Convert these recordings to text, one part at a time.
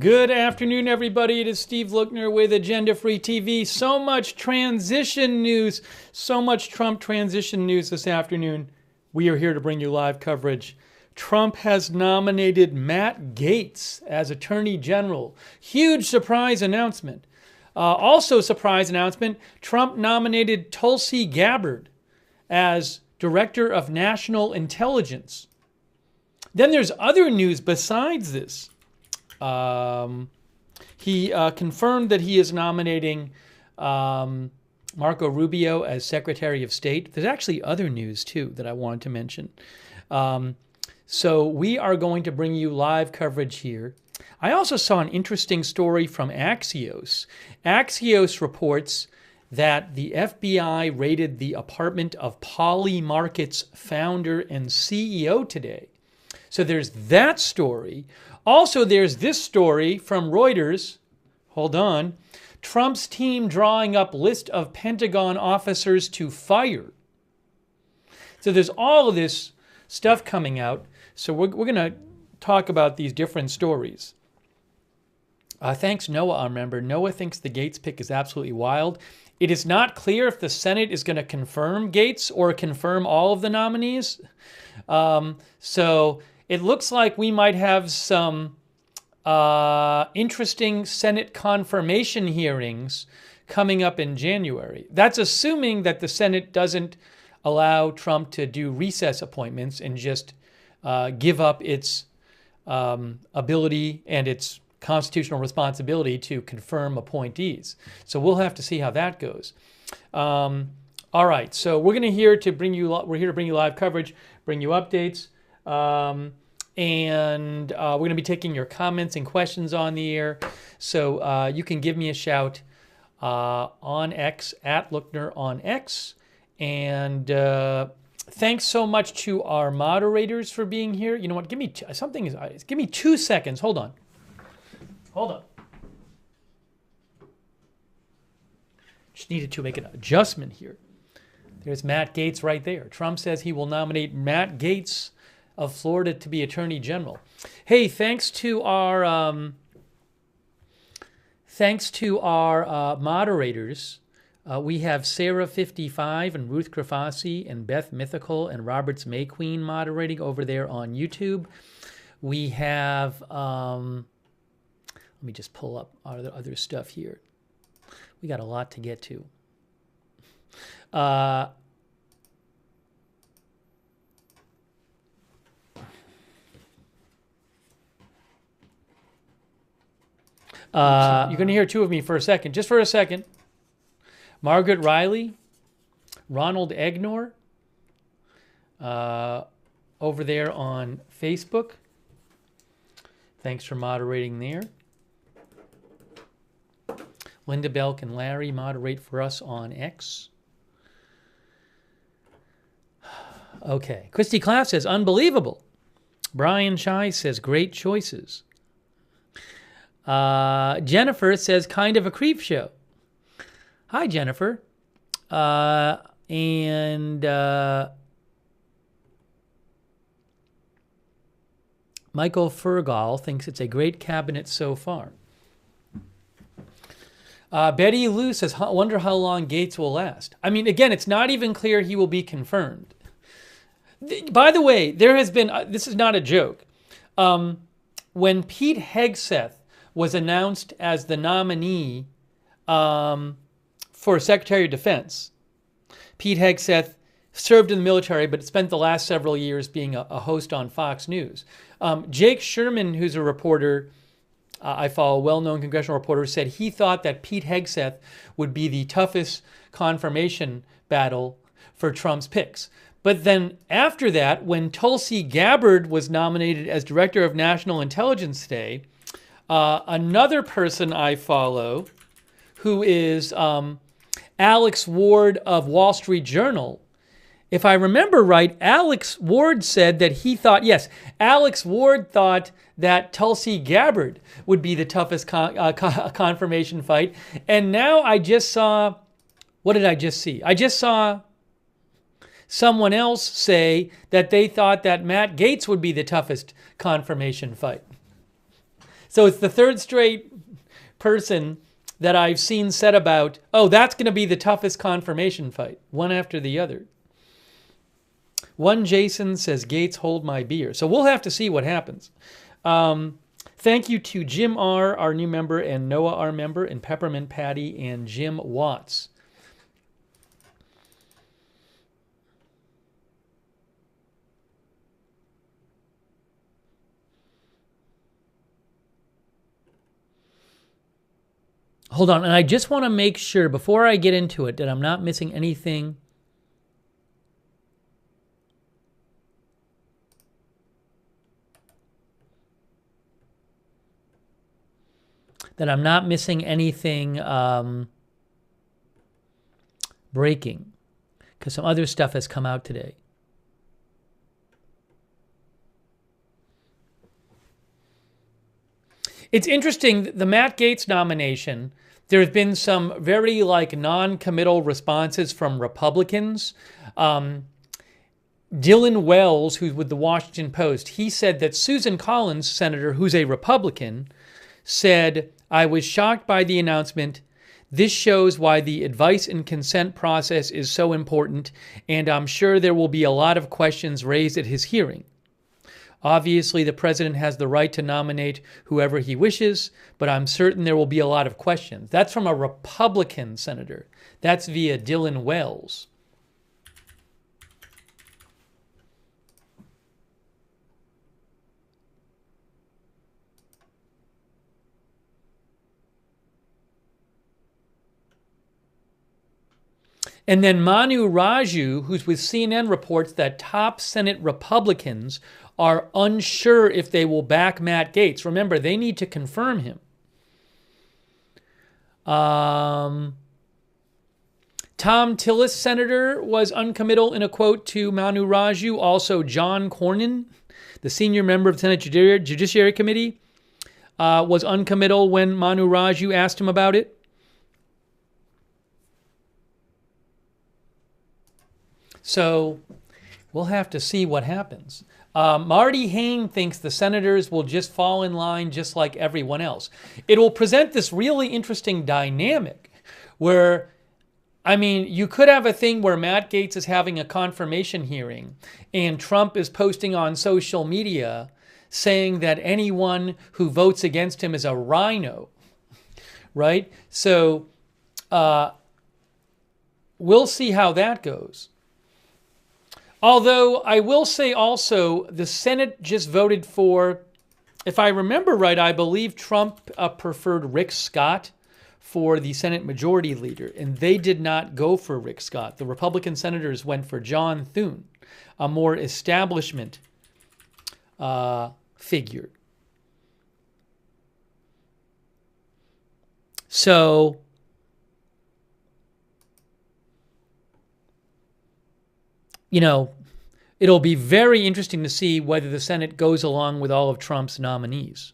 Good afternoon, everybody. It is Steve Lookner with Agenda Free TV. So much transition news, so much Trump transition news this afternoon. We are here to bring you live coverage. Trump has nominated Matt Gaetz as Attorney General. Huge surprise announcement. Also surprise announcement, Trump nominated Tulsi Gabbard as Director of National Intelligence. Then there's other news besides this. He confirmed that he is nominating Marco Rubio as Secretary of State. There's actually other news, too, that I wanted to mention. So we are going to bring you live coverage here. I also saw an interesting story from Axios. Axios reports that the FBI raided the apartment of Polymarket's founder and CEO today. So there's that story. Also, there's this story from Reuters. Hold on. Trump's team drawing up list of Pentagon officers to fire. So there's all of this stuff coming out. So we're going to talk about these different stories. Thanks, Noah. I remember Noah thinks the Gaetz pick is absolutely wild. It is not clear if the Senate is going to confirm Gaetz or confirm all of the nominees. So it looks like we might have some interesting Senate confirmation hearings coming up in January. That's assuming that the Senate doesn't allow Trump to do recess appointments and just give up its ability and its constitutional responsibility to confirm appointees. So we'll have to see how that goes. All right, so we're here to bring you live coverage, bring you updates. And we're going to be taking your comments and questions on the air. So you can give me a shout on X, at Lookner on X. And thanks so much to our moderators for being here. You know what? Give me 2 seconds. Hold on. Just needed to make an adjustment here. There's Matt Gaetz right there. Trump says he will nominate Matt Gaetz of Florida to be Attorney General. Hey, thanks to our moderators. We have Sarah55 and Ruth Grafasi and Beth Mythical and Roberts May Queen moderating over there on YouTube. We have, let me just pull up our other stuff here. We got a lot to get to. You're going to hear two of me for a second. Just for a second. Margaret Riley, Ronald Egnor, over there on Facebook. Thanks for moderating there. Linda Belk and Larry moderate for us on X. Okay. Christy Claff says, unbelievable. Brian Shai says, great choices. Jennifer says, kind of a creep show. Hi, Jennifer. And Michael Fergal thinks it's a great cabinet so far. Betty Lou says, wonder how long Gaetz will last. I mean, again, it's not even clear he will be confirmed. By the way, there has been, this is not a joke. When Pete Hegseth was announced as the nominee for Secretary of Defense. Pete Hegseth served in the military, but spent the last several years being a host on Fox News. Jake Sherman, who's a reporter, I follow, a well-known congressional reporter, said he thought that Pete Hegseth would be the toughest confirmation battle for Trump's picks. But then after that, when Tulsi Gabbard was nominated as Director of National Intelligence today, another person I follow, who is Alex Ward of Wall Street Journal, if I remember right, Alex Ward said that he thought, yes, Alex Ward thought that Tulsi Gabbard would be the toughest confirmation fight. And now I just saw, what did I just see? I just saw someone else say that they thought that Matt Gaetz would be the toughest confirmation fight. So it's the third straight person that I've seen said about, oh, that's going to be the toughest confirmation fight, one after the other. One Jason says, Gaetz, hold my beer. So we'll have to see what happens. Thank you to Jim R., our new member, and Noah, our member, and Peppermint Patty, and Jim Watts. Hold on, and I just want to make sure, before I get into it, that I'm not missing anything. Breaking, because some other stuff has come out today. It's interesting, the Matt Gaetz nomination, there's been some very non-committal responses from Republicans. Dylan Wells, who's with the Washington Post, he said that Susan Collins, senator, who's a Republican, said, I was shocked by the announcement. This shows why the advice and consent process is so important, and I'm sure there will be a lot of questions raised at his hearing. Obviously, the president has the right to nominate whoever he wishes, but I'm certain there will be a lot of questions. That's from a Republican senator. That's via Dylan Wells. And then Manu Raju, who's with CNN, reports that top Senate Republicans are unsure if they will back Matt Gaetz. Remember, they need to confirm him. Tom Tillis, senator, was uncommittal in a quote to Manu Raju. Also, John Cornyn, the senior member of the Senate Judiciary Committee, was uncommittal when Manu Raju asked him about it. So we'll have to see what happens. Marty Hain thinks the senators will just fall in line just like everyone else. It will present this really interesting dynamic where, you could have a thing where Matt Gaetz is having a confirmation hearing and Trump is posting on social media saying that anyone who votes against him is a rhino, right? So we'll see how that goes. Although I will say also, the Senate just voted for, if I remember right, I believe Trump preferred Rick Scott for the Senate Majority Leader, and they did not go for Rick Scott. The Republican senators went for John Thune, a more establishment figure. So it'll be very interesting to see whether the Senate goes along with all of Trump's nominees.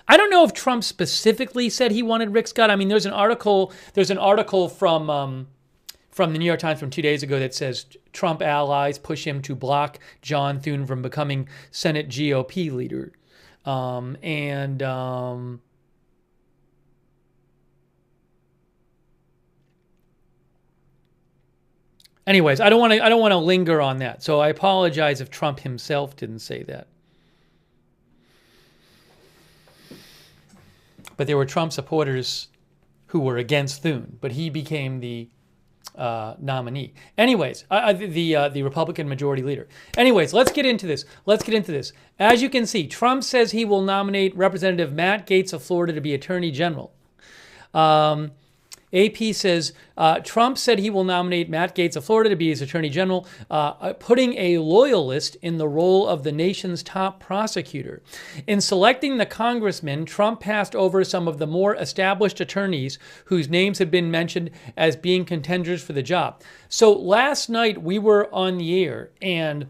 I don't know if Trump specifically said he wanted Rick Scott. There's an article from the New York Times from 2 days ago that says Trump allies push him to block John Thune from becoming Senate GOP leader. Anyways, I don't want to linger on that. So I apologize if Trump himself didn't say that. But there were Trump supporters who were against Thune, but he became the nominee. Anyways, the Republican majority leader. Anyways, let's get into this. As you can see, Trump says he will nominate Representative Matt Gaetz of Florida to be Attorney General. AP says, Trump said he will nominate Matt Gaetz of Florida to be his Attorney General, putting a loyalist in the role of the nation's top prosecutor. In selecting the congressman, Trump passed over some of the more established attorneys whose names had been mentioned as being contenders for the job. So last night we were on the air and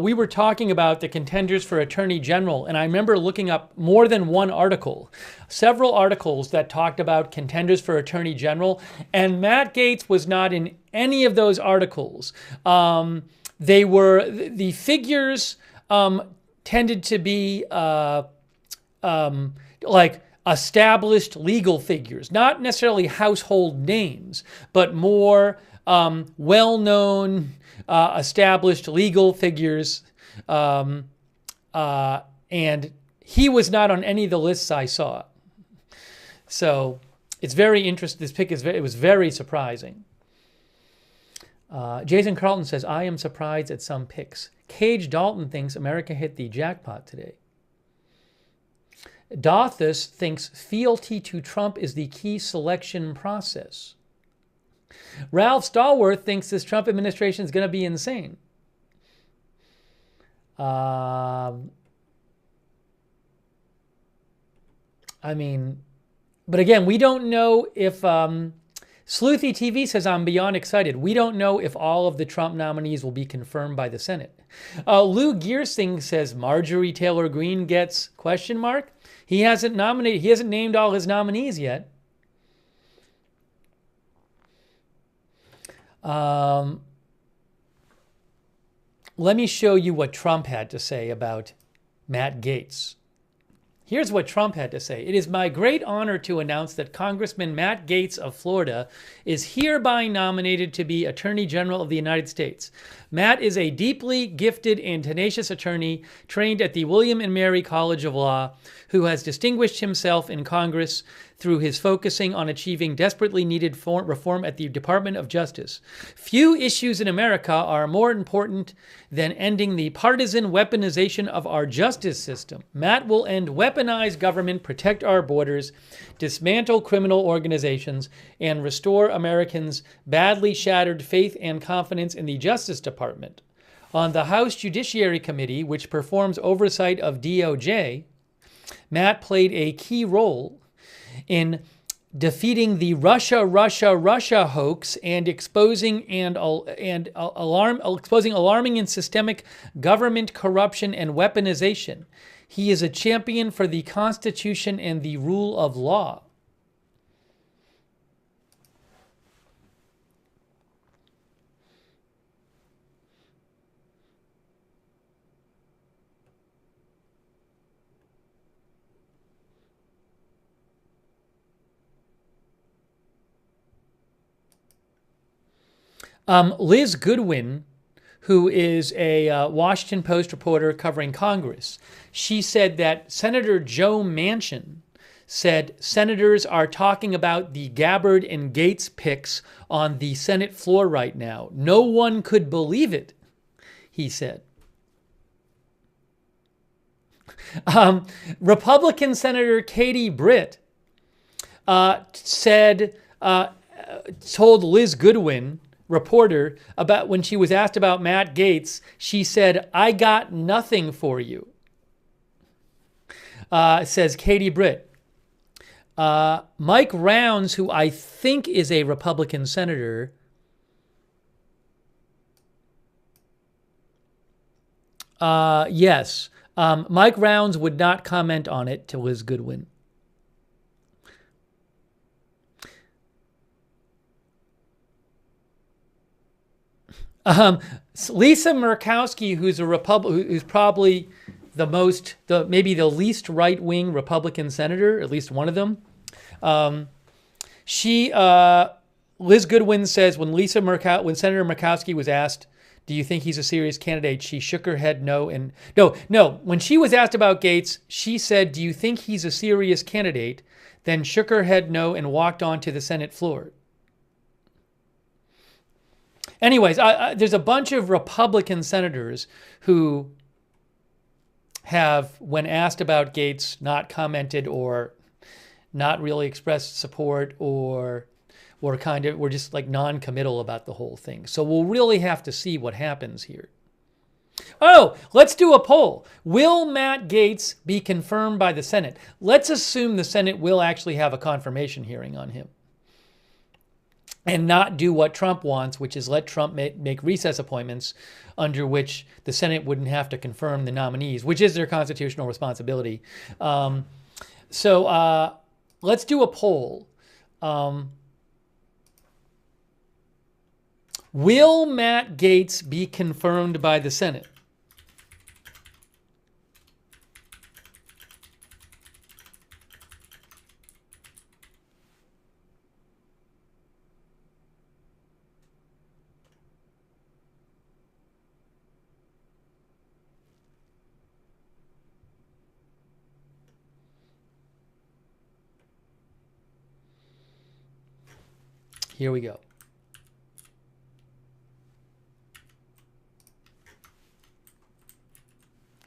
we were talking about the contenders for Attorney General, and I remember looking up more than one article, several articles that talked about contenders for Attorney General, and Matt Gaetz was not in any of those articles. the figures tended to be like established legal figures, not necessarily household names, but more well-known, established legal figures. And he was not on any of the lists I saw. So it's very interesting. This pick it was very surprising. Jason Carlton says, I am surprised at some picks. Cage Dalton thinks America hit the jackpot today. Dothus thinks fealty to Trump is the key selection process. Ralph Stallworth thinks this Trump administration is going to be insane. I mean, but again, we don't know if Sleuthy TV says, I'm beyond excited. We don't know if all of the Trump nominees will be confirmed by the Senate. Lou Gearsing says, Marjorie Taylor Greene gets ? He hasn't nominated. He hasn't named all his nominees yet. Let me show you what Trump had to say about Matt Gaetz. Here's what Trump had to say. It is my great honor to announce that Congressman Matt Gaetz of Florida is hereby nominated to be Attorney General of the United States. Matt is a deeply gifted and tenacious attorney trained at the William and Mary College of Law, who has distinguished himself in Congress through his focusing on achieving desperately needed reform at the Department of Justice. Few issues in America are more important than ending the partisan weaponization of our justice system. Matt will end weaponized government, protect our borders, dismantle criminal organizations, and restore Americans' badly shattered faith and confidence in the Justice Department. On the House Judiciary Committee, which performs oversight of DOJ, Matt played a key role in defeating the Russia hoax and exposing alarming and systemic government corruption and weaponization. He is a champion for the Constitution and the rule of law. Liz Goodwin, who is a Washington Post reporter covering Congress, she said that Senator Joe Manchin said senators are talking about the Gabbard and Gaetz picks on the Senate floor right now. No one could believe it, he said. Republican Senator Katie Britt told Liz Goodwin, reporter, about when she was asked about Matt Gaetz, she said, I got nothing for you, says Katie Britt. Mike Rounds, who I think is a Republican senator, yes, Mike Rounds would not comment on it to Liz Goodwin. Lisa Murkowski, who's who's probably maybe the least right-wing Republican senator, at least one of them. Liz Goodwin says when Senator Murkowski was asked, "Do you think he's a serious candidate?" she shook her head no. When she was asked about Gaetz, she said, "Do you think he's a serious candidate?" Then shook her head no and walked on to the Senate floor. Anyways, there's a bunch of Republican senators who have, when asked about Gaetz, not commented or not really expressed support or were just like non-committal about the whole thing. So we'll really have to see what happens here. Oh, let's do a poll. Will Matt Gaetz be confirmed by the Senate? Let's assume the Senate will actually have a confirmation hearing on him and not do what Trump wants, which is let Trump make recess appointments under which the Senate wouldn't have to confirm the nominees, which is their constitutional responsibility. So let's do a poll. Will Matt Gaetz be confirmed by the Senate? Here we go.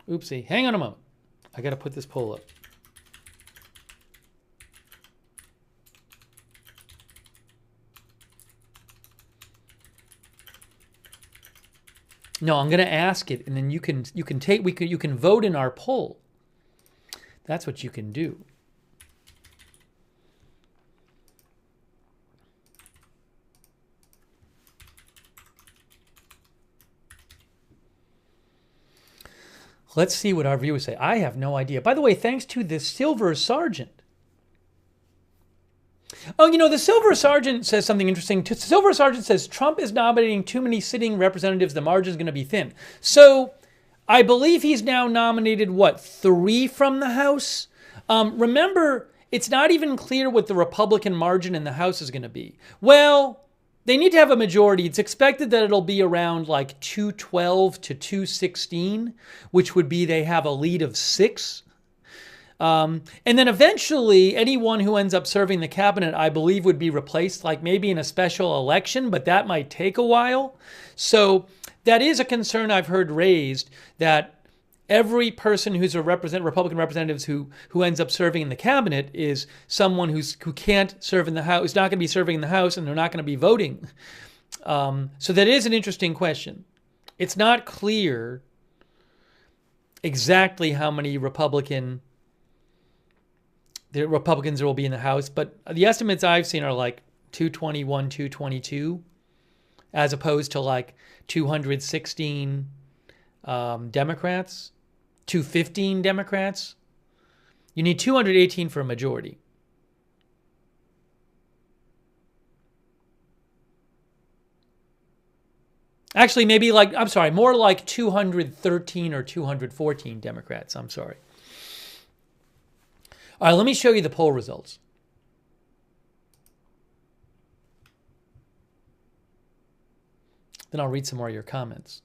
Oopsie. Hang on a moment. I got to put this poll up. No, I'm going to ask it, and then you can vote in our poll. That's what you can do. Let's see what our viewers say. I have no idea. By the way, thanks to the Silver Sergeant. Oh, you know, the Silver Sergeant says something interesting. Silver Sergeant says, Trump is nominating too many sitting representatives. The margin is going to be thin. So I believe he's now nominated, what, 3 from the House? Remember, it's not even clear what the Republican margin in the House is going to be. Well, they need to have a majority. It's expected that it'll be around like 212 to 216, which would be they have a lead of 6. And then eventually, anyone who ends up serving the cabinet, I believe, would be replaced, like maybe in a special election, but that might take a while. So that is a concern I've heard raised, that every person who's a Republican representatives who ends up serving in the cabinet is someone who can't serve in the House, who's not going to be serving in the House, and they're not going to be voting. So that is an interesting question. It's not clear exactly how many Republicans there will be in the House, but the estimates I've seen are like 221, 222, as opposed to like 216 Democrats. 215 Democrats. You need 218 for a majority. Actually, maybe like, I'm sorry, more like 213 or 214 Democrats. I'm sorry. All right, let me show you the poll results. Then I'll read some more of your comments.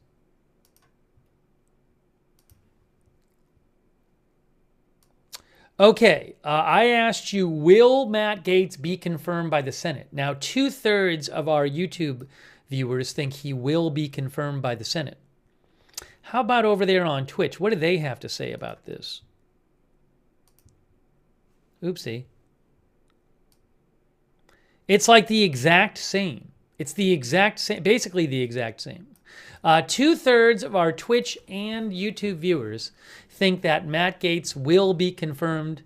Okay, I asked you, will Matt Gaetz be confirmed by the Senate? Now, 2/3 of our YouTube viewers think he will be confirmed by the Senate. How about over there on Twitch? What do they have to say about this? Oopsie. It's like the exact same. It's the exact same, basically the exact same. 2/3 of our Twitch and YouTube viewers think that Matt Gaetz will be confirmed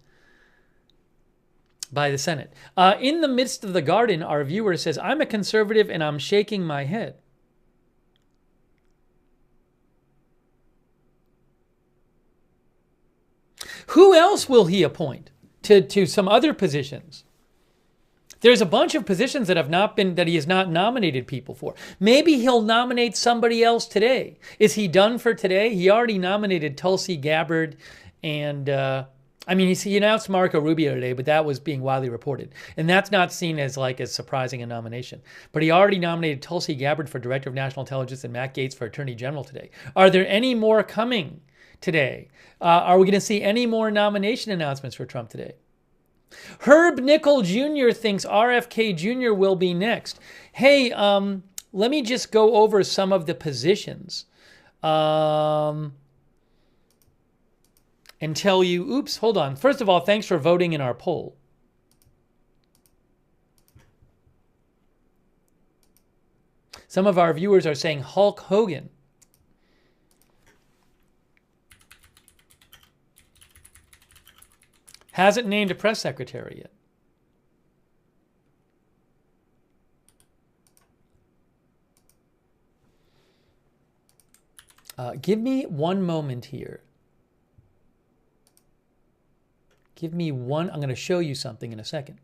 by the Senate. In the midst of the garden, our viewer says, I'm a conservative and I'm shaking my head. Who else will he appoint to some other positions? There's a bunch of positions that he has not nominated people for. Maybe he'll nominate somebody else today. Is he done for today? He already nominated Tulsi Gabbard, and he announced Marco Rubio today, but that was being widely reported, and that's not seen as surprising a nomination. But he already nominated Tulsi Gabbard for Director of National Intelligence and Matt Gaetz for Attorney General today. Are there any more coming today? Are we going to see any more nomination announcements for Trump today? Herb Nickel Jr. thinks RFK Jr. will be next. Hey, let me just go over some of the positions and tell you, oops, hold on. First of all, thanks for voting in our poll. Some of our viewers are saying Hulk Hogan. Hasn't named a press secretary yet. Give me one moment here. Give me one. I'm going to show you something in a second.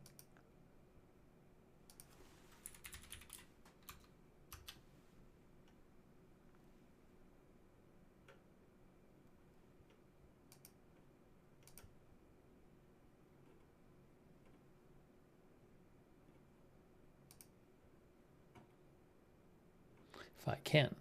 if I can.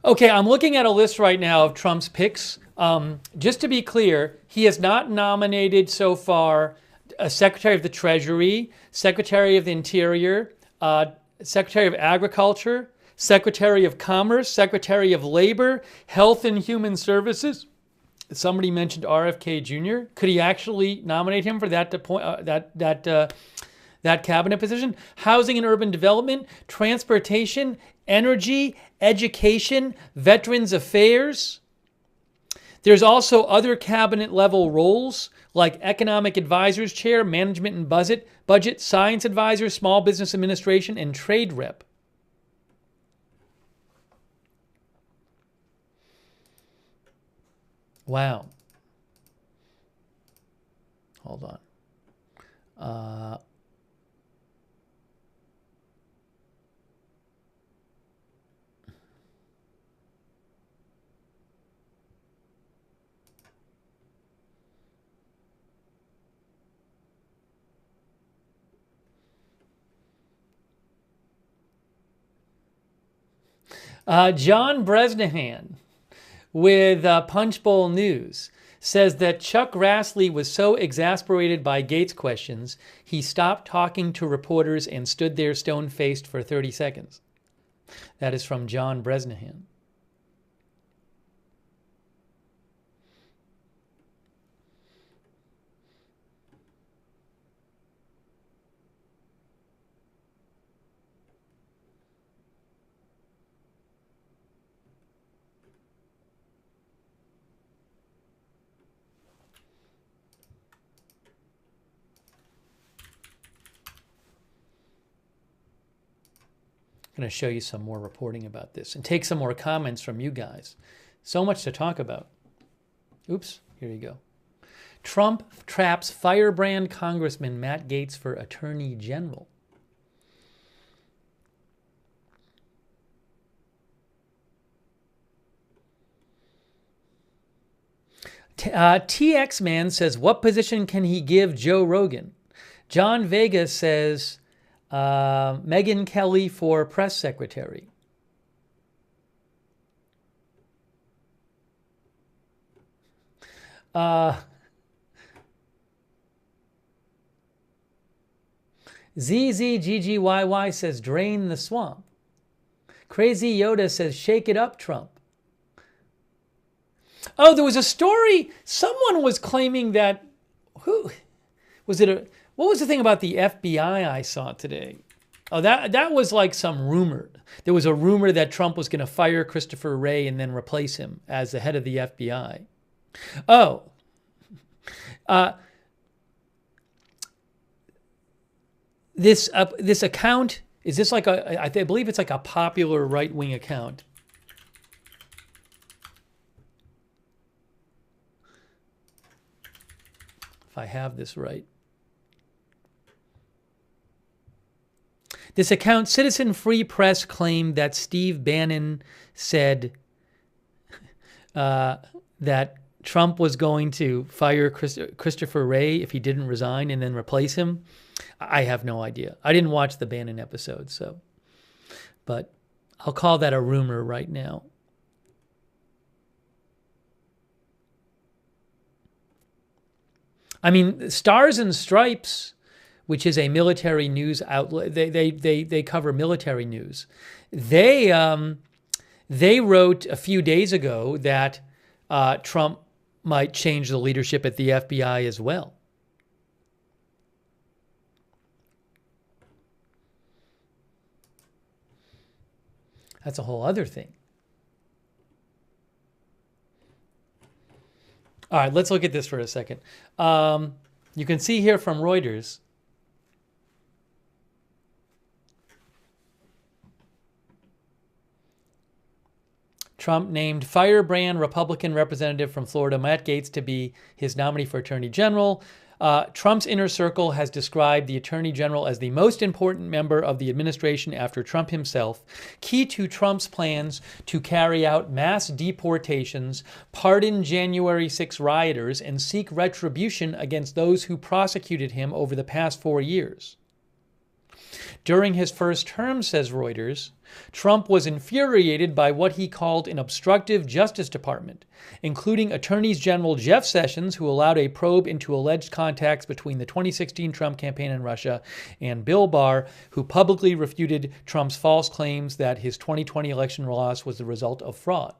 Okay, I'm looking at a list right now of Trump's picks. Just to be clear, he has not nominated so far a Secretary of the Treasury, Secretary of the Interior, Secretary of Agriculture, Secretary of Commerce, Secretary of Labor, Health and Human Services. Somebody mentioned RFK Jr. Could he actually nominate him for that cabinet position? Housing and Urban Development, Transportation, Energy, Education, Veterans Affairs. There's also other cabinet level roles like Economic Advisors Chair, Management and Budget, Science Advisor, Small Business Administration, and Trade Rep. Wow. Hold on. John Bresnahan with Punchbowl News says that Chuck Grassley was so exasperated by Gaetz questions, he stopped talking to reporters and stood there stone-faced for 30 seconds. That is from John Bresnahan. I'm going to show you some more reporting about this and take some more comments from you guys. So much to talk about. Oops, here you go. Trump traps firebrand Congressman Matt Gaetz for Attorney General. TX Man says, what position can he give Joe Rogan? John Vega says, Megyn Kelly for press secretary. ZZGGYY says, drain the swamp. Crazy Yoda says, shake it up, Trump. Oh, there was a story. Someone was claiming that, who was it? What was the thing about the FBI I saw today? Oh, that was like some rumor. There was a rumor that Trump was going to fire Christopher Wray and then replace him as the head of the FBI. Oh, this account, is this like I believe it's like a popular right-wing account. If I have this right. This account, Citizen Free Press, claimed that Steve Bannon said that Trump was going to fire Christopher Wray if he didn't resign and then replace him. I have no idea. I didn't watch the Bannon episode, so. But I'll call that a rumor right now. I mean, Stars and Stripes, which is a military news outlet, they cover military news. They wrote a few days ago that Trump might change the leadership at the FBI as well. That's a whole other thing. All right, let's look at this for a second. You can see here from Reuters. Trump named firebrand Republican representative from Florida, Matt Gaetz, to be his nominee for Attorney General. Trump's inner circle has described the Attorney General as the most important member of the administration after Trump himself, key to Trump's plans to carry out mass deportations, pardon January 6 rioters, and seek retribution against those who prosecuted him over the past 4 years. During his first term, says Reuters, Trump was infuriated by what he called an obstructive Justice Department, including Attorneys General Jeff Sessions, who allowed a probe into alleged contacts between the 2016 Trump campaign and Russia, and Bill Barr, who publicly refuted Trump's false claims that his 2020 election loss was the result of fraud.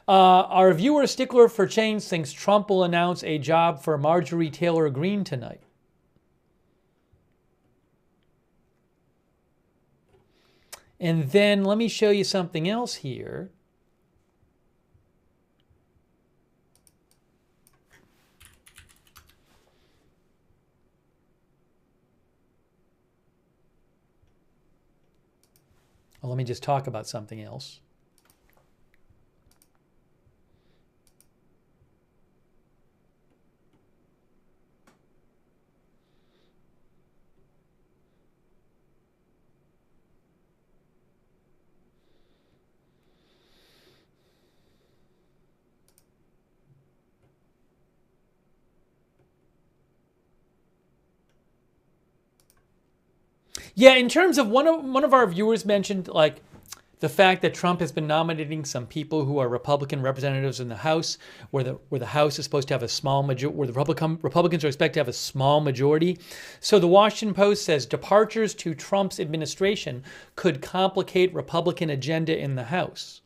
Our viewer Stickler for Change thinks Trump will announce a job for Marjorie Taylor Greene tonight. And then let me show you something else here. Well, let me just talk about something else. Yeah, in terms of one of our viewers mentioned like the fact that Trump has been nominating some people who are Republican representatives in the House, where the House is supposed to have a small majority, where the Republicans are expected to have a small majority. So the Washington Post says departures to Trump's administration could complicate Republican agenda in the House.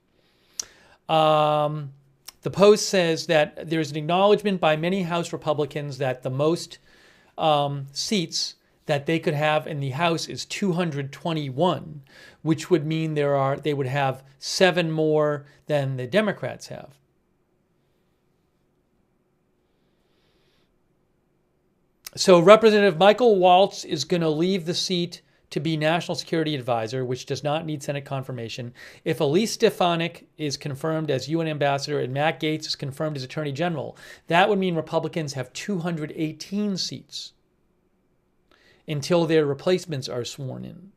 The Post says that there's an acknowledgement by many House Republicans that the most seats that they could have in the House is 221, which would mean they would have 7 more than the Democrats have. So Representative Michael Waltz is going to leave the seat to be National Security Advisor, which does not need Senate confirmation. If Elise Stefanik is confirmed as UN Ambassador and Matt Gaetz is confirmed as Attorney General, that would mean Republicans have 218 seats until their replacements are sworn in.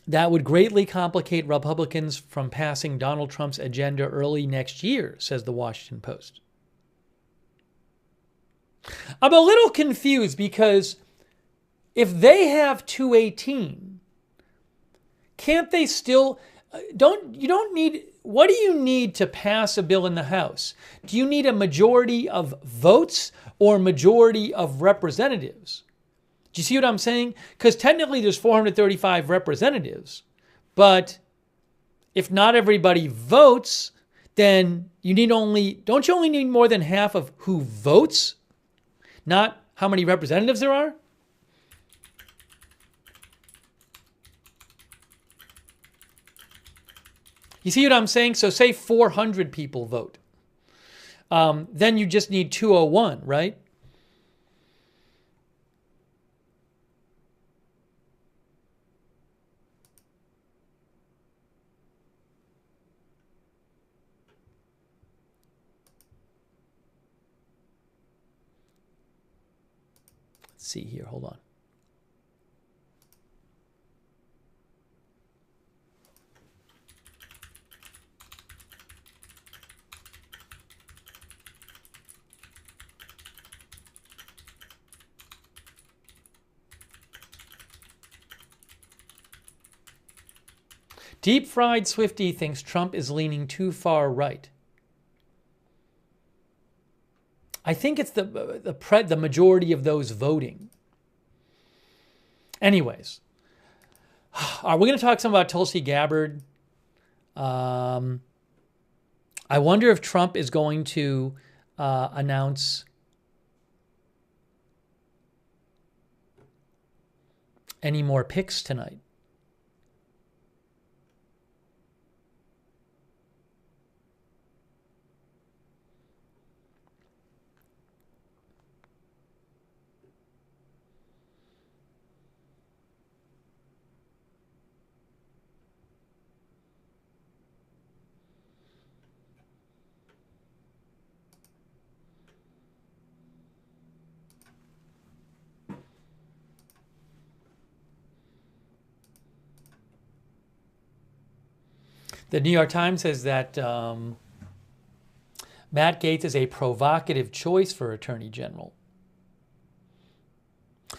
That would greatly complicate Republicans from passing Donald Trump's agenda early next year, says the Washington Post. I'm a little confused because if they have 218, can't they still... What do you need to pass a bill in the House? Do you need a majority of votes or a majority of representatives? Do you see what I'm saying? Because technically there's 435 representatives, but if not everybody votes, then don't you only need more than half of who votes, not how many representatives there are? You see what I'm saying? So say 400 people vote. Then you just need 201, right? Let's see here. Hold on. Deep Fried Swiftie thinks Trump is leaning too far right. I think it's the majority of those voting. Anyways, we're going to talk some about Tulsi Gabbard. I wonder if Trump is going to announce any more picks tonight. The New York Times says that Matt Gaetz is a provocative choice for Attorney General.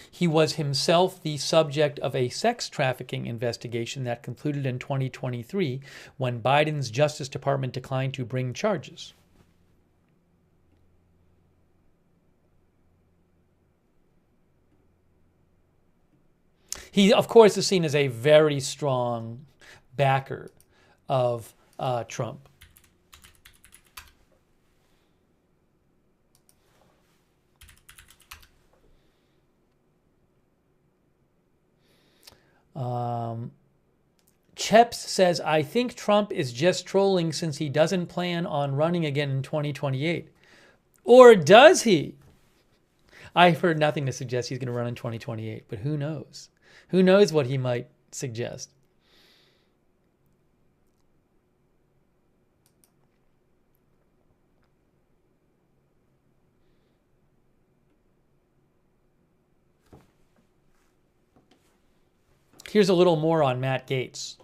He was himself the subject of a sex trafficking investigation that concluded in 2023 when Biden's Justice Department declined to bring charges. He, of course, is seen as a very strong backer of Trump. Cheps says, I think Trump is just trolling since he doesn't plan on running again in 2028. Or does he? I've heard nothing to suggest he's going to run in 2028, but who knows? Who knows what he might suggest? Here's a little more on Matt Gaetz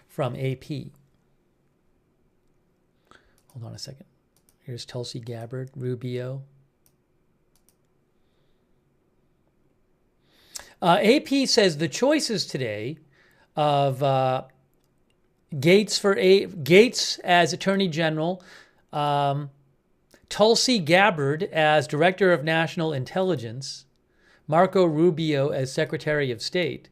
from AP. Hold on a second. Here's Tulsi Gabbard, Rubio. AP says the choices today of Gaetz as Attorney General, Tulsi Gabbard as Director of National Intelligence, Marco Rubio as Secretary of State.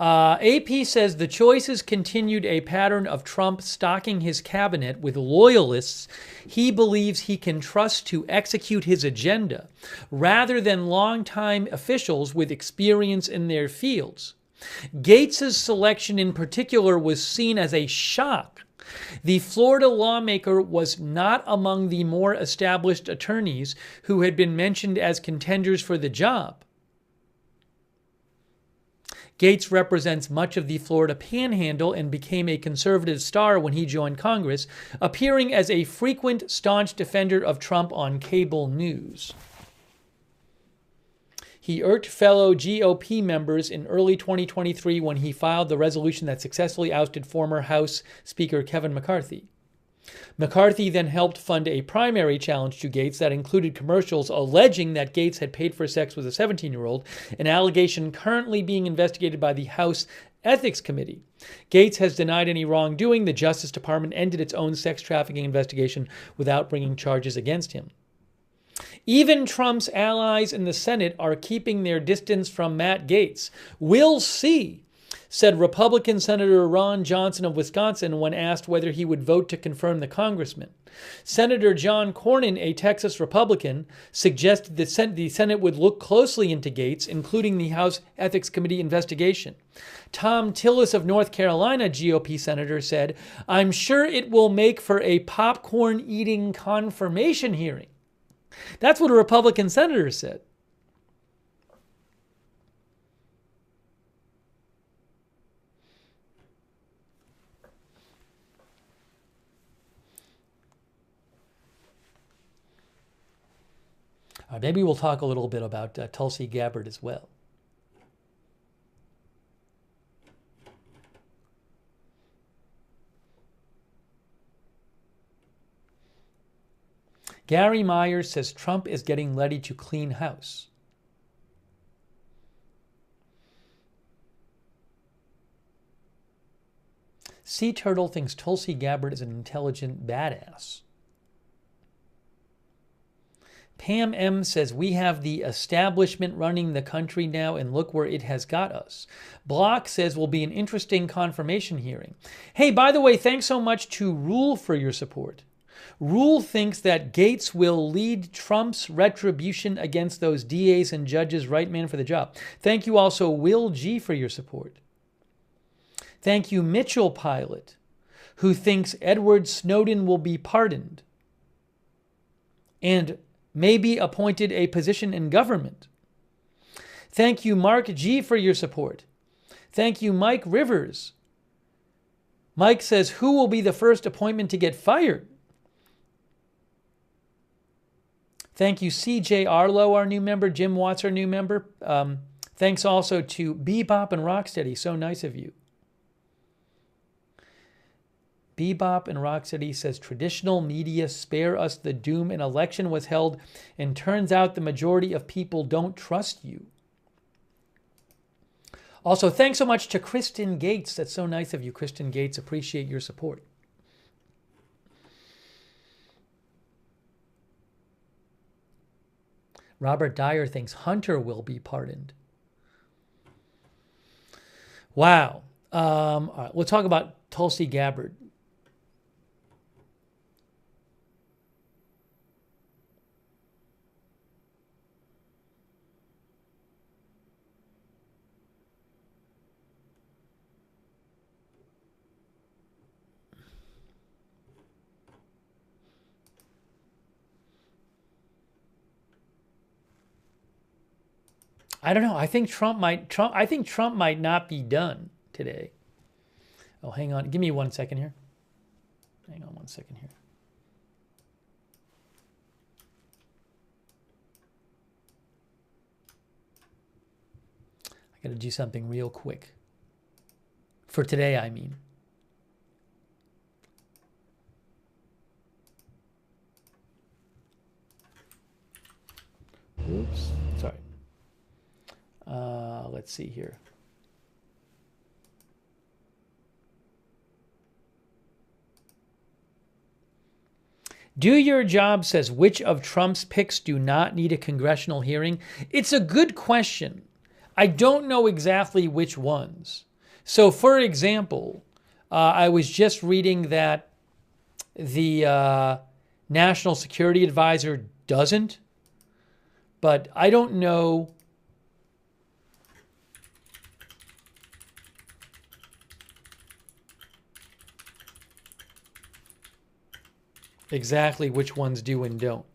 AP says the choices continued a pattern of Trump stocking his cabinet with loyalists he believes he can trust to execute his agenda, rather than longtime officials with experience in their fields. Gaetz's selection in particular was seen as a shock. The Florida lawmaker was not among the more established attorneys who had been mentioned as contenders for the job. Gaetz represents much of the Florida Panhandle and became a conservative star when he joined Congress, appearing as a frequent, staunch defender of Trump on cable news. He irked fellow GOP members in early 2023 when he filed the resolution that successfully ousted former House Speaker Kevin McCarthy. McCarthy then helped fund a primary challenge to Gaetz that included commercials alleging that Gaetz had paid for sex with a 17-year-old, an allegation currently being investigated by the House Ethics Committee. Gaetz has denied any wrongdoing. The Justice Department ended its own sex trafficking investigation without bringing charges against him. Even Trump's allies in the Senate are keeping their distance from Matt Gaetz. We'll see, said Republican Senator Ron Johnson of Wisconsin when asked whether he would vote to confirm the congressman. Senator John Cornyn, a Texas Republican, suggested that the Senate would look closely into Gaetz, including the House Ethics Committee investigation. Tom Tillis of North Carolina, GOP senator, said, I'm sure it will make for a popcorn-eating confirmation hearing. That's what a Republican senator said. Maybe we'll talk a little bit about Tulsi Gabbard as well. Gary Myers says Trump is getting ready to clean house. Sea Turtle thinks Tulsi Gabbard is an intelligent badass. Pam M. says, we have the establishment running the country now, and look where it has got us. Block says, will be an interesting confirmation hearing. Hey, by the way, thanks so much to Rule for your support. Rule thinks that Gaetz will lead Trump's retribution against those DAs and judges, right man for the job. Thank you also, Will G, for your support. Thank you, Mitchell Pilot, who thinks Edward Snowden will be pardoned and maybe appointed a position in government. Thank you, Mark G, for your support. Thank you, Mike Rivers. Mike says, who will be the first appointment to get fired? Thank you, CJ Arlo, our new member. Jim Watts, our new member. Thanks also to Bebop and Rocksteady. So nice of you. Bebop in Rock City says traditional media spare us the doom. An election was held and turns out the majority of people don't trust you. Also, thanks so much to Kristen Gates. That's so nice of you, Kristen Gates. Appreciate your support. Robert Dyer thinks Hunter will be pardoned. Wow. All right, we'll talk about Tulsi Gabbard. I don't know. I think Trump might not be done today. Oh, hang on. Give me 1 second here. Hang on 1 second here. I got to do something real quick. For today, I mean. Oops. Sorry. Let's see here. Do Your Job says, which of Trump's picks do not need a congressional hearing? It's a good question. I don't know exactly which ones. So, for example, I was just reading that the National Security Advisor doesn't, but I don't know exactly which ones do and don't.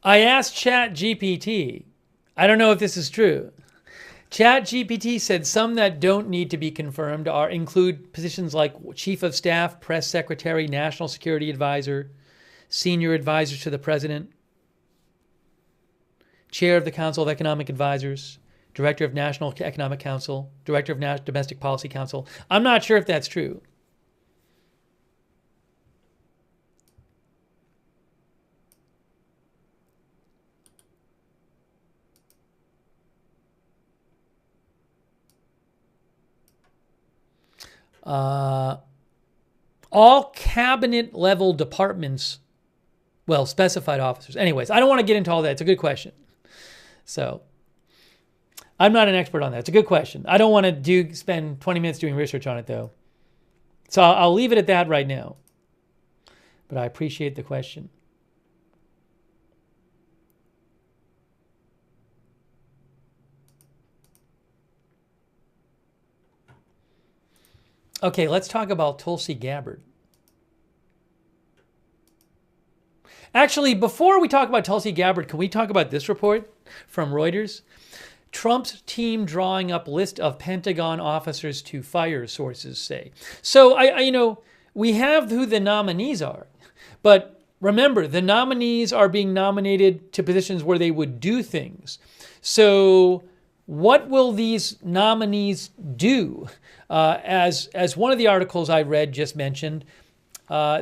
I asked ChatGPT. I don't know if this is true. ChatGPT said some that don't need to be confirmed include positions like Chief of Staff, Press Secretary, National Security Advisor, Senior Advisor to the President, Chair of the Council of Economic Advisors, Director of National Economic Council, Director of Domestic Policy Council. I'm not sure if that's true. All cabinet level departments, well, specified officers. Anyways, I don't want to get into all that. It's a good question. So I'm not an expert on that. It's a good question. I don't want to spend 20 minutes doing research on it, though. So I'll leave it at that right now. But I appreciate the question. Okay, let's talk about Tulsi Gabbard. Actually, before we talk about Tulsi Gabbard, can we talk about this report from Reuters? Trump's team drawing up list of Pentagon officers to fire, sources say. So, we have who the nominees are. But remember, the nominees are being nominated to positions where they would do things. So what will these nominees do? As one of the articles I read just mentioned,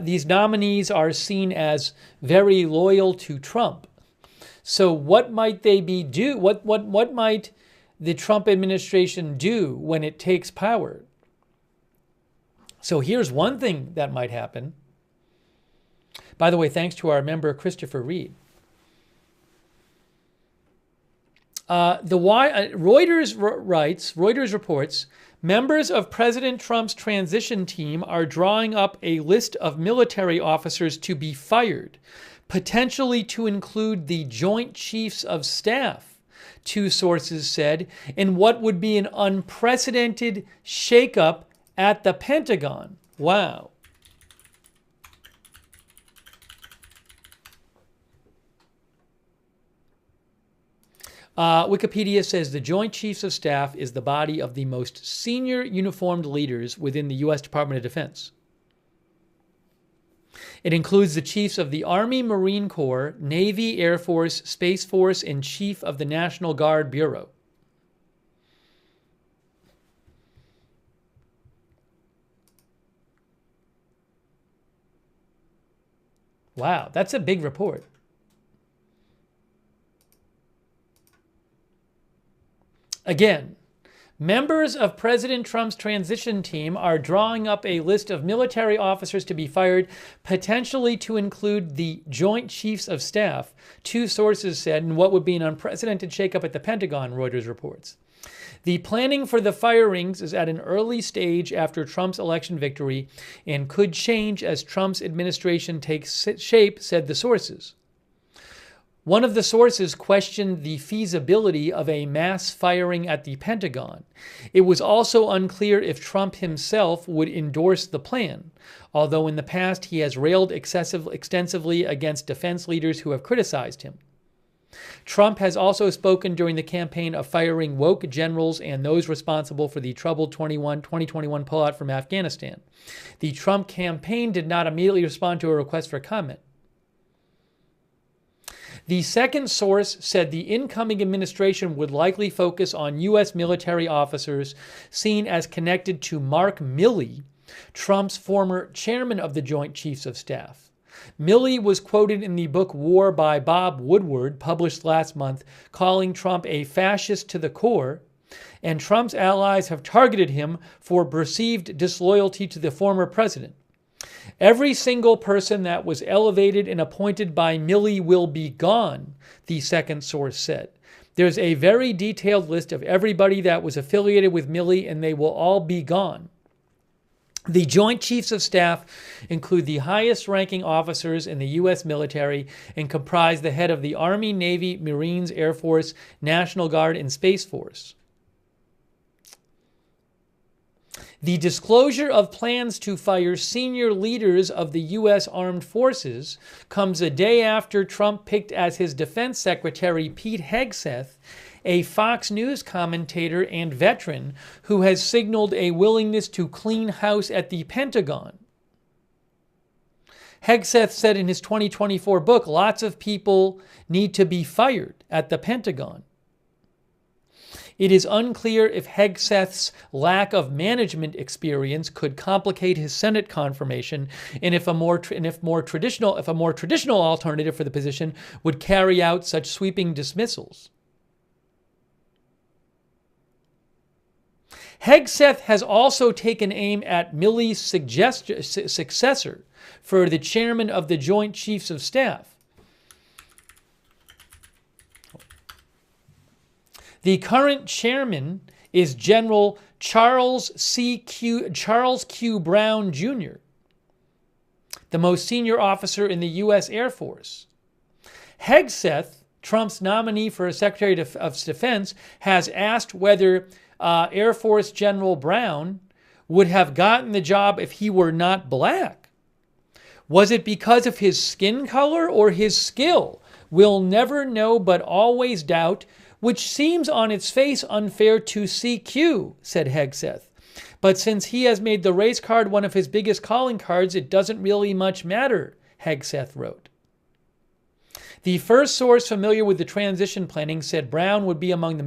these nominees are seen as very loyal to Trump. So what might they do? What might the Trump administration do when it takes power? So here's one thing that might happen. By the way, thanks to our member Christopher Reed. Reuters reports, members of President Trump's transition team are drawing up a list of military officers to be fired, potentially to include the Joint Chiefs of Staff, two sources said, in what would be an unprecedented shakeup at the Pentagon. Wow. Wikipedia says the Joint Chiefs of Staff is the body of the most senior uniformed leaders within the U.S. Department of Defense. It includes the chiefs of the Army, Marine Corps, Navy, Air Force, Space Force, and Chief of the National Guard Bureau. Wow, that's a big report. Again, members of President Trump's transition team are drawing up a list of military officers to be fired, potentially to include the Joint Chiefs of Staff, two sources said, in what would be an unprecedented shakeup at the Pentagon, Reuters reports. The planning for the firings is at an early stage after Trump's election victory and could change as Trump's administration takes shape, said the sources. One of the sources questioned the feasibility of a mass firing at the Pentagon. It was also unclear if Trump himself would endorse the plan, although in the past he has railed extensively against defense leaders who have criticized him. Trump has also spoken during the campaign of firing woke generals and those responsible for the troubled 2021 pullout from Afghanistan. The Trump campaign did not immediately respond to a request for comment. The second source said the incoming administration would likely focus on U.S. military officers seen as connected to Mark Milley, Trump's former chairman of the Joint Chiefs of Staff. Milley was quoted in the book War by Bob Woodward, published last month, calling Trump a fascist to the core, and Trump's allies have targeted him for perceived disloyalty to the former president. Every single person that was elevated and appointed by Milley will be gone, the second source said. There's a very detailed list of everybody that was affiliated with Milley, and they will all be gone. The Joint Chiefs of Staff include the highest-ranking officers in the U.S. military and comprise the head of the Army, Navy, Marines, Air Force, National Guard, and Space Force. The disclosure of plans to fire senior leaders of the U.S. Armed Forces comes a day after Trump picked as his defense secretary Pete Hegseth, a Fox News commentator and veteran who has signaled a willingness to clean house at the Pentagon. Hegseth said in his 2024 book, lots of people need to be fired at the Pentagon. It is unclear if Hegseth's lack of management experience could complicate his Senate confirmation, and if a more traditional alternative for the position would carry out such sweeping dismissals. Hegseth has also taken aim at Milley's successor for the chairman of the Joint Chiefs of Staff. The current chairman is General Charles Q. Brown, Jr., the most senior officer in the U.S. Air Force. Hegseth, Trump's nominee for Secretary of Defense, has asked whether Air Force General Brown would have gotten the job if he were not black. Was it because of his skin color or his skill? We'll never know but always doubt, which seems on its face unfair to CQ, said Hegseth. But since he has made the race card one of his biggest calling cards, it doesn't really much matter, Hegseth wrote. The first source familiar with the transition planning said Brown would be among the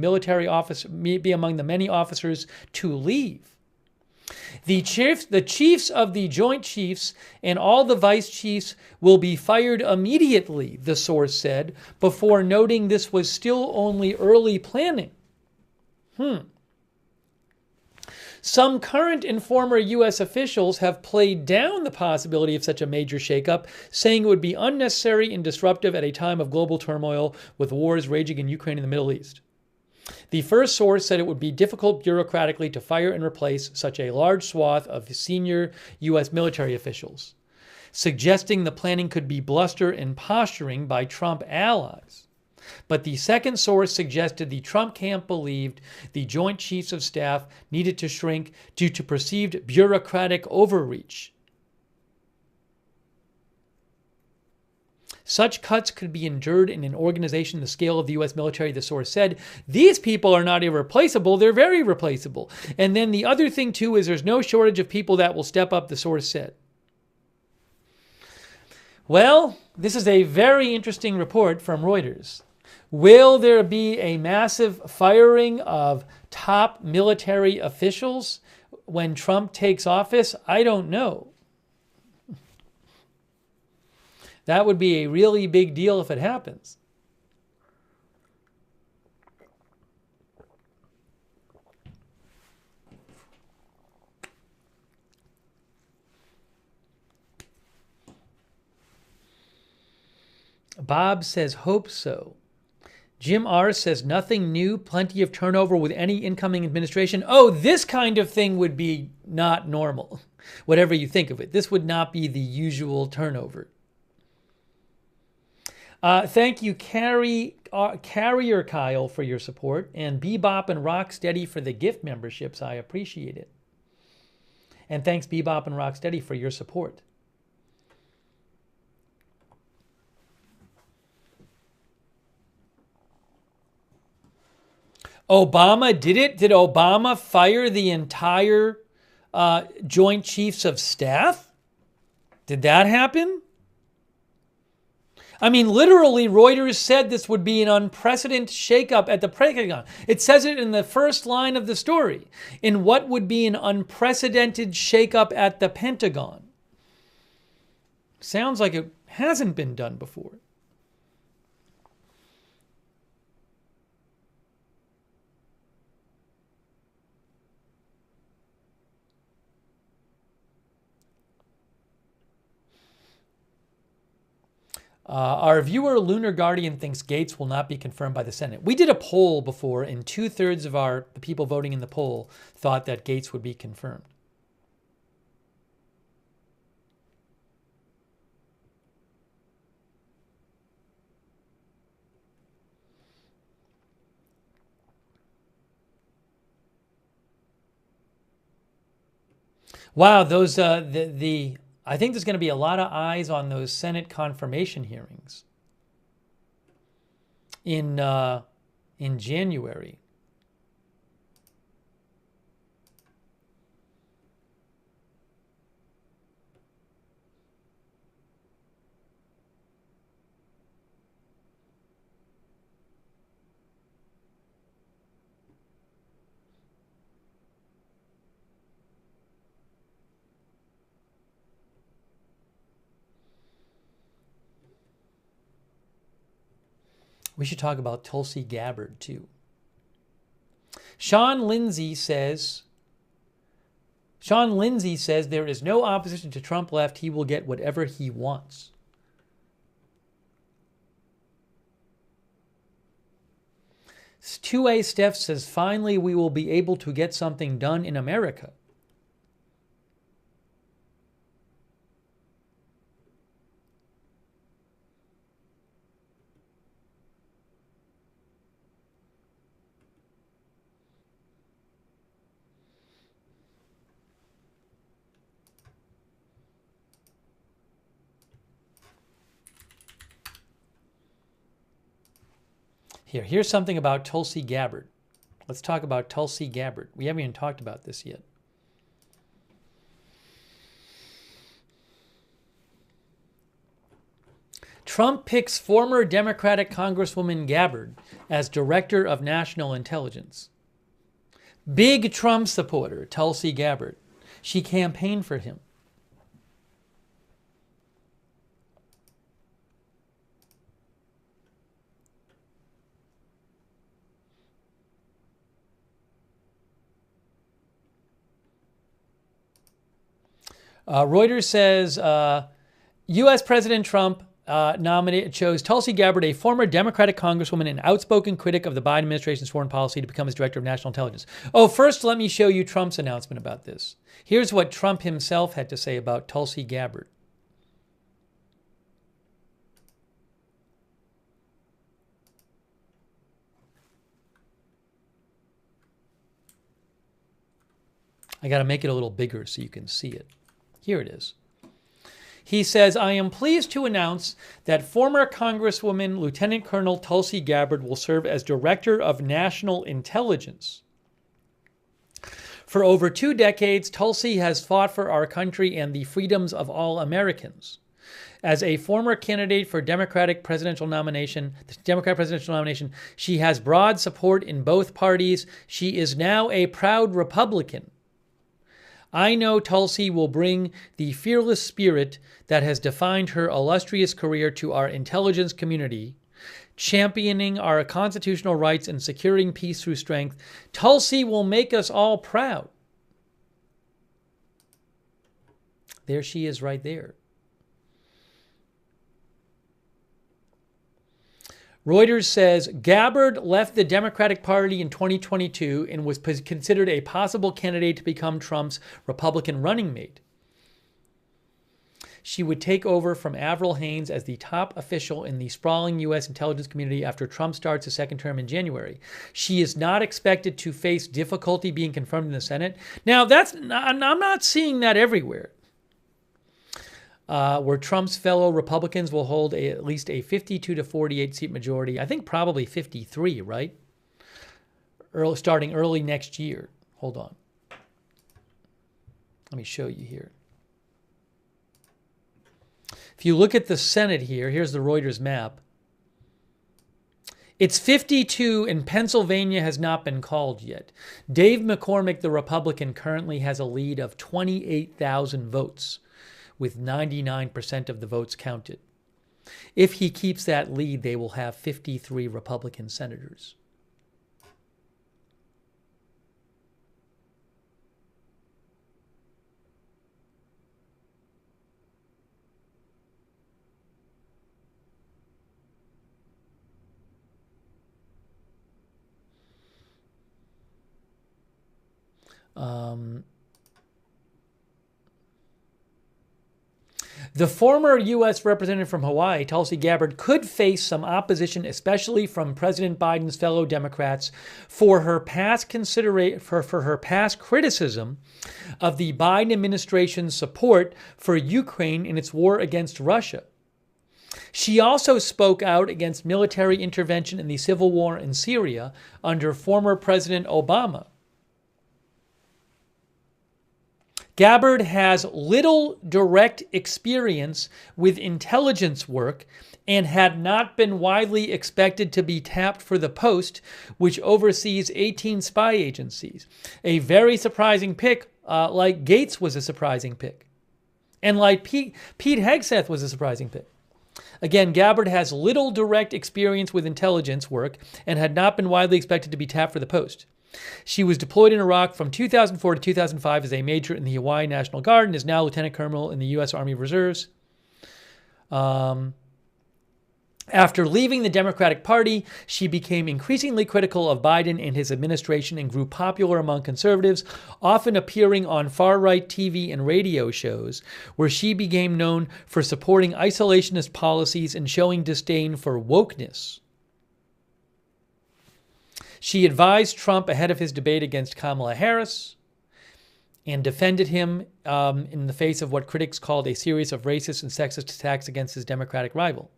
many officers to leave. The chiefs of the Joint Chiefs and all the vice chiefs will be fired immediately, the source said, before noting this was still only early planning. Some current and former U.S. officials have played down the possibility of such a major shakeup, saying it would be unnecessary and disruptive at a time of global turmoil with wars raging in Ukraine and the Middle East. The first source said it would be difficult bureaucratically to fire and replace such a large swath of senior U.S. military officials, suggesting the planning could be bluster and posturing by Trump allies. But the second source suggested the Trump camp believed the Joint Chiefs of Staff needed to shrink due to perceived bureaucratic overreach. Such cuts could be endured in an organization the scale of the U.S. military, the source said. These people are not irreplaceable. They're very replaceable. And then the other thing, too, is there's no shortage of people that will step up, the source said. Well, this is a very interesting report from Reuters. Will there be a massive firing of top military officials when Trump takes office? I don't know. That would be a really big deal if it happens. Bob says, hope so. Jim R. says, nothing new, plenty of turnover with any incoming administration. Oh, this kind of thing would be not normal, whatever you think of it. This would not be the usual turnover. Thank you, Carrier Kyle, for your support, and Bebop and Rocksteady for the gift memberships. I appreciate it. And thanks, Bebop and Rocksteady, for your support. Obama did it? Did Obama fire the entire Joint Chiefs of Staff? Did that happen? I mean, literally, Reuters said this would be an unprecedented shakeup at the Pentagon. It says it in the first line of the story, in what would be an unprecedented shakeup at the Pentagon. Sounds like it hasn't been done before. Our viewer, Lunar Guardian, thinks Gaetz will not be confirmed by the Senate. We did a poll before, and 2/3 of the people voting in the poll thought that Gaetz would be confirmed. Wow, those I think there's going to be a lot of eyes on those Senate confirmation hearings in January. We should talk about Tulsi Gabbard, too. Sean Lindsay says there is no opposition to Trump left. He will get whatever he wants. Two-A Steph says, finally, we will be able to get something done in America. Here's something about Tulsi Gabbard. Let's talk about Tulsi Gabbard. We haven't even talked about this yet. Trump picks former Democratic Congresswoman Gabbard as Director of National Intelligence. Big Trump supporter, Tulsi Gabbard. She campaigned for him. Reuters says U.S. President Trump chose Tulsi Gabbard, a former Democratic Congresswoman and outspoken critic of the Biden administration's foreign policy, to become his Director of National Intelligence. Oh, first let me show you Trump's announcement about this. Here's what Trump himself had to say about Tulsi Gabbard. I got to make it a little bigger so you can see it. Here it is. He says, I am pleased to announce that former Congresswoman Lieutenant Colonel Tulsi Gabbard will serve as Director of National Intelligence. For over 2 decades, Tulsi has fought for our country and the freedoms of all Americans. As a former candidate for Democratic presidential nomination, she has broad support in both parties. She is now a proud Republican. I know Tulsi will bring the fearless spirit that has defined her illustrious career to our intelligence community, championing our constitutional rights and securing peace through strength. Tulsi will make us all proud. There she is right there. Reuters says Gabbard left the Democratic Party in 2022 and was considered a possible candidate to become Trump's Republican running mate. She would take over from Avril Haines as the top official in the sprawling U.S. intelligence community after Trump starts his second term in January. She is not expected to face difficulty being confirmed in the Senate. Now, I'm not seeing that everywhere. Where Trump's fellow Republicans will hold at least a 52 to 48 seat majority. I think probably 53, right? Starting early next year. Hold on. Let me show you here. If you look at the Senate here, here's the Reuters map. It's 52 and Pennsylvania has not been called yet. Dave McCormick, the Republican, currently has a lead of 28,000 votes, with 99% of the votes counted. If he keeps that lead, they will have 53 Republican senators. The former U.S. representative from Hawaii, Tulsi Gabbard, could face some opposition, especially from President Biden's fellow Democrats, for her past criticism of the Biden administration's support for Ukraine in its war against Russia. She also spoke out against military intervention in the civil war in Syria under former President Obama. Gabbard has little direct experience with intelligence work and had not been widely expected to be tapped for the post, which oversees 18 spy agencies. A very surprising pick, like Gaetz was a surprising pick. And like Pete Hegseth was a surprising pick. Again, Gabbard has little direct experience with intelligence work and had not been widely expected to be tapped for the post. She was deployed in Iraq from 2004 to 2005 as a major in the Hawaii National Guard and is now Lieutenant Colonel in the U.S. Army Reserves. After leaving the Democratic Party, she became increasingly critical of Biden and his administration and grew popular among conservatives, often appearing on far-right TV and radio shows, where she became known for supporting isolationist policies and showing disdain for wokeness. She advised Trump ahead of his debate against Kamala Harris and defended him in the face of what critics called a series of racist and sexist attacks against his Democratic rival.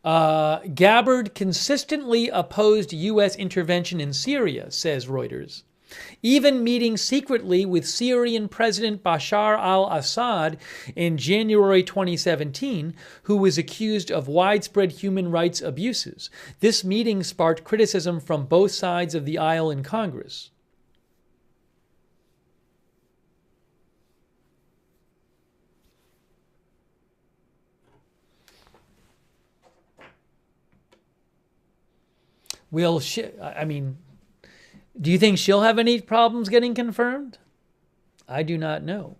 Gabbard consistently opposed U.S. intervention in Syria, says Reuters, even meeting secretly with Syrian President Bashar al-Assad in January 2017, who was accused of widespread human rights abuses. This meeting sparked criticism from both sides of the aisle in Congress. Do you think she'll have any problems getting confirmed? I do not know.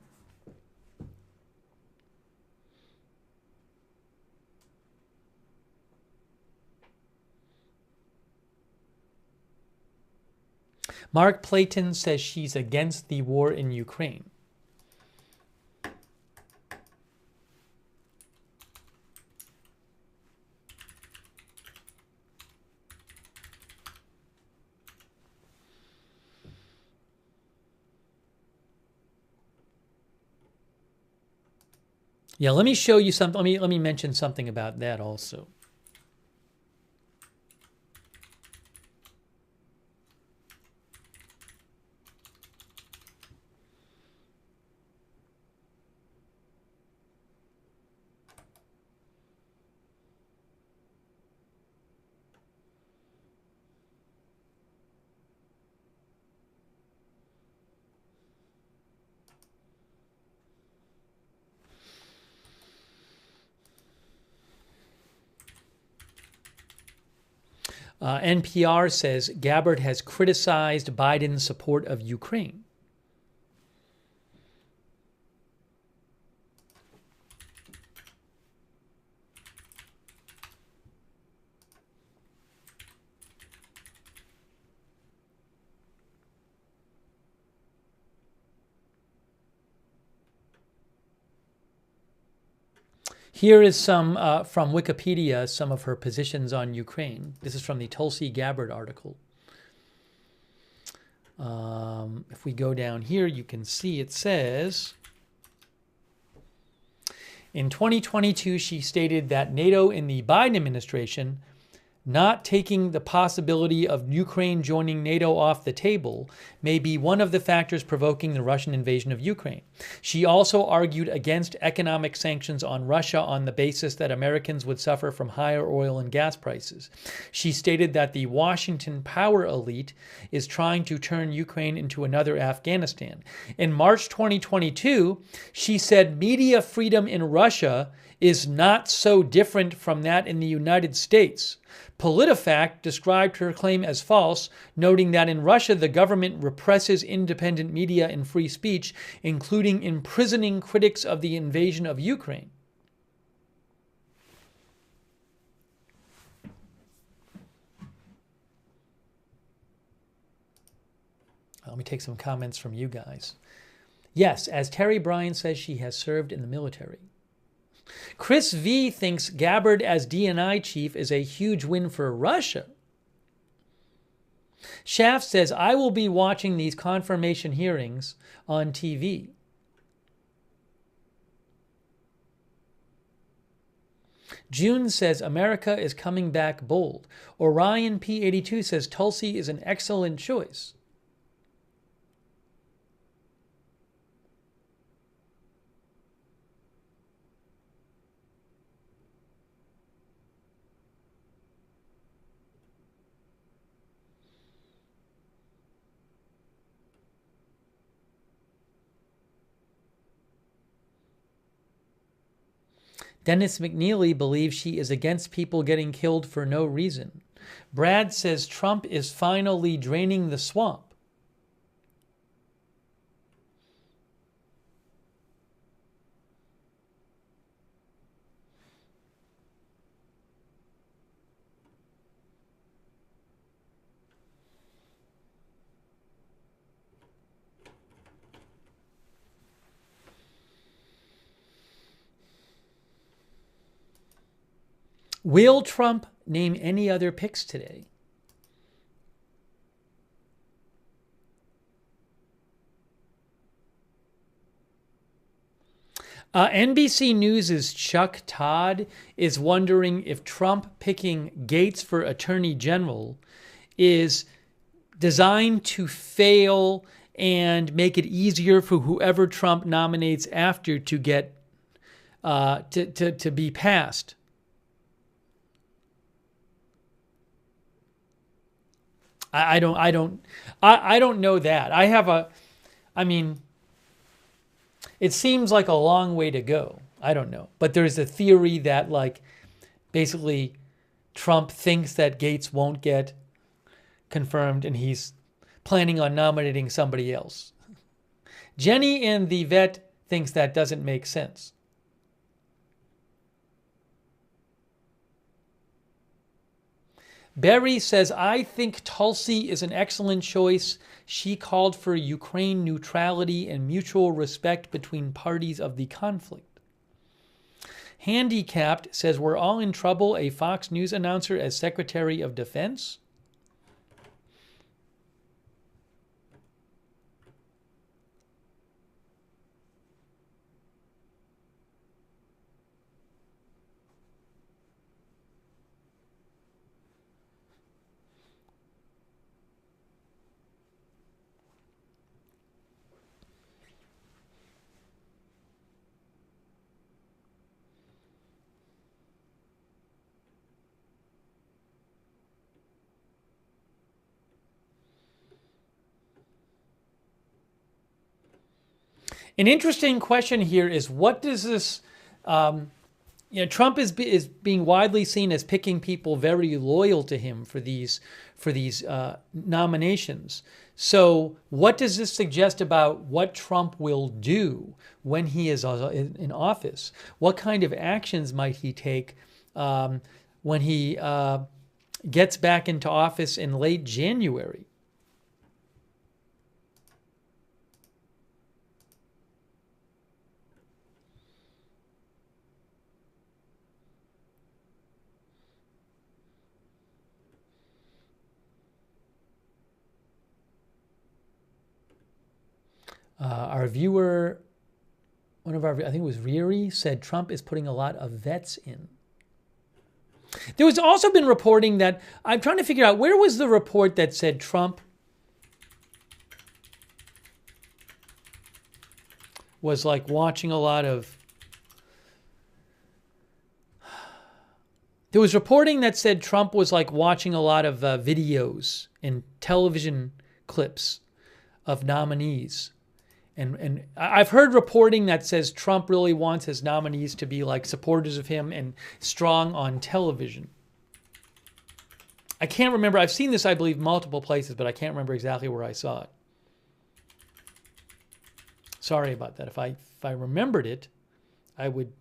Mark Clayton says she's against the war in Ukraine. Yeah, let me show you something. Let me mention something about that also. NPR says Gabbard has criticized Biden's support of Ukraine. Here is some from Wikipedia, some of her positions on Ukraine. This is from the Tulsi Gabbard article. If we go down here, you can see it says, in 2022, she stated that NATO in the Biden administration not taking the possibility of Ukraine joining NATO off the table may be one of the factors provoking the Russian invasion of Ukraine. She also argued against economic sanctions on Russia on the basis that Americans would suffer from higher oil and gas prices. She stated that the Washington power elite is trying to turn Ukraine into another Afghanistan. In March 2022, she said media freedom in Russia is not so different from that in the United States. PolitiFact described her claim as false, noting that in Russia the government represses independent media and free speech, including imprisoning critics of the invasion of Ukraine. Let me take some comments from you guys. Yes, as Terry Bryan says, she has served in the military. Chris V thinks Gabbard as DNI chief is a huge win for Russia. Shaft says, I will be watching these confirmation hearings on TV. June says, America is coming back bold. Orion P82 says, Tulsi is an excellent choice. Dennis McNeely believes she is against people getting killed for no reason. Brad says Trump is finally draining the swamp. Will Trump name any other picks today? NBC News' Chuck Todd is wondering if Trump picking Gaetz for Attorney General is designed to fail and make it easier for whoever Trump nominates after to get to be passed. I don't know that. It seems like a long way to go. I don't know. But there's a theory that, like, basically Trump thinks that Gaetz won't get confirmed and he's planning on nominating somebody else. Jenny in the vet thinks that doesn't make sense. Barry says, I think Tulsi is an excellent choice. She called for Ukraine neutrality and mutual respect between parties of the conflict. Handicapped says, we're all in trouble. A Fox News announcer as Secretary of Defense. An interesting question here is, what does this? Trump is being widely seen as picking people very loyal to him for these nominations. So, what does this suggest about what Trump will do when he is in office? What kind of actions might he take when he gets back into office in late January? Our viewer, I think it was Riri, said Trump is putting a lot of vets in. There was also been reporting that, I'm trying to figure out, where was the report that said Trump was like watching a lot of... There was reporting that said Trump was like watching a lot of videos and television clips of nominees. And I've heard reporting that says Trump really wants his nominees to be like supporters of him and strong on television. I can't remember. I've seen this, I believe, multiple places, but I can't remember exactly where I saw it. Sorry about that. If I remembered it, I would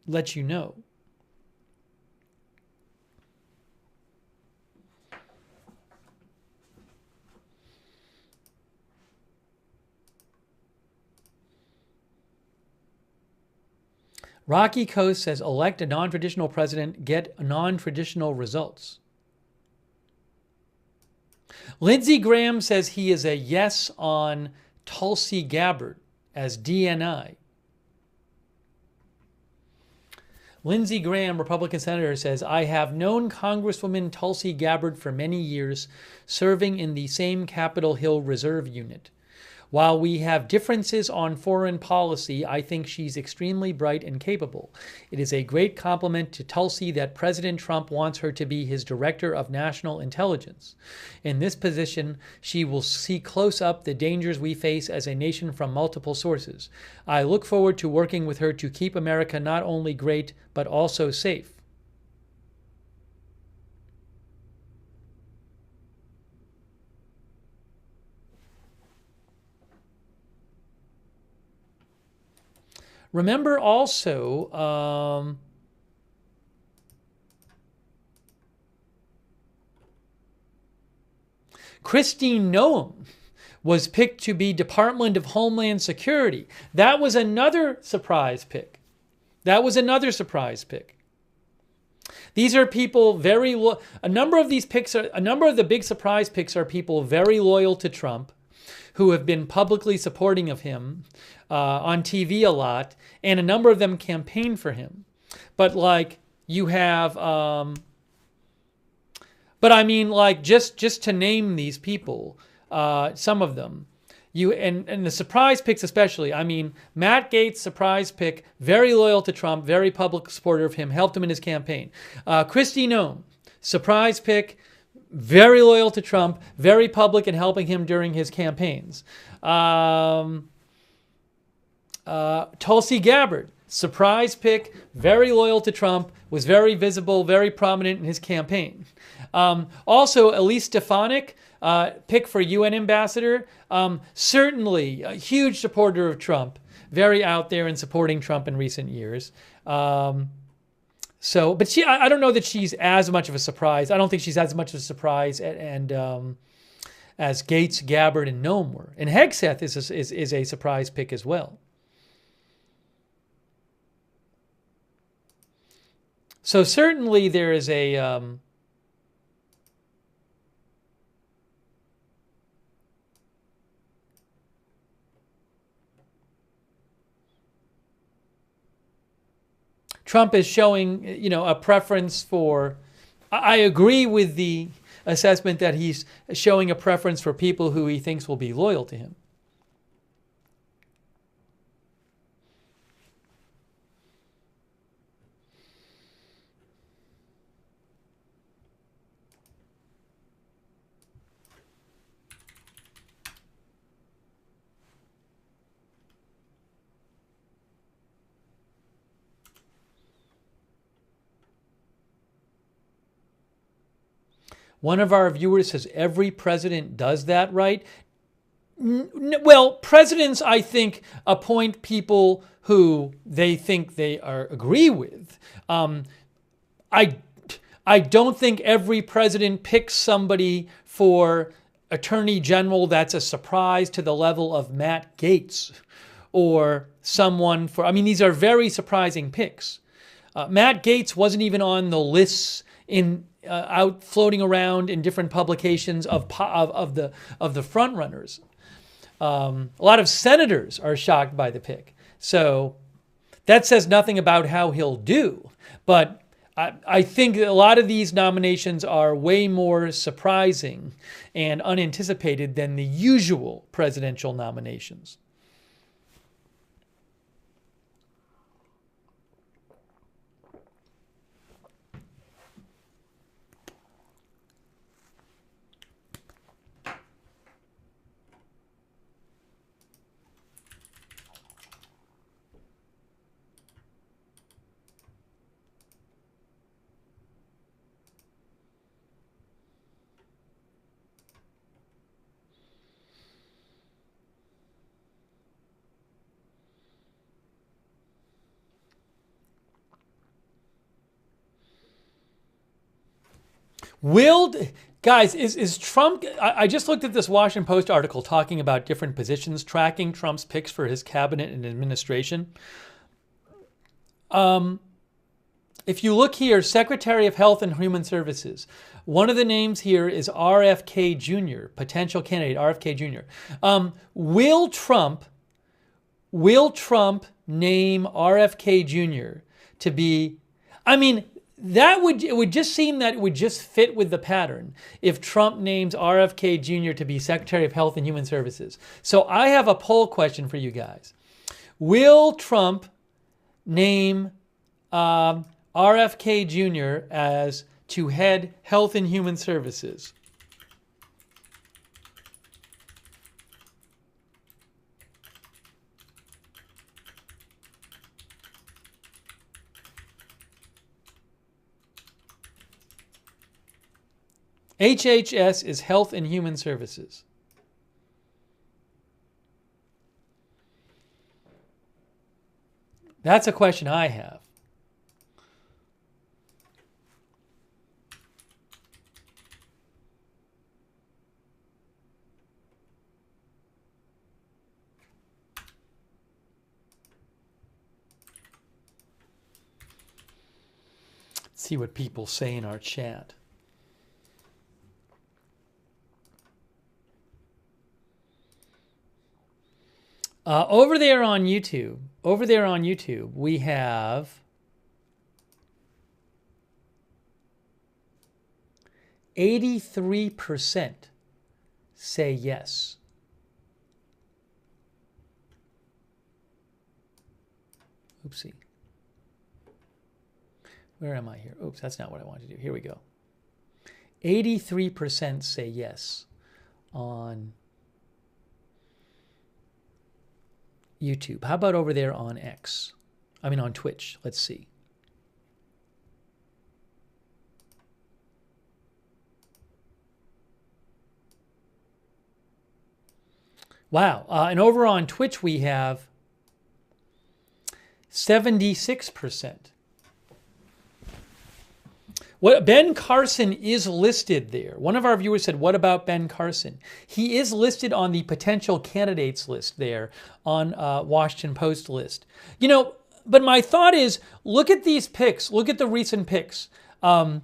let you know. Rocky Coast says, elect a non-traditional president, get non-traditional results. Lindsey Graham says he is a yes on Tulsi Gabbard as DNI. Lindsey Graham, Republican senator, says, I have known Congresswoman Tulsi Gabbard for many years, serving in the same Capitol Hill Reserve Unit. While we have differences on foreign policy, I think she's extremely bright and capable. It is a great compliment to Tulsi that President Trump wants her to be his director of national intelligence. In this position, she will see close up the dangers we face as a nation from multiple sources. I look forward to working with her to keep America not only great, but also safe. Remember also, Kristi Noem was picked to be Department of Homeland Security. That was another surprise pick. These are people a number of the big surprise picks are people very loyal to Trump, who have been publicly supporting of him on TV a lot, and a number of them campaign for him. But like you have, but I mean, like just to name these people, some of them, and the surprise picks especially. I mean, Matt Gaetz, surprise pick, very loyal to Trump, very public supporter of him, helped him in his campaign. Kristi Noem, surprise pick, very loyal to Trump, very public in helping him during his campaigns. Tulsi Gabbard, surprise pick, very loyal to Trump, was very visible, very prominent in his campaign. Also, Elise Stefanik, pick for UN ambassador, certainly a huge supporter of Trump, very out there in supporting Trump in recent years. But I don't know that she's as much of a surprise. I don't think she's as much of a surprise as Gaetz, Gabbard, and Noem were. And Hegseth is a surprise pick as well. So certainly there is a Trump is showing, a preference for, I agree with the assessment that he's showing a preference for people who he thinks will be loyal to him. One of our viewers says every president does that, right? Well, presidents, I think, appoint people who they think they agree with. I don't think every president picks somebody for attorney general that's a surprise to the level of Matt Gaetz or someone for, I mean, these are very surprising picks. Matt Gaetz wasn't even on the lists out floating around in different publications of the front runners. A lot of senators are shocked by the pick. So that says nothing about how he'll do. But I think a lot of these nominations are way more surprising and unanticipated than the usual presidential nominations. Guys, is Trump, I just looked at this Washington Post article talking about different positions, tracking Trump's picks for his cabinet and administration. If you look here, Secretary of Health and Human Services, one of the names here is RFK Jr., potential candidate, RFK Jr. Will Trump name RFK Jr. to be, I mean, it would just seem that it would just fit with the pattern if Trump names RFK Jr. to be Secretary of Health and Human Services. So I have a poll question for you guys. Will Trump name RFK Jr. as to head Health and Human Services? HHS is Health and Human Services. That's a question I have. Let's see what people say in our chat. Over there on YouTube, we have 83% say yes. Oopsie. Where am I here? Oops, that's not what I wanted to do. Here we go. 83% say yes on YouTube. How about over there on X? I mean on Twitch. Let's see. Wow. And over on Twitch we have 76%. Ben Carson is listed there. One of our viewers said, what about Ben Carson? He is listed on the potential candidates list there on Washington Post list. You know, but my thought is, look at these picks. Look at the recent picks. Pete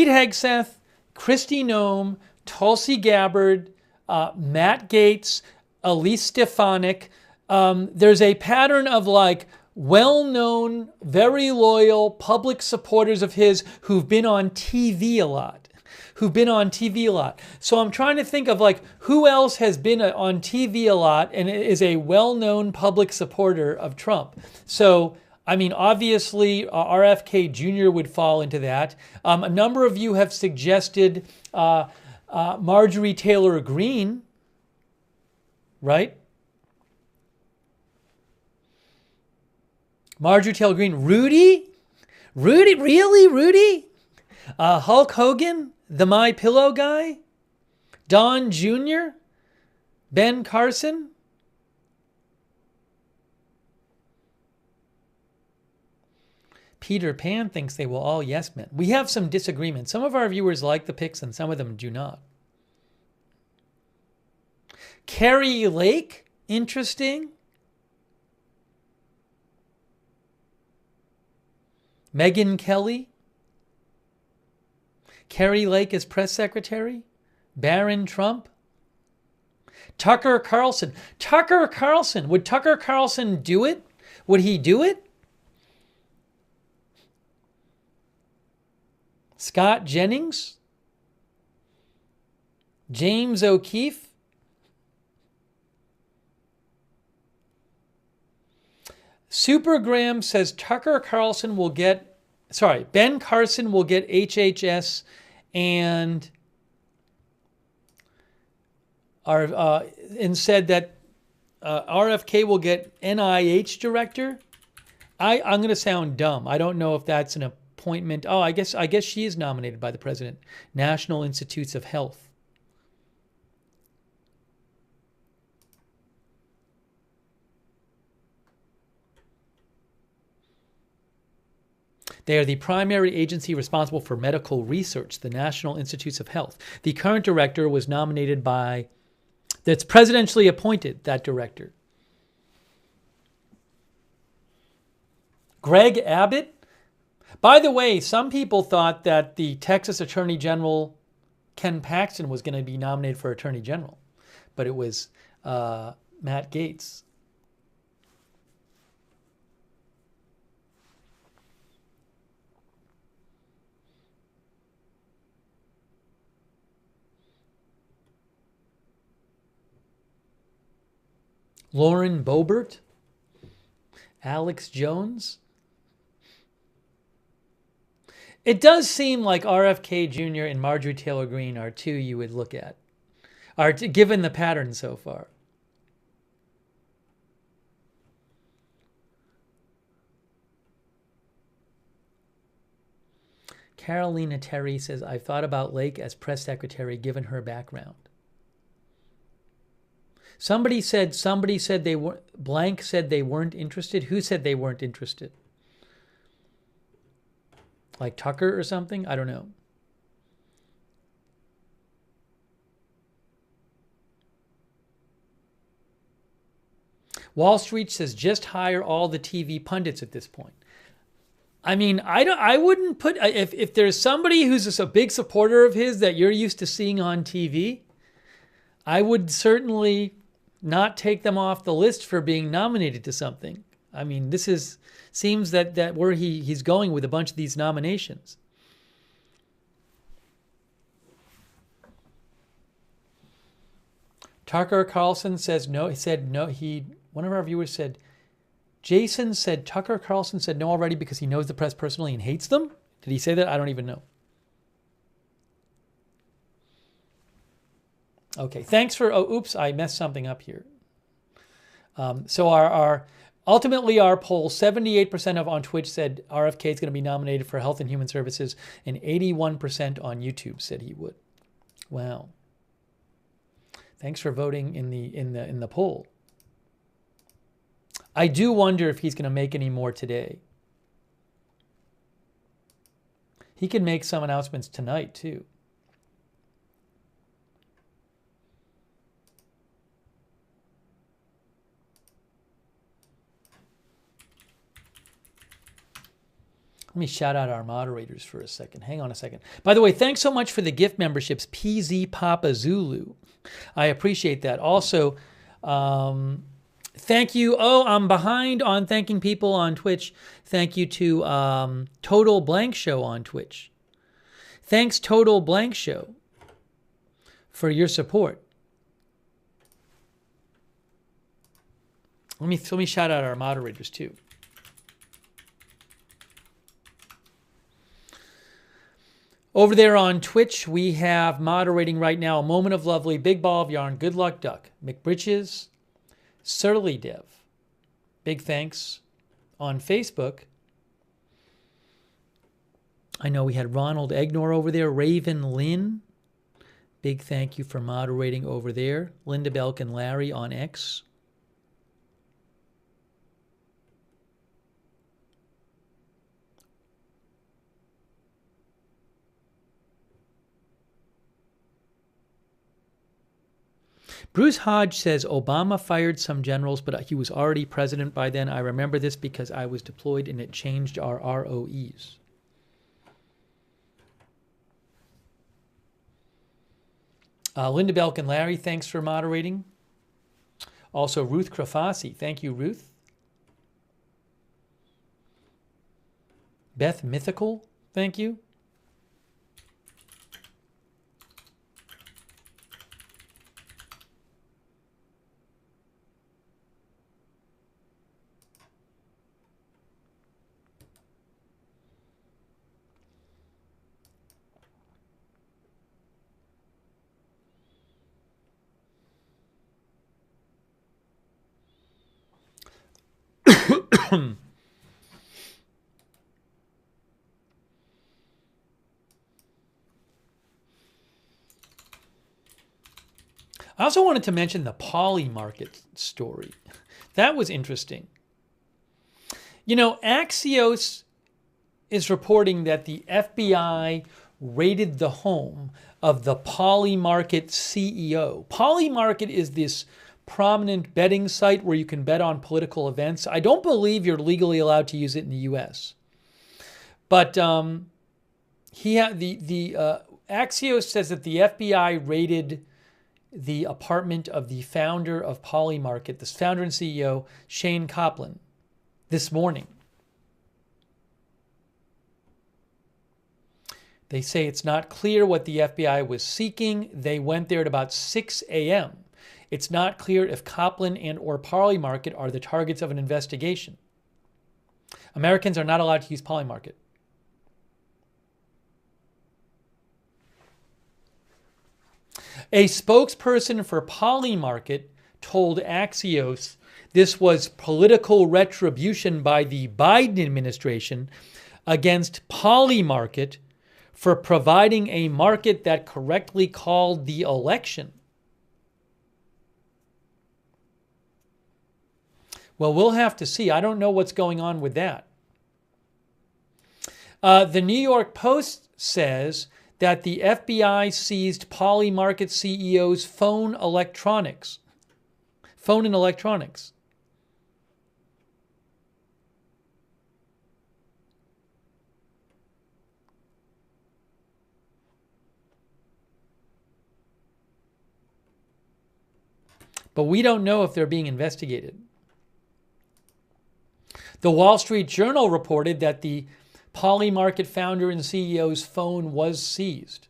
Hegseth, Kristi Noem, Tulsi Gabbard, Matt Gaetz, Elise Stefanik. There's a pattern of like well-known, very loyal public supporters of his who've been on TV a lot. So I'm trying to think of like who else has been on TV a lot and is a well-known public supporter of Trump. So, I mean, obviously RFK Jr. would fall into that. A number of you have suggested Marjorie Taylor Greene, right? Marjorie Taylor Greene. Rudy? Really? Rudy? Hulk Hogan, the My Pillow guy, Don Jr., Ben Carson. Peter Pan thinks they will all yes men. We have some disagreements. Some of our viewers like the picks and some of them do not. Carrie Lake, interesting. Megyn Kelly. Carrie Lake as press secretary. Barron Trump. Tucker Carlson. Tucker Carlson. Would Tucker Carlson do it? Would he do it? Scott Jennings. James O'Keefe. Supergram says Tucker Carlson will get, Ben Carson will get HHS and said that RFK will get NIH director. I'm going to sound dumb. I don't know if that's an appointment. Oh, I guess she is nominated by the president. National Institutes of Health. They are the primary agency responsible for medical research, the National Institutes of Health. The current director was nominated by, that's presidentially appointed, that director. Greg Abbott. By the way, some people thought that the Texas Attorney General, Ken Paxton, was going to be nominated for Attorney General, but it was Matt Gaetz. Lauren Boebert, Alex Jones. It does seem like RFK Jr. and Marjorie Taylor Greene are two you would look at, given the pattern so far. Carolina Terry says, I've thought about Lake as press secretary given her background. Somebody said they were, blank said they weren't interested. Who said they weren't interested? Like Tucker or something? I don't know. Wall Street says just hire all the TV pundits at this point. I mean, I wouldn't put, if there's somebody who's just a big supporter of his that you're used to seeing on TV, I would certainly not take them off the list for being nominated to something. I mean, seems that where he's going with a bunch of these nominations. Tucker Carlson says no. He said no. One of our viewers said, Jason said Tucker Carlson said no already because he knows the press personally and hates them. Did he say that? I don't even know. Okay, thanks for, oops, I messed something up here. So ultimately our poll, 78% of on Twitch said RFK is going to be nominated for Health and Human Services, and 81% on YouTube said he would. Wow. Thanks for voting in the poll. I do wonder if he's going to make any more today. He can make some announcements tonight too. Let me shout out our moderators for a second. Hang on a second. By the way, thanks so much for the gift memberships, PZ Papa Zulu. I appreciate that. Also, thank you. Oh, I'm behind on thanking people on Twitch. Thank you to Total Blank Show on Twitch. Thanks, Total Blank Show, for your support. Let me shout out our moderators too. Over there on Twitch, we have moderating right now, A Moment of Lovely, Big Ball of Yarn, Good Luck Duck, McBritches, Surly Dev. Big thanks. On Facebook, I know we had Ronald Egnor over there. Raven Lynn, big thank you for moderating over there. Linda Belk and Larry on X. Bruce Hodge says Obama fired some generals, but he was already president by then. I remember this because I was deployed and it changed our ROEs. Linda Belk and Larry, thanks for moderating. Also, Ruth Krafasi. Thank you, Ruth. Beth Mythical, thank you. I also wanted to mention the Polymarket story. That was interesting. You know, Axios is reporting that the FBI raided the home of the Polymarket CEO. Polymarket is this prominent betting site where you can bet on political events. I don't believe you're legally allowed to use it in the U.S. But Axios says that the FBI raided the apartment of the founder of Polymarket, the founder and CEO, Shane Kaplan, this morning. They say it's not clear what the FBI was seeking. They went there at about 6 a.m. It's not clear if Kaplan and or Polymarket are the targets of an investigation. Americans are not allowed to use Polymarket. A spokesperson for Polymarket told Axios this was political retribution by the Biden administration against Polymarket for providing a market that correctly called the election. Well, we'll have to see. I don't know what's going on with that. The New York Post says that the FBI seized Polymarket CEO's phone and electronics. But we don't know if they're being investigated. The Wall Street Journal reported that the Polymarket founder and CEO's phone was seized.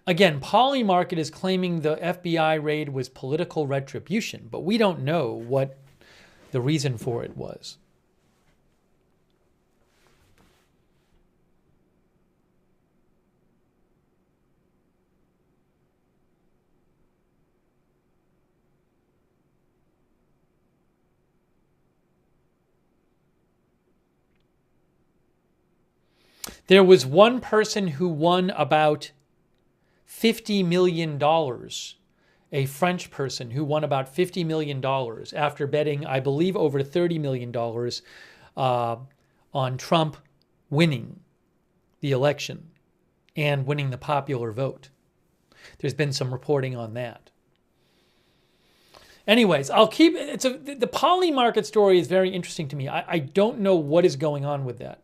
Again, Polymarket is claiming the FBI raid was political retribution, but we don't know what the reason for it was. There was one person who won about $50 million, a French person who won about $50 million after betting, I believe, over $30 million on Trump winning the election and winning the popular vote. There's been some reporting on that. Anyways, the Polymarket story is very interesting to me. I don't know what is going on with that.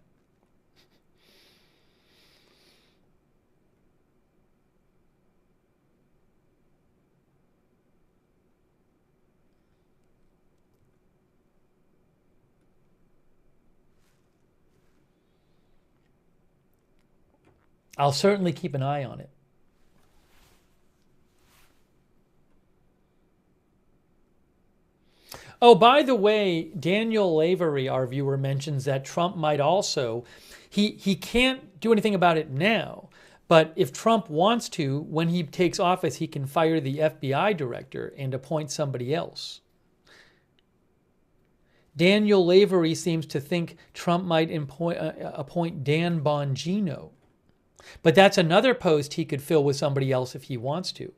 I'll certainly keep an eye on it. Oh, by the way, Daniel Lavery, our viewer, mentions that Trump might also, he can't do anything about it now, but if Trump wants to, when he takes office, he can fire the FBI director and appoint somebody else. Daniel Lavery seems to think Trump might appoint Dan Bongino. But that's another post he could fill with somebody else if he wants to.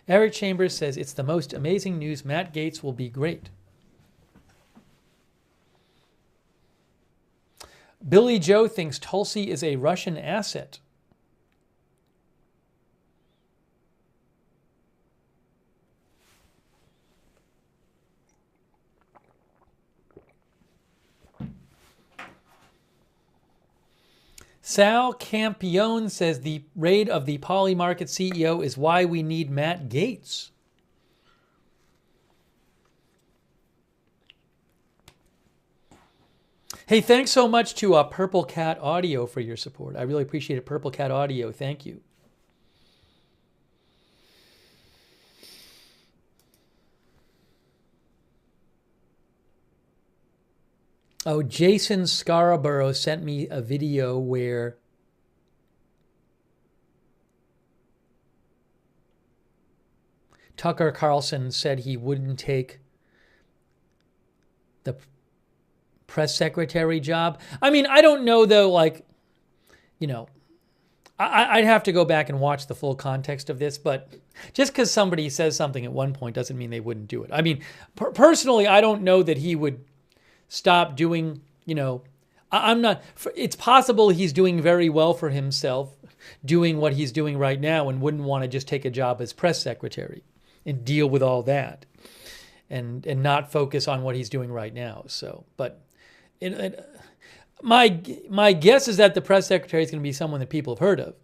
Eric Chambers says, it's the most amazing news. Matt Gaetz will be great. Billy Joe thinks Tulsi is a Russian asset. Sal Campione says the raid of the Polymarket CEO is why we need Matt Gaetz. Hey, thanks so much to Purple Cat Audio for your support. I really appreciate it. Purple Cat Audio, thank you. Oh, Jason Scarborough sent me a video where Tucker Carlson said he wouldn't take the press secretary job. I mean, I don't know though, like, you know, I'd have to go back and watch the full context of this, but just because somebody says something at one point doesn't mean they wouldn't do it. I mean, personally, I don't know that he would stop doing, you know, I'm not, it's possible he's doing very well for himself, doing what he's doing right now, and wouldn't want to just take a job as press secretary and deal with all that and not focus on what he's doing right now. So, but my guess is that the press secretary is going to be someone that people have heard of.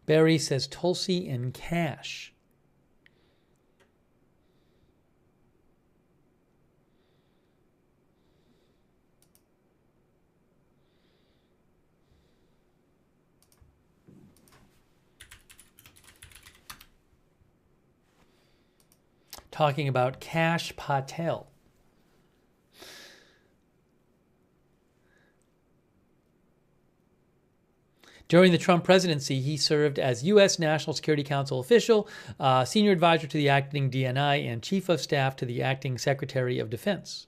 Barry says Tulsi and cash. Talking about Kash Patel. During the Trump presidency, he served as U.S. National Security Council official, senior advisor to the acting DNI, and chief of staff to the acting Secretary of Defense.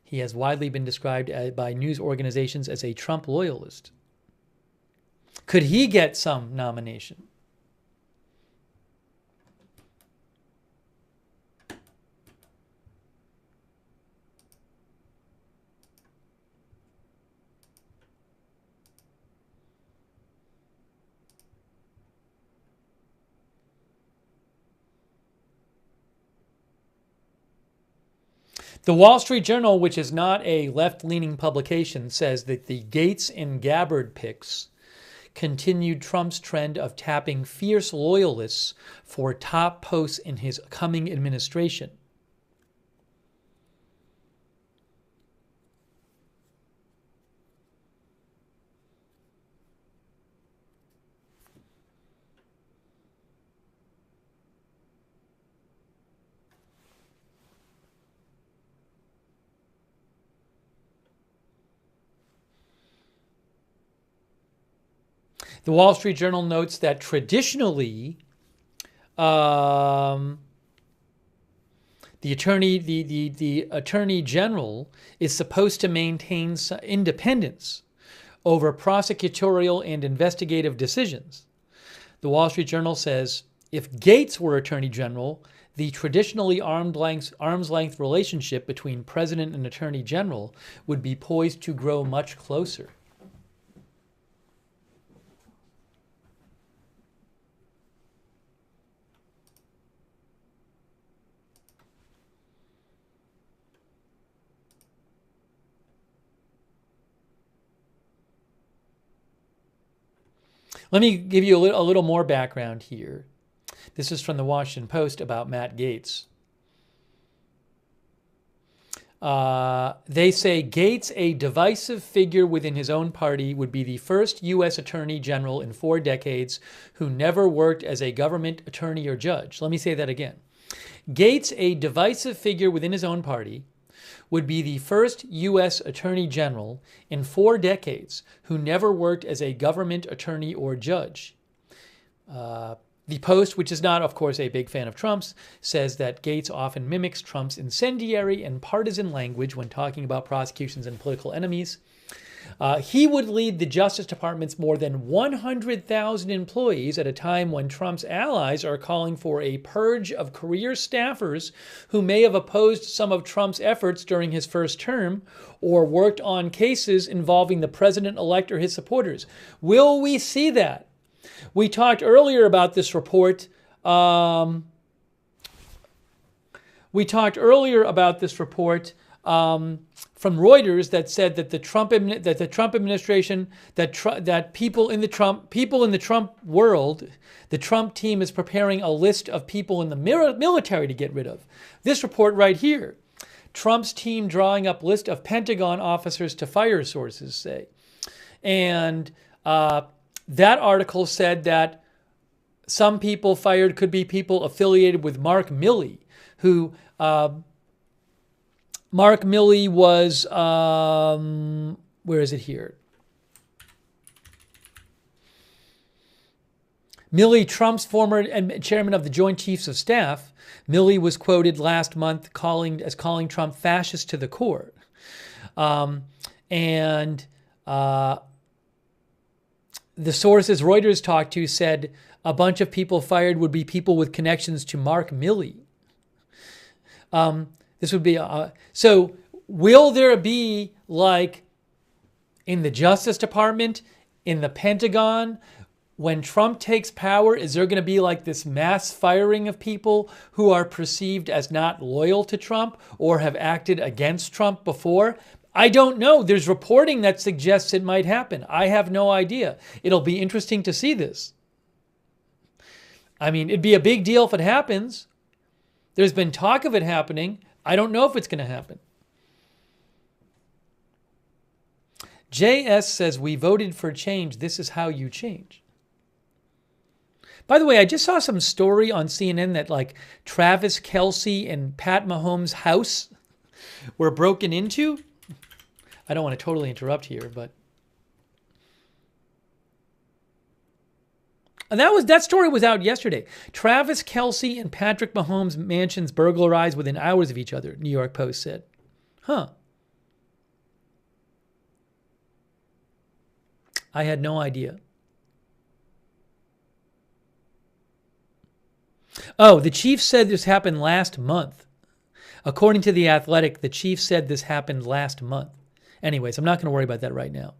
He has widely been described by news organizations as a Trump loyalist. Could he get some nomination? The Wall Street Journal, which is not a left-leaning publication, says that the Gaetz and Gabbard picks continued Trump's trend of tapping fierce loyalists for top posts in his coming administration. The Wall Street Journal notes that traditionally, the attorney general is supposed to maintain independence over prosecutorial and investigative decisions. The Wall Street Journal says if Gaetz were attorney general, the traditionally arm's length relationship between president and attorney general would be poised to grow much closer. Let me give you a little more background here. This is from the Washington Post about Matt Gaetz. They say Gaetz, a divisive figure within his own party, would be the first U.S. Attorney General in 4 decades who never worked as a government attorney or judge. Let me say that again. Gaetz, a divisive figure within his own party, would be the first U.S. Attorney General in 4 decades who never worked as a government attorney or judge. The Post, which is not, of course, a big fan of Trump's, says that Gaetz often mimics Trump's incendiary and partisan language when talking about prosecutions and political enemies. He would lead the Justice Department's more than 100,000 employees at a time when Trump's allies are calling for a purge of career staffers who may have opposed some of Trump's efforts during his first term or worked on cases involving the president-elect or his supporters. Will we see that? We talked earlier about this report. From Reuters that said that the Trump administration, that people in the Trump world, the Trump team is preparing a list of people in the military to get rid of. This report right here, Trump's team drawing up list of Pentagon officers to fire, sources say, and that article said that some people fired could be people affiliated with Mark Milley, who Mark Milley was, where is it here? Milley, Trump's former chairman of the Joint Chiefs of Staff, Milley was quoted last month calling Trump fascist to the core. The sources Reuters talked to said a bunch of people fired would be people with connections to Mark Milley. This would be so. Will there be, like in the Justice Department, in the Pentagon, when Trump takes power, is there going to be like this mass firing of people who are perceived as not loyal to Trump or have acted against Trump before? I don't know. There's reporting that suggests it might happen. I have no idea. It'll be interesting to see this. I mean, it'd be a big deal if it happens. There's been talk of it happening. I don't know if it's going to happen. JS says, we voted for change. This is how you change. By the way, I just saw some story on CNN that like Travis Kelce and Pat Mahomes' house were broken into. I don't want to totally interrupt here, but and that story was out yesterday. Travis Kelce and Patrick Mahomes' mansions burglarized within hours of each other, New York Post said. Huh. I had no idea. Oh, the Chiefs said this happened last month. According to The Athletic, the Chiefs said this happened last month. Anyways, I'm not going to worry about that right now.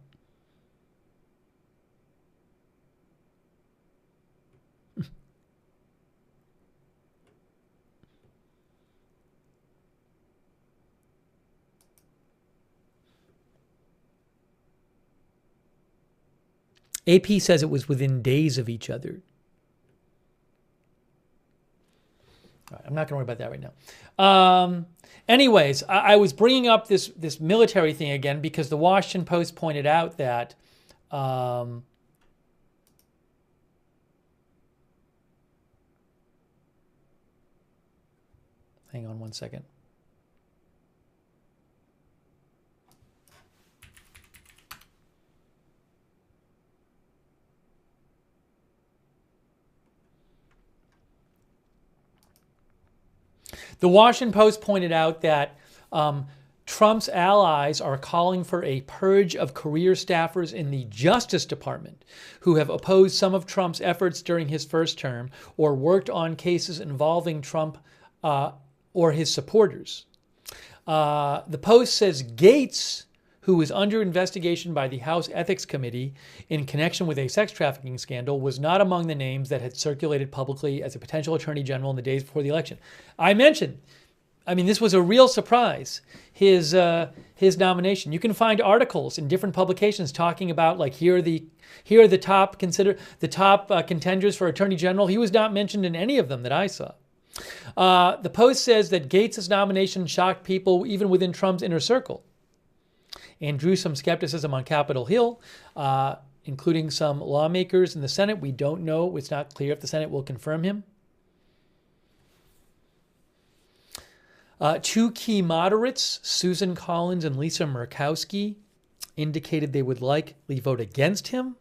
AP says it was within days of each other. All right, I'm not going to worry about that right now. Anyways, I was bringing up this military thing again because the Washington Post pointed out that hang on one second. The Washington Post pointed out that Trump's allies are calling for a purge of career staffers in the Justice Department who have opposed some of Trump's efforts during his first term or worked on cases involving Trump or his supporters. The Post says Gaetz, who is under investigation by the House Ethics Committee in connection with a sex trafficking scandal, was not among the names that had circulated publicly as a potential attorney general in the days before the election. I mentioned I mean, this was a real surprise, his nomination. You can find articles in different publications talking about, like, here are the top contenders for Attorney General. He was not mentioned in any of them that I saw. The Post says that Gaetz' nomination shocked people even within Trump's inner circle and drew some skepticism on Capitol Hill, including some lawmakers in the Senate. We don't know. It's not clear if the Senate will confirm him. Two key moderates, Susan Collins and Lisa Murkowski, indicated they would likely vote against him.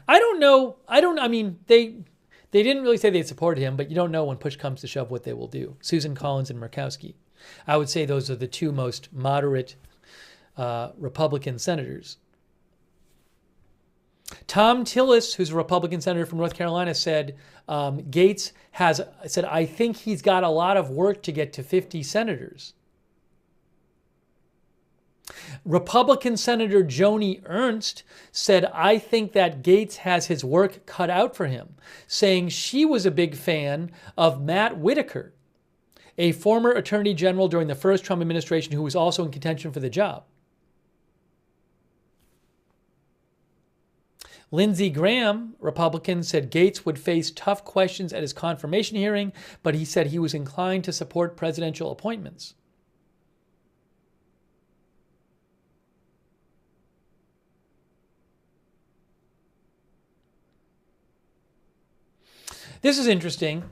I don't know. I mean, they didn't really say they supported him, but you don't know when push comes to shove what they will do. Susan Collins and Murkowski. I would say those are the two most moderate Republican senators. Tom Tillis, who's a Republican senator from North Carolina, said Gaetz said, I think he's got a lot of work to get to 50 senators. Republican Senator Joni Ernst said, I think that Gaetz has his work cut out for him, saying she was a big fan of Matt Whitaker, a former attorney general during the first Trump administration who was also in contention for the job. Lindsey Graham, Republican, said Gaetz would face tough questions at his confirmation hearing, but he said he was inclined to support presidential appointments. This is interesting.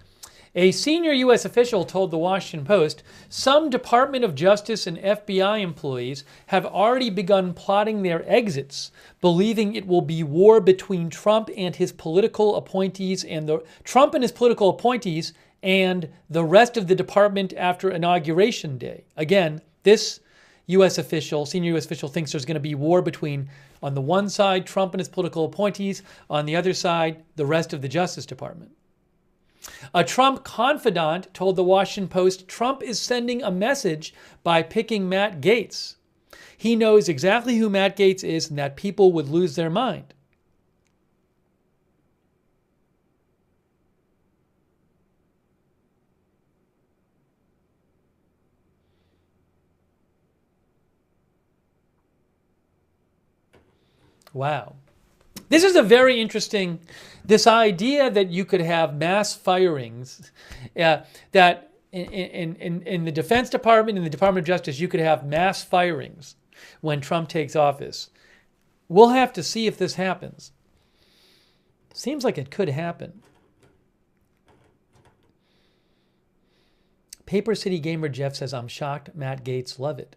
A senior U.S. official told the Washington Post, some Department of Justice and FBI employees have already begun plotting their exits, believing it will be war between Trump and his political appointees and the rest of the department after Inauguration Day. Again, this senior U.S. official thinks there's going to be war between, on the one side, Trump and his political appointees, on the other side, the rest of the Justice Department. A Trump confidant told the Washington Post Trump is sending a message by picking Matt Gaetz. He knows exactly who Matt Gaetz is and that people would lose their mind. Wow. This is a very interesting, this idea that you could have mass firings, that in the Defense Department, in the Department of Justice, you could have mass firings when Trump takes office. We'll have to see if this happens. Seems like it could happen. Paper City Gamer Jeff says, I'm shocked Matt Gaetz love it.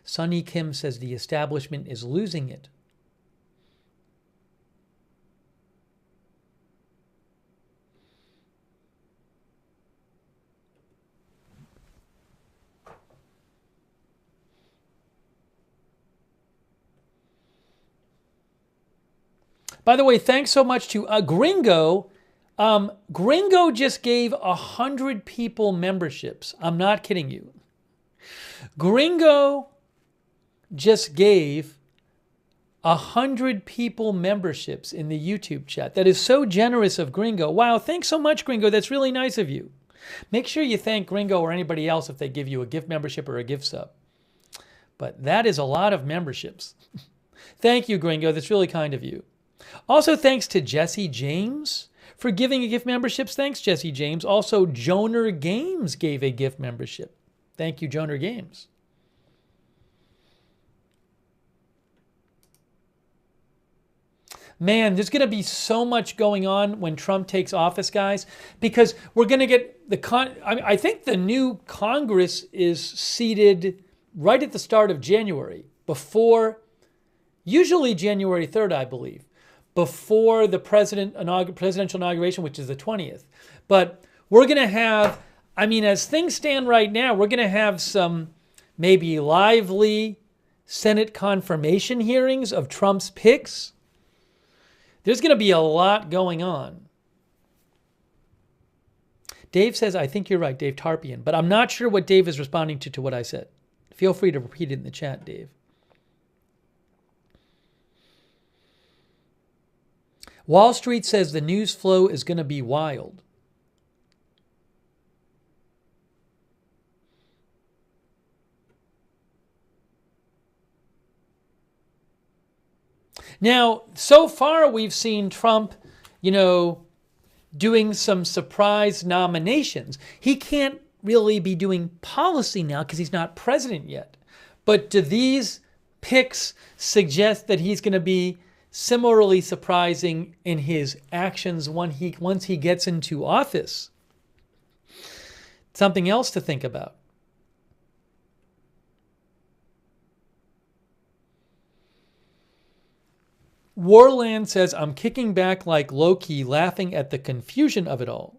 Sunny Kim says the establishment is losing it. By the way, thanks so much to Gringo. Gringo just gave 100 people memberships. I'm not kidding you. Gringo just gave 100 people memberships in the YouTube chat. That is so generous of Gringo. Wow, thanks so much, Gringo. That's really nice of you. Make sure you thank Gringo or anybody else if they give you a gift membership or a gift sub. But that is a lot of memberships. Thank you, Gringo. That's really kind of you. Also, thanks to Jesse James for giving a gift memberships. Thanks, Jesse James. Also, Joner Games gave a gift membership. Thank you, Joner Games. Man, there's going to be so much going on when Trump takes office, guys, because we're going to get I think the new Congress is seated right at the start of January, usually January 3rd, I believe, before the presidential inauguration, which is the 20th. But we're going to have, as things stand right now, we're going to have some maybe lively Senate confirmation hearings of Trump's picks. There's going to be a lot going on. Dave says, I think you're right, Dave Tarpian, but I'm not sure what Dave is responding to what I said. Feel free to repeat it in the chat, Dave. Wall Street says the news flow is going to be wild. Now, so far we've seen Trump, doing some surprise nominations. He can't really be doing policy now because he's not president yet. But do these picks suggest that he's going to be similarly surprising in his actions once he gets into office? Something else to think about. Warland says, I'm kicking back like Loki, laughing at the confusion of it all.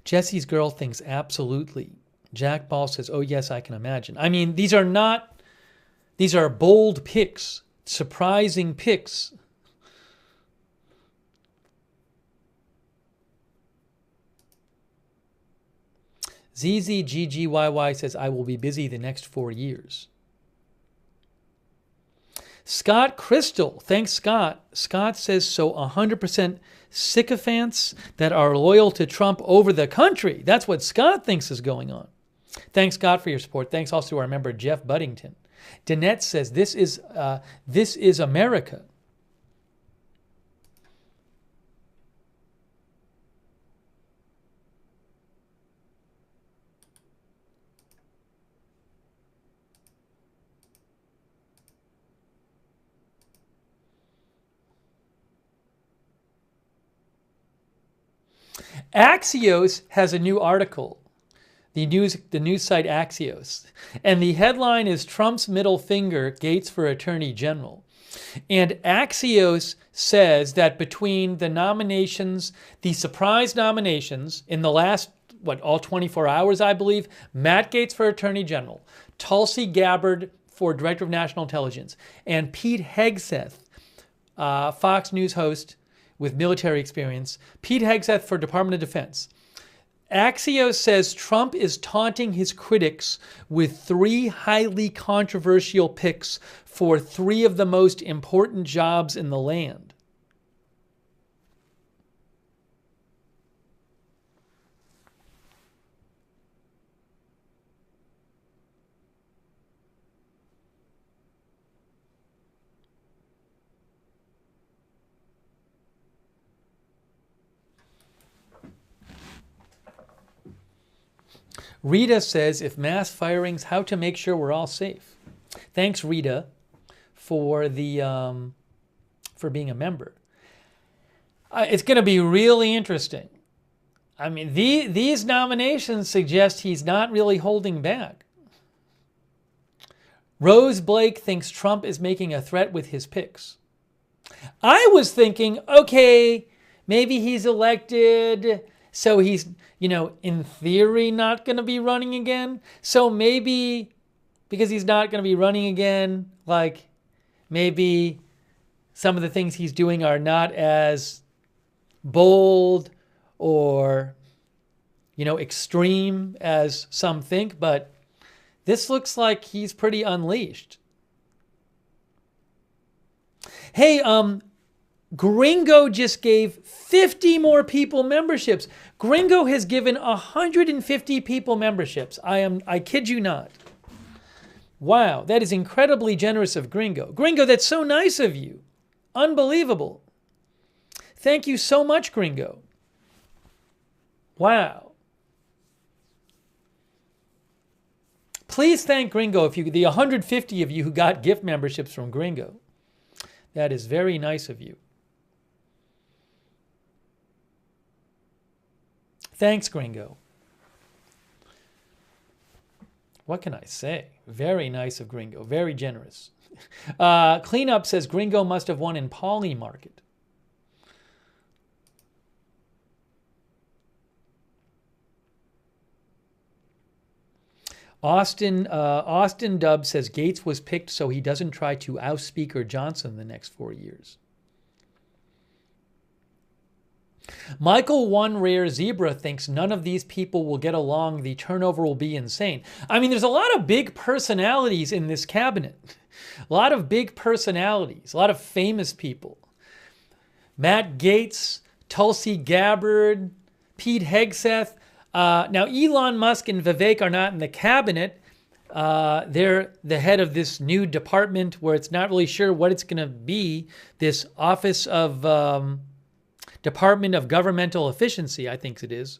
Jesse's girl thinks absolutely. Jack Ball says, oh yes, I can imagine. I mean, these are bold picks, surprising picks. ZZGGYY says, I will be busy the next 4 years. Scott Crystal, thanks Scott. Scott says, so 100% sycophants that are loyal to Trump over the country. That's what Scott thinks is going on. Thanks Scott for your support. Thanks also to our member Jeff Buddington. Danette says, this is America. Axios has a new article, the news site Axios, and the headline is Trump's middle finger, Gaetz for Attorney General. And Axios says that between the nominations, the surprise nominations in the last, all 24 hours, I believe, Matt Gaetz for Attorney General, Tulsi Gabbard for Director of National Intelligence, and Pete Hegseth, Fox News host with military experience, Pete Hegseth for Department of Defense. Axios says Trump is taunting his critics with 3 highly controversial picks for 3 of the most important jobs in the land. Rita says, if mass firings, how to make sure we're all safe. Thanks, Rita, for being a member. It's going to be really interesting. I mean, these nominations suggest he's not really holding back. Rose Blake thinks Trump is making a threat with his picks. I was thinking, okay, maybe he's elected, so he's, in theory not going to be running again. So maybe because he's not going to be running again, like maybe some of the things he's doing are not as bold or, extreme as some think. But this looks like he's pretty unleashed. Hey, Gringo just gave 50 more people memberships. Gringo has given 150 people memberships. I kid you not. Wow, that is incredibly generous of Gringo. Gringo, that's so nice of you. Unbelievable. Thank you so much, Gringo. Wow. Please thank Gringo the 150 of you who got gift memberships from Gringo. That is very nice of you. Thanks, Gringo. What can I say? Very nice of Gringo. Very generous. Cleanup says Gringo must have won in Polymarket. Austin Dubb says Gaetz was picked so he doesn't try to oust Speaker Johnson the next 4 years. Michael One Rare Zebra thinks none of these people will get along. The turnover will be insane. I mean, there's a lot of big personalities in this cabinet. A lot of big personalities. A lot of famous people. Matt Gaetz, Tulsi Gabbard, Pete Hegseth. Now, Elon Musk and Vivek are not in the cabinet. They're the head of this new department where it's not really sure what it's going to be. This Office of Department of Governmental Efficiency, I think it is.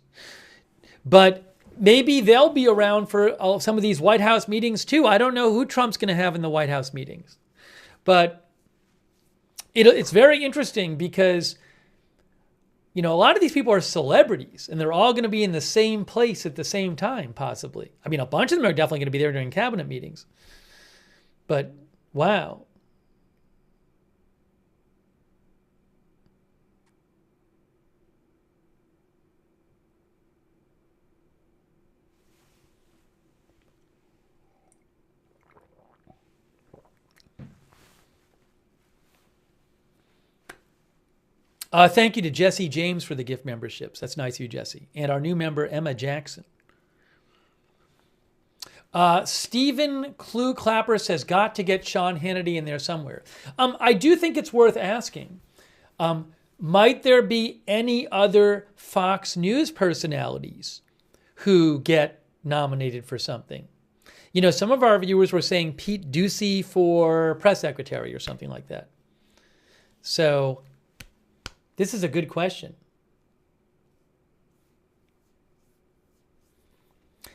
But maybe they'll be around for some of these White House meetings too. I don't know who Trump's going to have in the White House meetings. But it's very interesting because, a lot of these people are celebrities and they're all going to be in the same place at the same time, possibly. I mean, a bunch of them are definitely going to be there during cabinet meetings. But wow. Thank you to Jesse James for the gift memberships. That's nice of you, Jesse. And our new member, Emma Jackson. Stephen Clue Clapper says, got to get Sean Hannity in there somewhere. I do think it's worth asking. Might there be any other Fox News personalities who get nominated for something? Some of our viewers were saying Pete Ducey for press secretary or something like that. So this is a good question.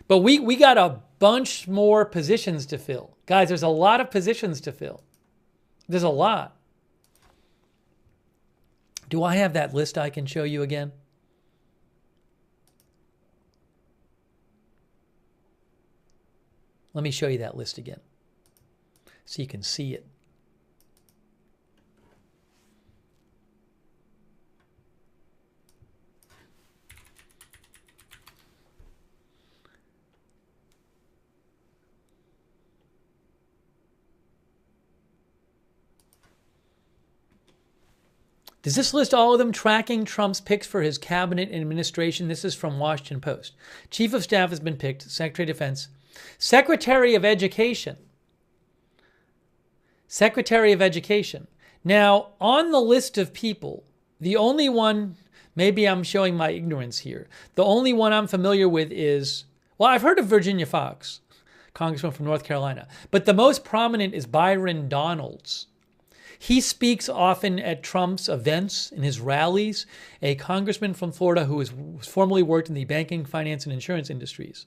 But we got a bunch more positions to fill. Guys, there's a lot of positions to fill. There's a lot. Do I have that list I can show you again? Let me show you that list again so you can see it. Does this list all of them tracking Trump's picks for his cabinet and administration? This is from Washington Post. Chief of Staff has been picked, Secretary of Defense, Secretary of Education. Secretary of Education. Now, on the list of people, the only one, maybe I'm showing my ignorance here, the only one I'm familiar with is, well, I've heard of Virginia Fox, Congressman from North Carolina, but the most prominent is Byron Donalds. He speaks often at Trump's events, in his rallies, a congressman from Florida who has formerly worked in the banking, finance, and insurance industries.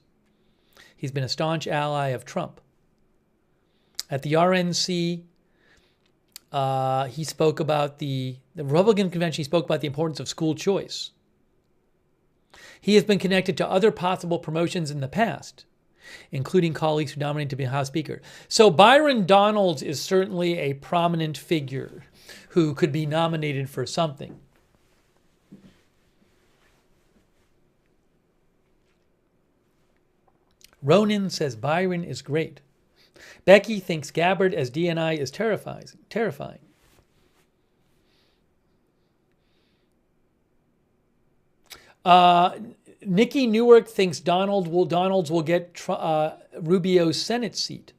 He's been a staunch ally of Trump. At the RNC, he spoke about the Republican convention, he spoke about the importance of school choice. He has been connected to other possible promotions in the past, including colleagues who nominated to be House Speaker. So Byron Donalds is certainly a prominent figure who could be nominated for something. Ronan says Byron is great. Becky thinks Gabbard as DNI is terrifying. Nikki Newark thinks Donalds will get Rubio's Senate seat.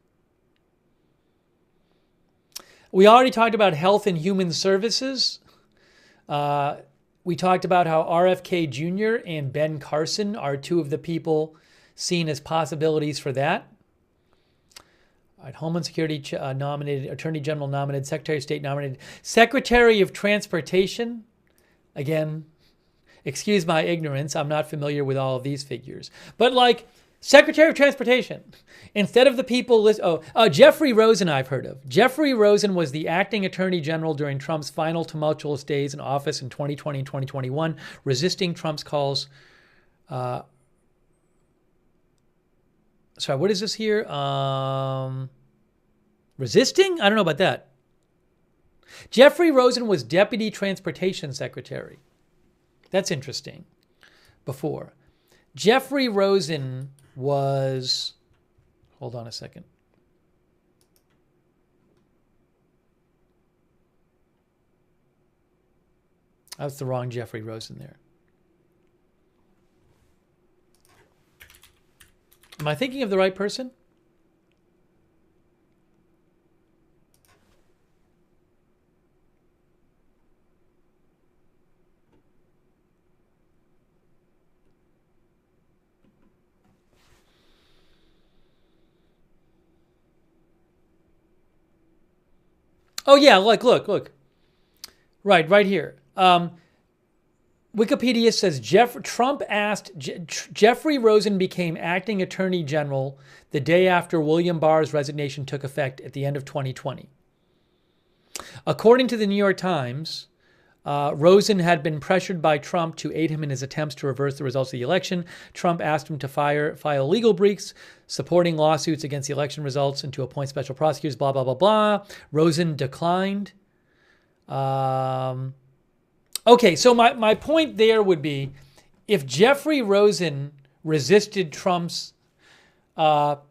We already talked about Health and Human Services. We talked about how RFK Jr. and Ben Carson are two of the people seen as possibilities for that. All right, Homeland Security nominated, Attorney General nominated, Secretary of State nominated, Secretary of Transportation, again, excuse my ignorance, I'm not familiar with all of these figures. But like Secretary of Transportation, instead of the people Jeffrey Rosen I've heard of. Jeffrey Rosen was the acting Attorney General during Trump's final tumultuous days in office in 2020 and 2021, resisting Trump's calls. Sorry, what is this here? Resisting? I don't know about that. Jeffrey Rosen was Deputy Transportation Secretary. That's interesting. Before. Jeffrey Rosen was, hold on a second. That's the wrong Jeffrey Rosen there. Am I thinking of the right person? Oh yeah, look. Right here. Wikipedia says Trump asked Jeffrey Rosen became acting attorney general the day after William Barr's resignation took effect at the end of 2020. According to the New York Times, Rosen had been pressured by Trump to aid him in his attempts to reverse the results of the election. Trump asked him to file legal briefs supporting lawsuits against the election results and to appoint special prosecutors, blah, blah, blah, blah. Rosen declined. Okay, so my point there would be, if Jeffrey Rosen resisted Trump's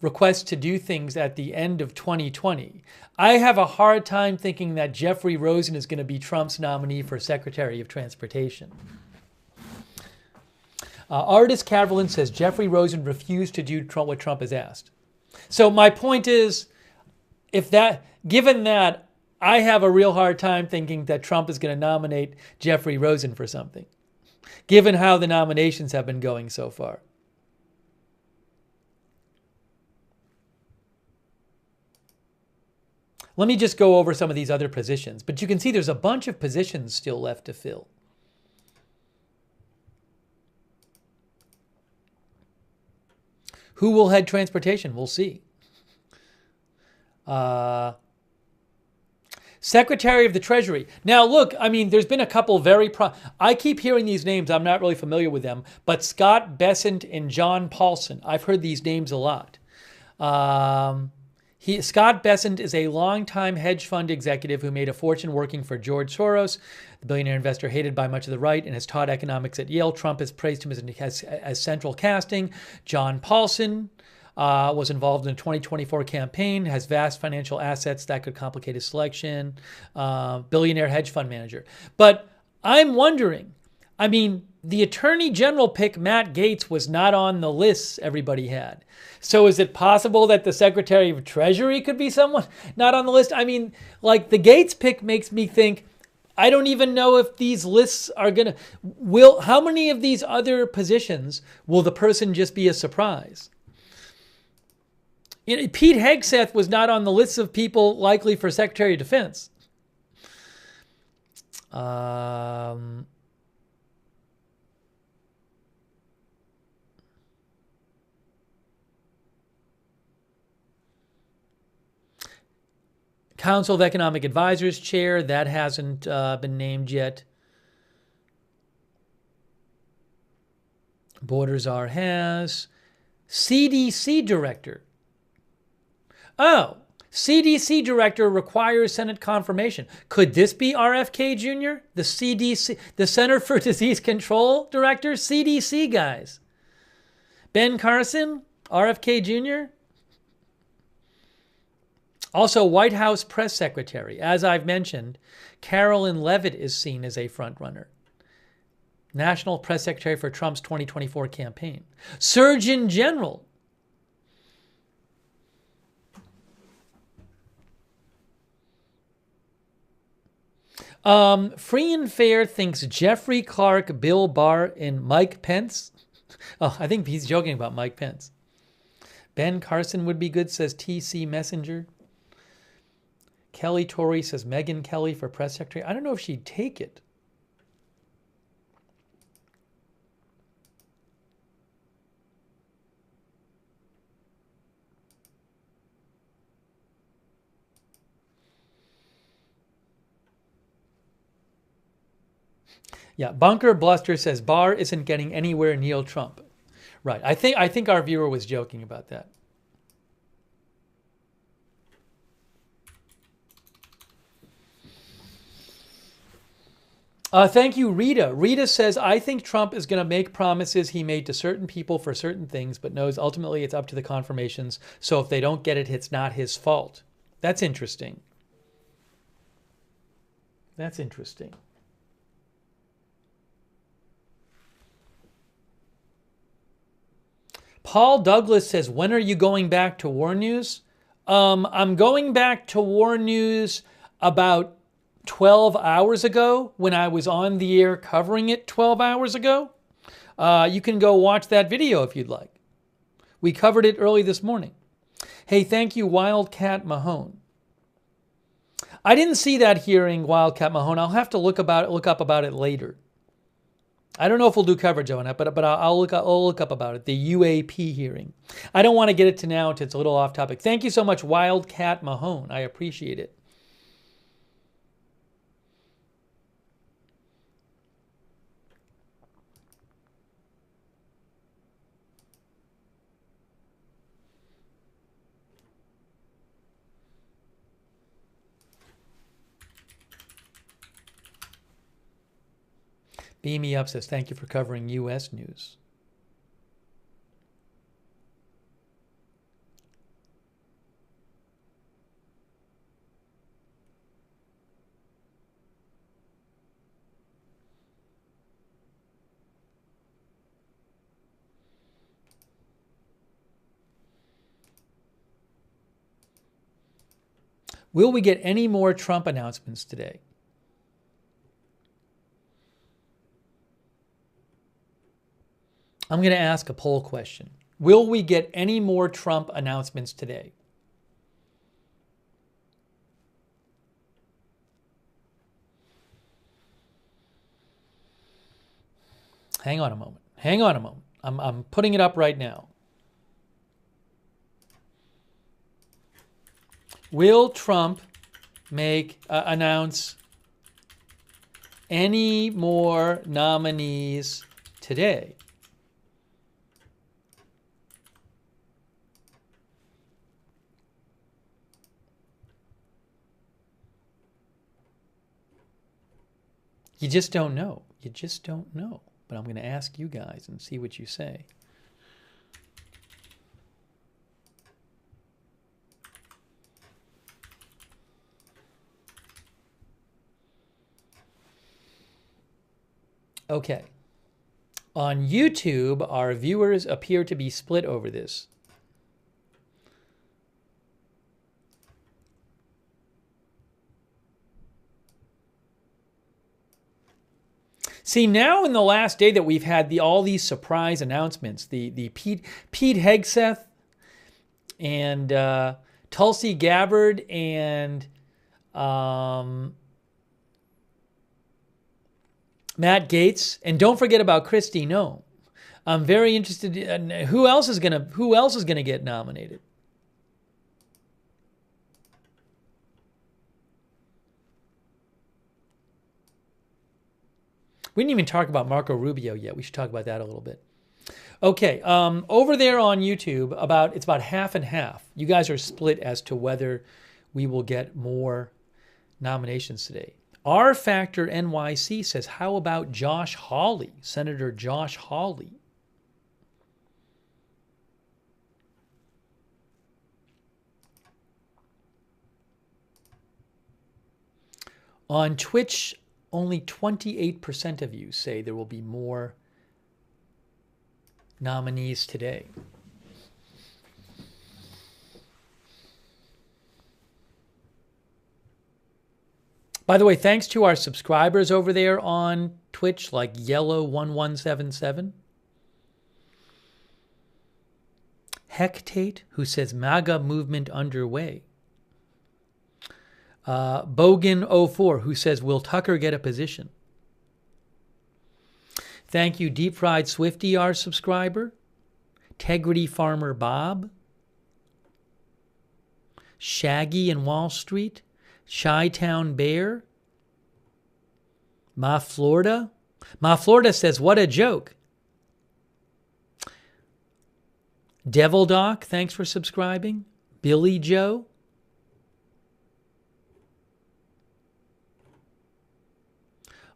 request to do things at the end of 2020, I have a hard time thinking that Jeffrey Rosen is going to be Trump's nominee for Secretary of Transportation. Artist Caverlin says Jeffrey Rosen refused to do what Trump has asked. So my point is, given that, I have a real hard time thinking that Trump is going to nominate Jeffrey Rosen for something, given how the nominations have been going so far. Let me just go over some of these other positions, but you can see there's a bunch of positions still left to fill. Who will head transportation? We'll see. Secretary of the Treasury. Now, look, I mean, there's been a couple I keep hearing these names. I'm not really familiar with them. But Scott Bessent and John Paulson. I've heard these names a lot. Scott Bessent is a longtime hedge fund executive who made a fortune working for George Soros, the billionaire investor hated by much of the right, and has taught economics at Yale. Trump has praised him as central casting. John Paulson was involved in the 2024 campaign, has vast financial assets that could complicate his selection, billionaire hedge fund manager. But I'm wondering, I mean, the Attorney General pick, Matt Gaetz, was not on the lists everybody had. So is it possible that the Secretary of Treasury could be someone not on the list? I mean, like, the Gaetz pick makes me think, I don't even know if these lists are going to... How many of these other positions will the person just be a surprise? Pete Hegseth was not on the list of people likely for Secretary of Defense. Council of Economic Advisors chair, that hasn't been named yet. Borders-R has. CDC director. Oh, CDC director requires Senate confirmation. Could this be RFK Jr., the CDC, the Center for Disease Control director? CDC guys. Ben Carson, RFK Jr. Also, White House press secretary. As I've mentioned, Carolyn Levitt is seen as a frontrunner. National press secretary for Trump's 2024 campaign. Surgeon General. Free and Fair thinks Jeffrey Clark, Bill Barr, and Mike Pence. Oh, I think he's joking about Mike Pence. Ben Carson would be good, says TC Messenger. Kelly Torrey says Megyn Kelly for press secretary. I don't know if she'd take it. Yeah, Bunker Bluster says Barr isn't getting anywhere near Trump. Right. I think our viewer was joking about that. Thank you, Rita. Rita says, I think Trump is going to make promises he made to certain people for certain things, but knows ultimately it's up to the confirmations. So if they don't get it, it's not his fault. That's interesting. That's interesting. Paul Douglas says, when are you going back to War News? I'm going back to War News about 12 hours ago when I was on the air covering it 12 hours ago. You can go watch that video if you'd like. We covered it early this morning. Hey, thank you, Wildcat Mahone. I didn't see that hearing, Wildcat Mahone. I'll have to look up about it later. I don't know if we'll do coverage on it, but I'll look up about it. The UAP hearing. I don't want to get it to now. It's a little off topic. Thank you so much, Wildcat Mahone. I appreciate it. Beam Me Up says, thank you for covering U.S. news. Will we get any more Trump announcements today? I'm going to ask a poll question. Will we get any more Trump announcements today? Hang on a moment. Hang on a moment. I'm putting it up right now. Will Trump announce any more nominees today? You just don't know. You just don't know. But I'm going to ask you guys and see what you say. Okay. On YouTube, our viewers appear to be split over this. See, now in the last day that we've had all these surprise announcements, the Pete Hegseth and Tulsi Gabbard and Matt Gaetz, and don't forget about Kristi Noem. I'm very interested in who else is gonna get nominated. We didn't even talk about Marco Rubio yet. We should talk about that a little bit. Okay, over there on YouTube, it's about half and half. You guys are split as to whether we will get more nominations today. R Factor NYC says, how about Josh Hawley, Senator Josh Hawley? On Twitch, only 28% of you say there will be more nominees today. By the way, thanks to our subscribers over there on Twitch, like Yellow1177. Hectate, who says MAGA movement underway. Bogan04, who says, will Tucker get a position? Thank you, Deep Fried Swifty, our subscriber. Tegrity Farmer Bob. Shaggy in Wall Street. Chi-Town Bear. Ma Florida. Ma Florida says, what a joke. Devil Doc, thanks for subscribing. Billy Joe.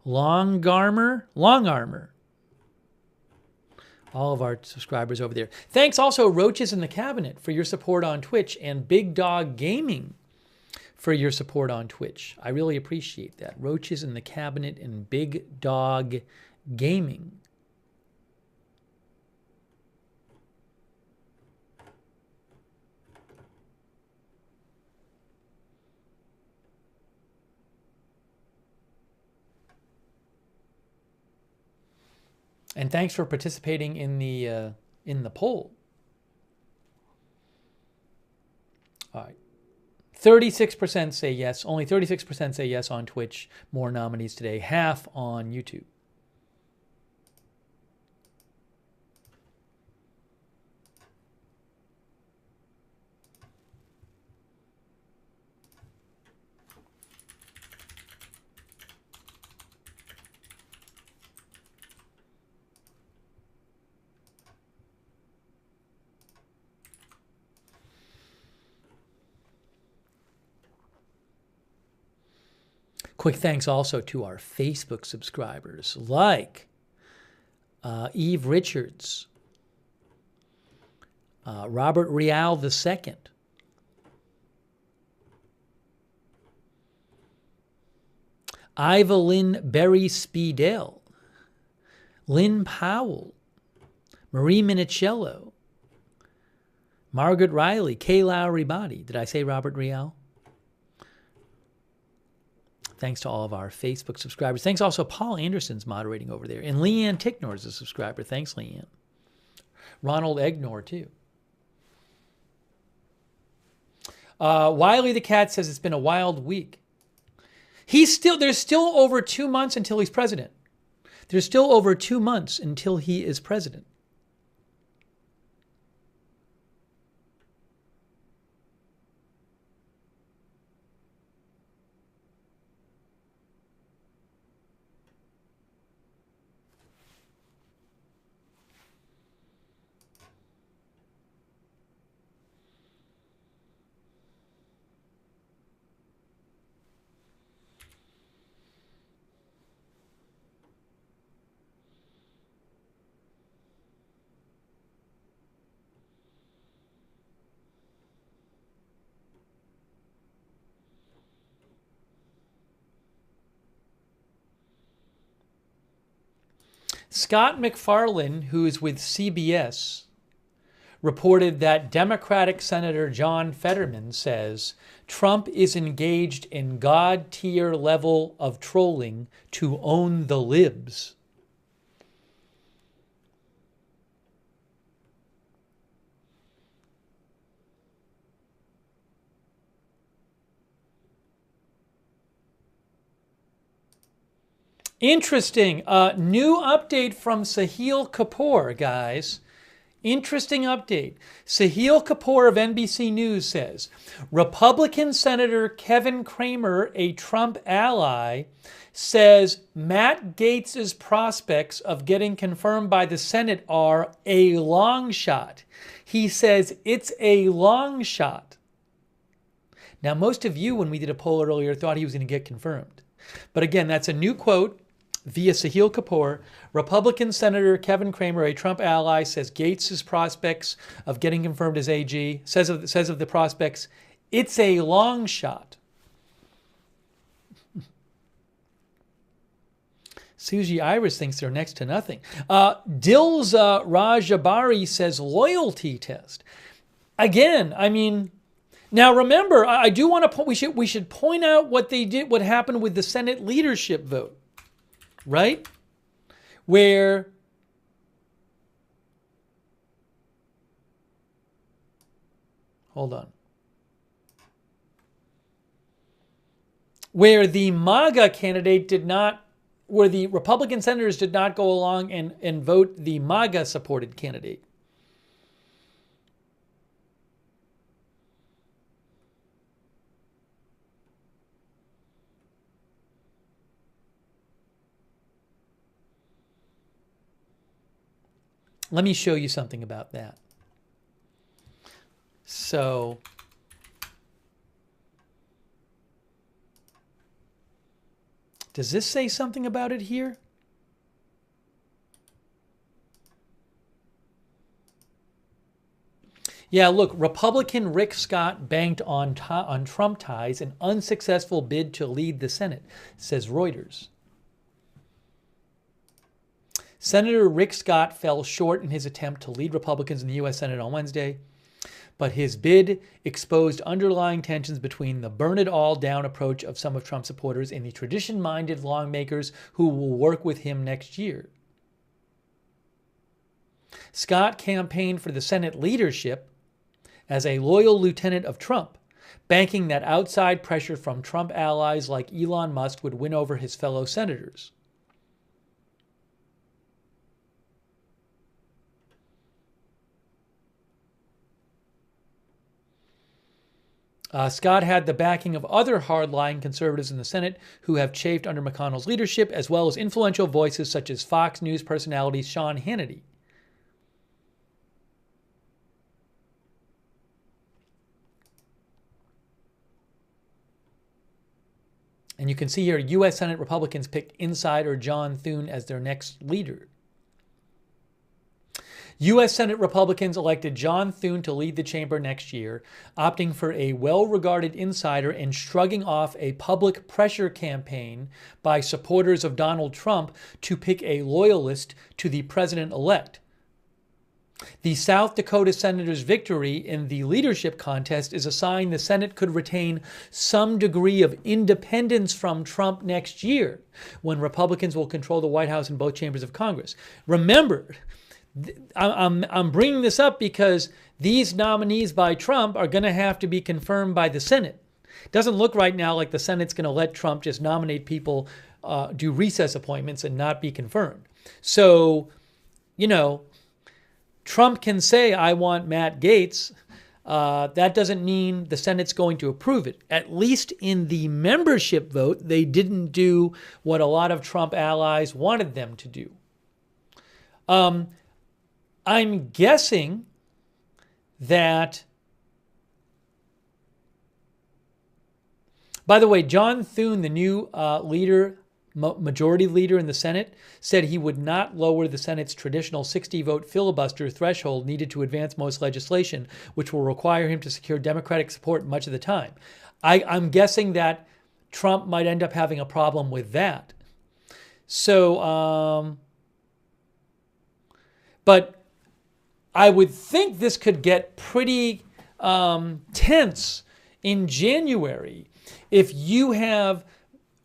Long Armor. All of our subscribers over there. Thanks also, Roaches in the Cabinet, for your support on Twitch, and Big Dog Gaming for your support on Twitch. I really appreciate that. Roaches in the Cabinet and Big Dog Gaming. And thanks for participating in the poll. All right. 36% say yes. Only 36% say yes on Twitch. More nominees today. Half on YouTube. Quick thanks also to our Facebook subscribers like Eve Richards, Robert Real II, Iva Berry Speedell, Lynn Powell, Marie Minicello, Margaret Riley, Kay Lowry Body. Did I say Robert Real? Thanks to all of our Facebook subscribers. Thanks also Paul Anderson's moderating over there. And Leanne Ticknor is a subscriber. Thanks, Leanne. Ronald Egnor, too. Wiley the Cat says it's been a wild week. There's still over 2 months until he's president. There's still over 2 months until he is president. Scott McFarlane, who is with CBS, reported that Democratic Senator John Fetterman says Trump is engaged in God-tier level of trolling to own the libs. Interesting. New update from Sahil Kapoor, guys. Interesting update. Sahil Kapoor of NBC News says, Republican Senator Kevin Cramer, a Trump ally, says Matt Gaetz's prospects of getting confirmed by the Senate are a long shot. He says it's a long shot. Now, most of you, when we did a poll earlier, thought he was going to get confirmed. But again, that's a new quote via Sahil Kapoor. Republican Senator Kevin Cramer, a Trump ally, says Gaetz's prospects of getting confirmed as AG, says of the prospects, it's a long shot. Suji Iris thinks they're next to nothing. Dilza Rajabari says loyalty test. Again, I mean, now remember, I do want to we should point out what they did, what happened with the Senate leadership vote, right? Where where the MAGA candidate did not, where the Republican senators did not go along and vote the MAGA supported candidate. Let me show you something about that. So, does this say something about it here? Yeah, look, Republican Rick Scott banked on Trump ties, an unsuccessful bid to lead the Senate, says Reuters. Senator Rick Scott fell short in his attempt to lead Republicans in the U.S. Senate on Wednesday, but his bid exposed underlying tensions between the burn-it-all-down approach of some of Trump's supporters and the tradition-minded lawmakers who will work with him next year. Scott campaigned for the Senate leadership as a loyal lieutenant of Trump, banking that outside pressure from Trump allies like Elon Musk would win over his fellow senators. Scott had the backing of other hardline conservatives in the Senate who have chafed under McConnell's leadership, as well as influential voices such as Fox News personality Sean Hannity. And you can see here, U.S. Senate Republicans picked insider John Thune as their next leader. U.S. Senate Republicans elected John Thune to lead the chamber next year, opting for a well-regarded insider and shrugging off a public pressure campaign by supporters of Donald Trump to pick a loyalist to the president-elect. The South Dakota senator's victory in the leadership contest is a sign the Senate could retain some degree of independence from Trump next year, when Republicans will control the White House and both chambers of Congress. Remember, I'm bringing this up because these nominees by Trump are going to have to be confirmed by the Senate. It doesn't look right now like the Senate's going to let Trump just nominate people, do recess appointments and not be confirmed. So, you know, Trump can say, I want Matt Gaetz. That doesn't mean the Senate's going to approve it. At least in the membership vote, they didn't do what a lot of Trump allies wanted them to do. I'm guessing that, by the way, John Thune, the new majority leader in the Senate, said he would not lower the Senate's traditional 60-vote filibuster threshold needed to advance most legislation, which will require him to secure Democratic support much of the time. I'm guessing that Trump might end up having a problem with that. So, but I would think this could get pretty tense in January if you have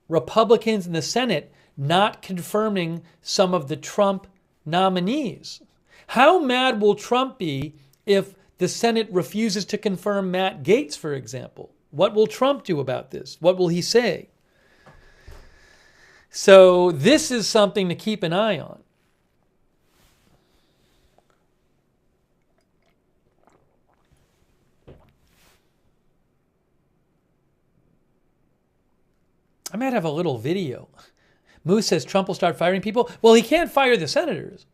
Republicans in the Senate not confirming some of the Trump nominees. How mad will Trump be if the Senate refuses to confirm Matt Gaetz, for example? What will Trump do about this? What will he say? So this is something to keep an eye on. I might have a little video. Moose says Trump will start firing people. Well, he can't fire the senators.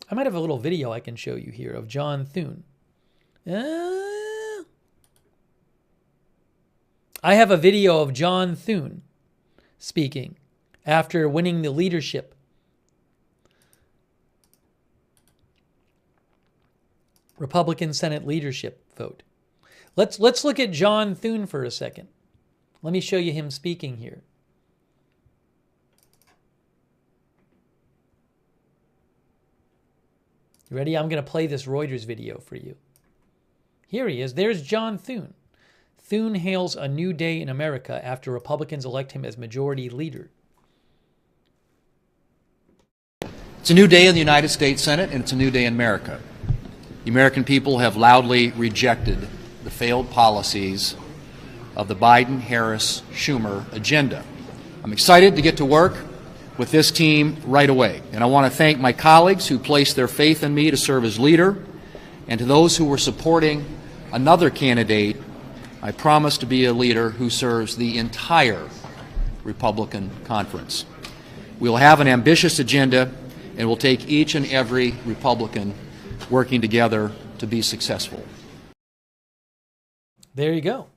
I might have a little video I can show you here of John Thune. I have a video of John Thune speaking after winning the leadership. Republican Senate leadership vote. Let's look at John Thune for a second. Let me show you him speaking here. You ready? I'm going to play this Reuters video for you. Here he is. There's John Thune. Thune hails a new day in America after Republicans elect him as majority leader. It's a new day in the United States Senate, and it's a new day in America. The American people have loudly rejected the failed policies of the Biden, Harris, Schumer agenda. I'm excited to get to work with this team right away. And I want to thank my colleagues who placed their faith in me to serve as leader, and to those who were supporting another candidate. I promise to be a leader who serves the entire Republican conference. We will have an ambitious agenda, and we'll take each and every Republican working together to be successful. There you go.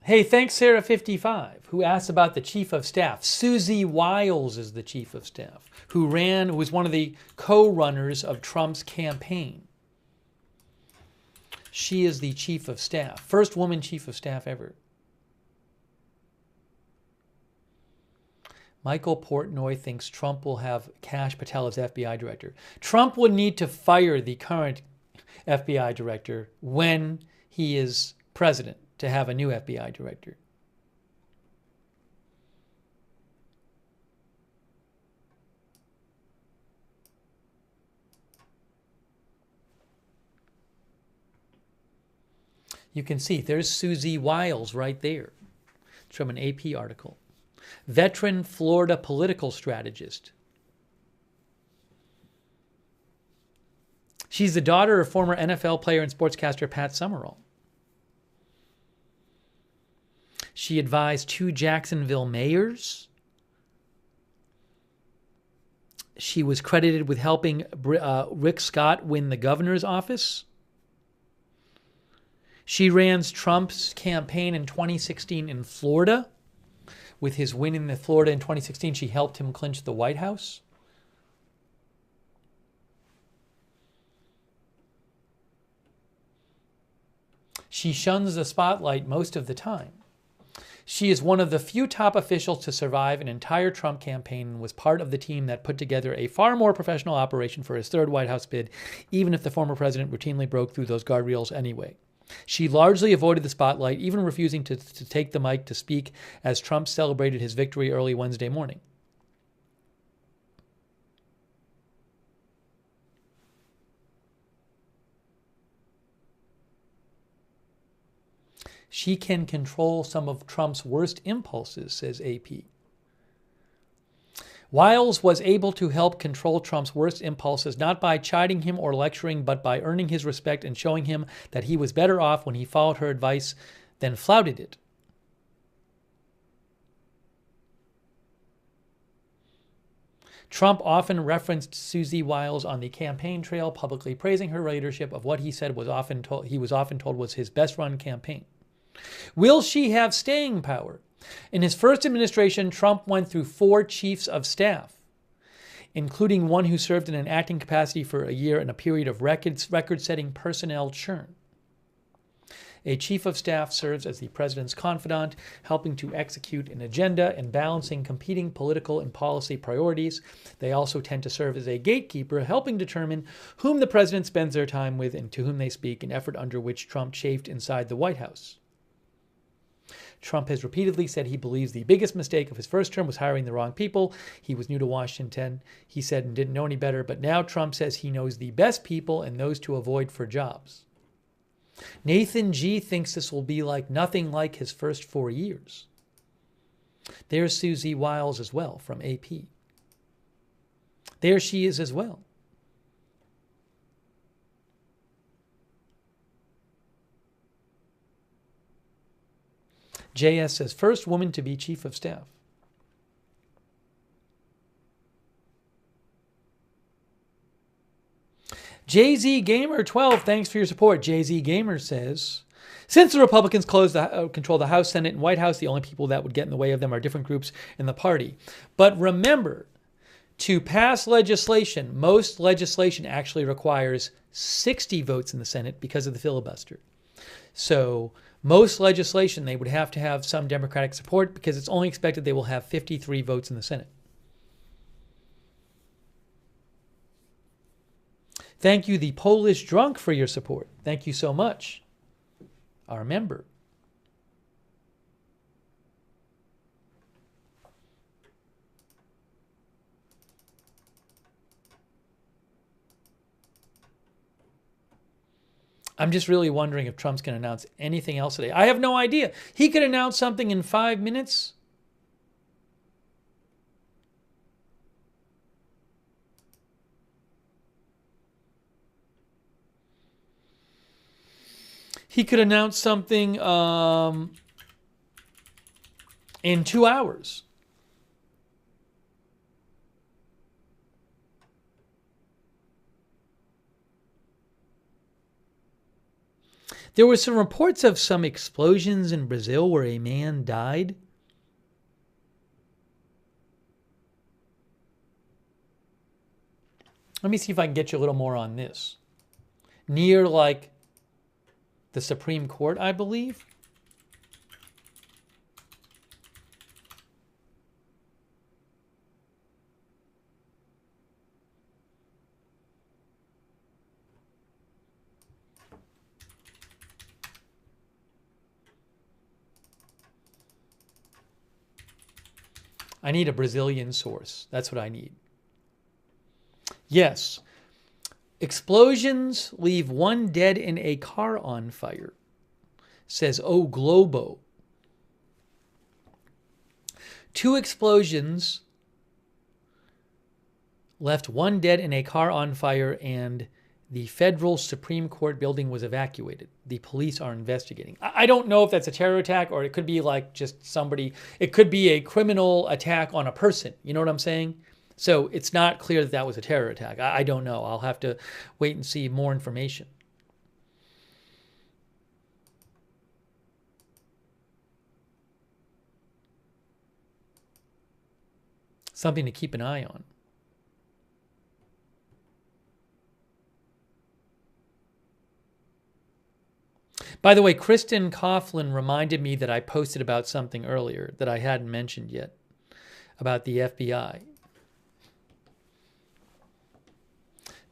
Hey, thanks Sarah55, who asked about the chief of staff. Susie Wiles is the chief of staff, who was one of the co-runners of Trump's campaign. She is the chief of staff, first woman chief of staff ever. Michael Portnoy thinks Trump will have Kash Patel as FBI director. Trump would need to fire the current FBI director when he is president to have a new FBI director. You can see there's Susie Wiles right there. It's from an AP article. Veteran Florida political strategist. She's the daughter of former NFL player and sportscaster Pat Summerall. She advised 2 Jacksonville mayors. She was credited with helping Rick Scott win the governor's office. She ran Trump's campaign in 2016 in Florida. With his win in Florida in 2016, she helped him clinch the White House. She shuns the spotlight most of the time. She is one of the few top officials to survive an entire Trump campaign and was part of the team that put together a far more professional operation for his third White House bid, even if the former president routinely broke through those guardrails anyway. She largely avoided the spotlight, even refusing to take the mic to speak as Trump celebrated his victory early Wednesday morning. She can control some of Trump's worst impulses, says AP. Wiles was able to help control Trump's worst impulses, not by chiding him or lecturing, but by earning his respect and showing him that he was better off when he followed her advice than flouted it. Trump often referenced Susie Wiles on the campaign trail, publicly praising her leadership of what he said he was often told was his best-run campaign. Will she have staying power? In his first administration, Trump went through 4 chiefs of staff, including one who served in an acting capacity for a year in a period of record-setting personnel churn. A chief of staff serves as the president's confidant, helping to execute an agenda and balancing competing political and policy priorities. They also tend to serve as a gatekeeper, helping determine whom the president spends their time with and to whom they speak, an effort under which Trump chafed inside the White House. Trump has repeatedly said he believes the biggest mistake of his first term was hiring the wrong people. He was new to Washington, he said, and didn't know any better. But now Trump says he knows the best people and those to avoid for jobs. Nathan G. thinks this will be nothing like his first 4 years. There's Susie Wiles as well from AP. There she is as well. JS says, first woman to be chief of staff. JZ Gamer 12, thanks for your support. JZ Gamer says, since the Republicans control the House, Senate, and White House, the only people that would get in the way of them are different groups in the party. But remember, to pass legislation, most legislation actually requires 60 votes in the Senate because of the filibuster. So most legislation, they would have to have some Democratic support because it's only expected they will have 53 votes in the Senate. Thank you, the Polish Drunk, for your support. Thank you so much. Our member. I'm just really wondering if Trump's going to announce anything else today. I have no idea. He could announce something in 5 minutes. He could announce something in 2 hours. There were some reports of some explosions in Brazil where a man died. Let me see if I can get you a little more on this. Near the Supreme Court, I believe. I need a Brazilian source. That's what I need. Yes. Explosions leave one dead in a car on fire, says O Globo. 2 explosions left one dead in a car on fire, and the federal Supreme Court building was evacuated. The police are investigating. I don't know if that's a terror attack, or it could be like just somebody, it could be a criminal attack on a person. You know what I'm saying? So it's not clear that that was a terror attack. I don't know. I'll have to wait and see more information. Something to keep an eye on. By the way, Kristen Coughlin reminded me that I posted about something earlier that I hadn't mentioned yet about the FBI.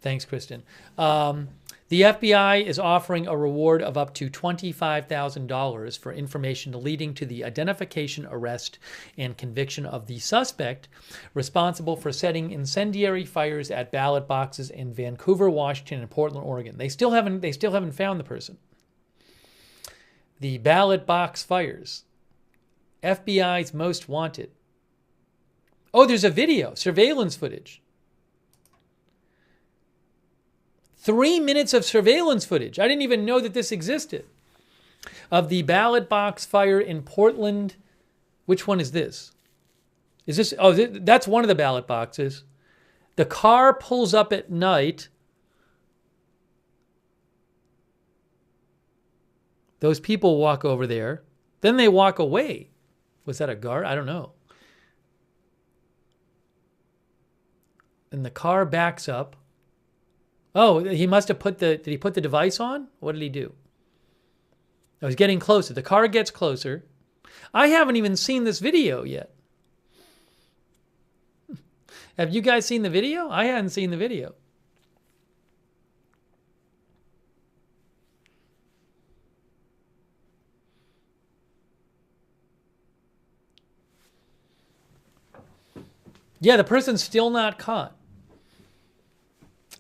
Thanks, Kristen. The FBI is offering a reward of up to $25,000 for information leading to the identification, arrest, and conviction of the suspect responsible for setting incendiary fires at ballot boxes in Vancouver, Washington, and Portland, Oregon. They still haven't found the person. The ballot box fires. FBI's most wanted. Oh, there's a video, surveillance footage. 3 minutes of surveillance footage. I didn't even know that this existed. Of the ballot box fire in Portland. Which one is this? Is this? Oh, that's one of the ballot boxes. The car pulls up at night. Those people walk over there. Then they walk away. Was that a guard? I don't know. And the car backs up. Oh, he must have did he put the device on? What did he do? I was getting closer. The car gets closer. I haven't even seen this video yet. Have you guys seen the video? I hadn't seen the video. Yeah, the person's still not caught.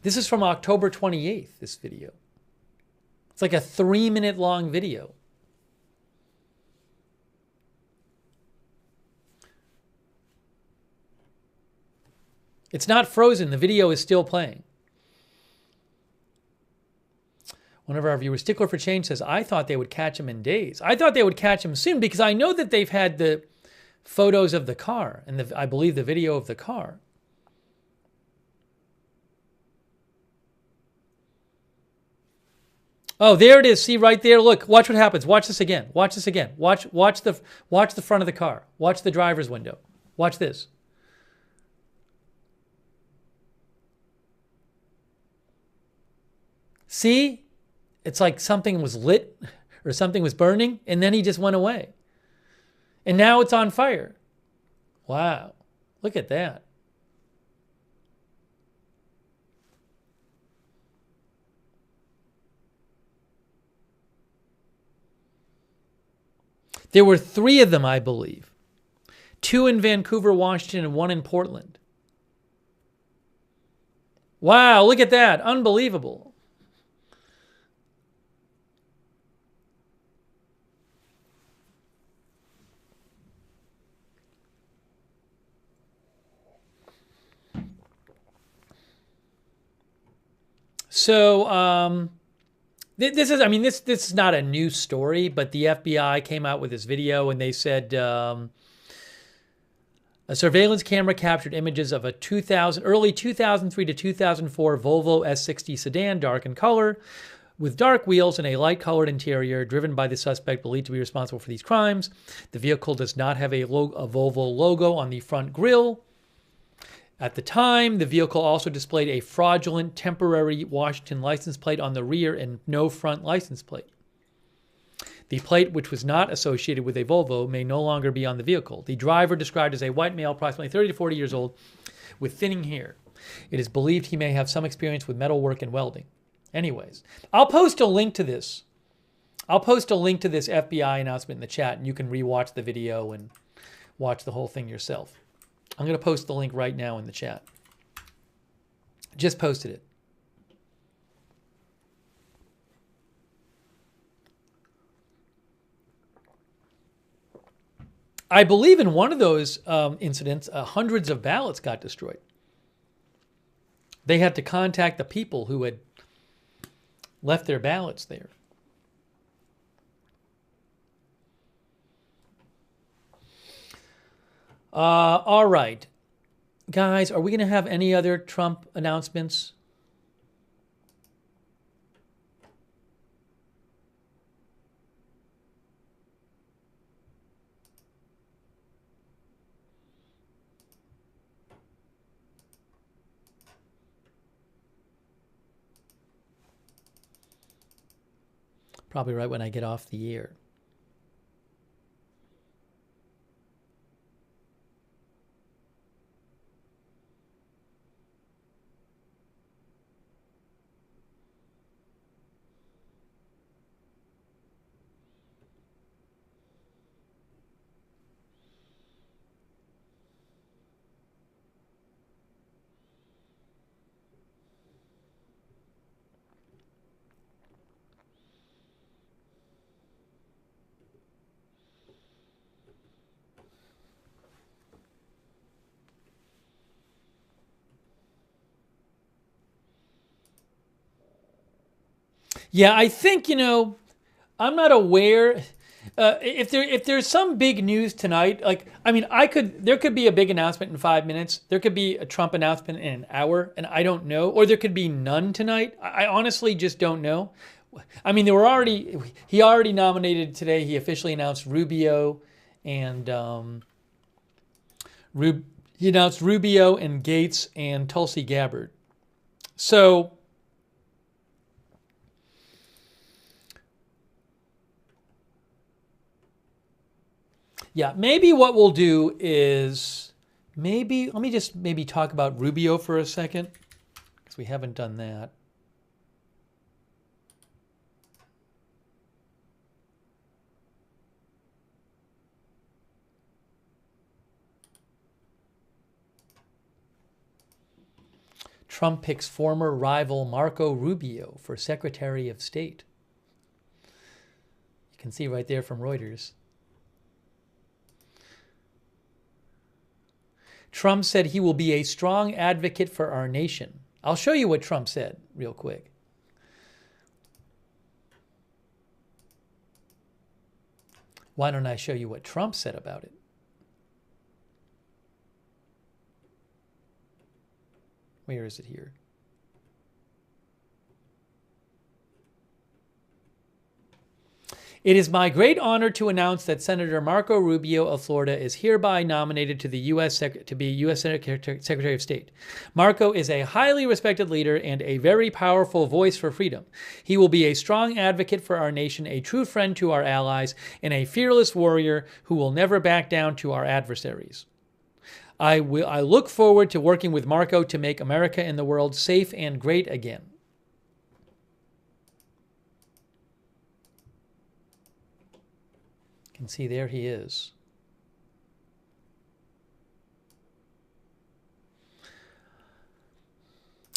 This is from October 28th, this video. It's like a 3-minute long video. It's not frozen. The video is still playing. One of our viewers, Stickler for Change, says, I thought they would catch him in days. I thought they would catch him soon because I know that they've had the photos of the car and I believe the video of the car. Oh, there it is. See right there. Look, watch what happens. Watch this again. Watch this again. Watch the front of the car. Watch the driver's window. Watch this. See? It's like something was lit or something was burning and then he just went away. And now it's on fire. Wow. Look at that. There were 3 of them, I believe. 2 in Vancouver, Washington, and 1 in Portland. Wow, look at that. Unbelievable. So, this is not a new story, but the FBI came out with this video and they said a surveillance camera captured images of a early 2003 to 2004 Volvo S60 sedan, dark in color, with dark wheels and a light-colored interior, driven by the suspect believed to be responsible for these crimes. The vehicle does not have a Volvo logo on the front grille. At the time, the vehicle also displayed a fraudulent temporary Washington license plate on the rear and no front license plate. The plate, which was not associated with a Volvo, may no longer be on the vehicle. The driver, described as a white male, approximately 30 to 40 years old, with thinning hair. It is believed he may have some experience with metalwork and welding. Anyways, I'll post a link to this. I'll post a link to this FBI announcement in the chat, and you can rewatch the video and watch the whole thing yourself. I'm going to post the link right now in the chat. Just posted it. I believe in one of those incidents, hundreds of ballots got destroyed. They had to contact the people who had left their ballots there. All right. Guys, are we going to have any other Trump announcements? Probably right when I get off the air. Yeah, I think, I'm not aware if there's some big news tonight. There could be a big announcement in 5 minutes. There could be a Trump announcement in an hour, and I don't know. Or there could be none tonight. I honestly just don't know. I mean, he already nominated today. He officially announced Rubio and he announced Rubio and Gaetz and Tulsi Gabbard. So yeah, maybe what we'll do is let me just talk about Rubio for a second, because we haven't done that. Trump picks former rival Marco Rubio for Secretary of State. You can see right there from Reuters. Trump said he will be a strong advocate for our nation. I'll show you what Trump said real quick. Why don't I show you what Trump said about it? Where is it here? It is my great honor to announce that Senator Marco Rubio of Florida is hereby nominated to the to be U.S. Secretary of State. Marco is a highly respected leader and a very powerful voice for freedom. He will be a strong advocate for our nation, a true friend to our allies, and a fearless warrior who will never back down to our adversaries. I look forward to working with Marco to make America and the world safe and great again. You can see there he is.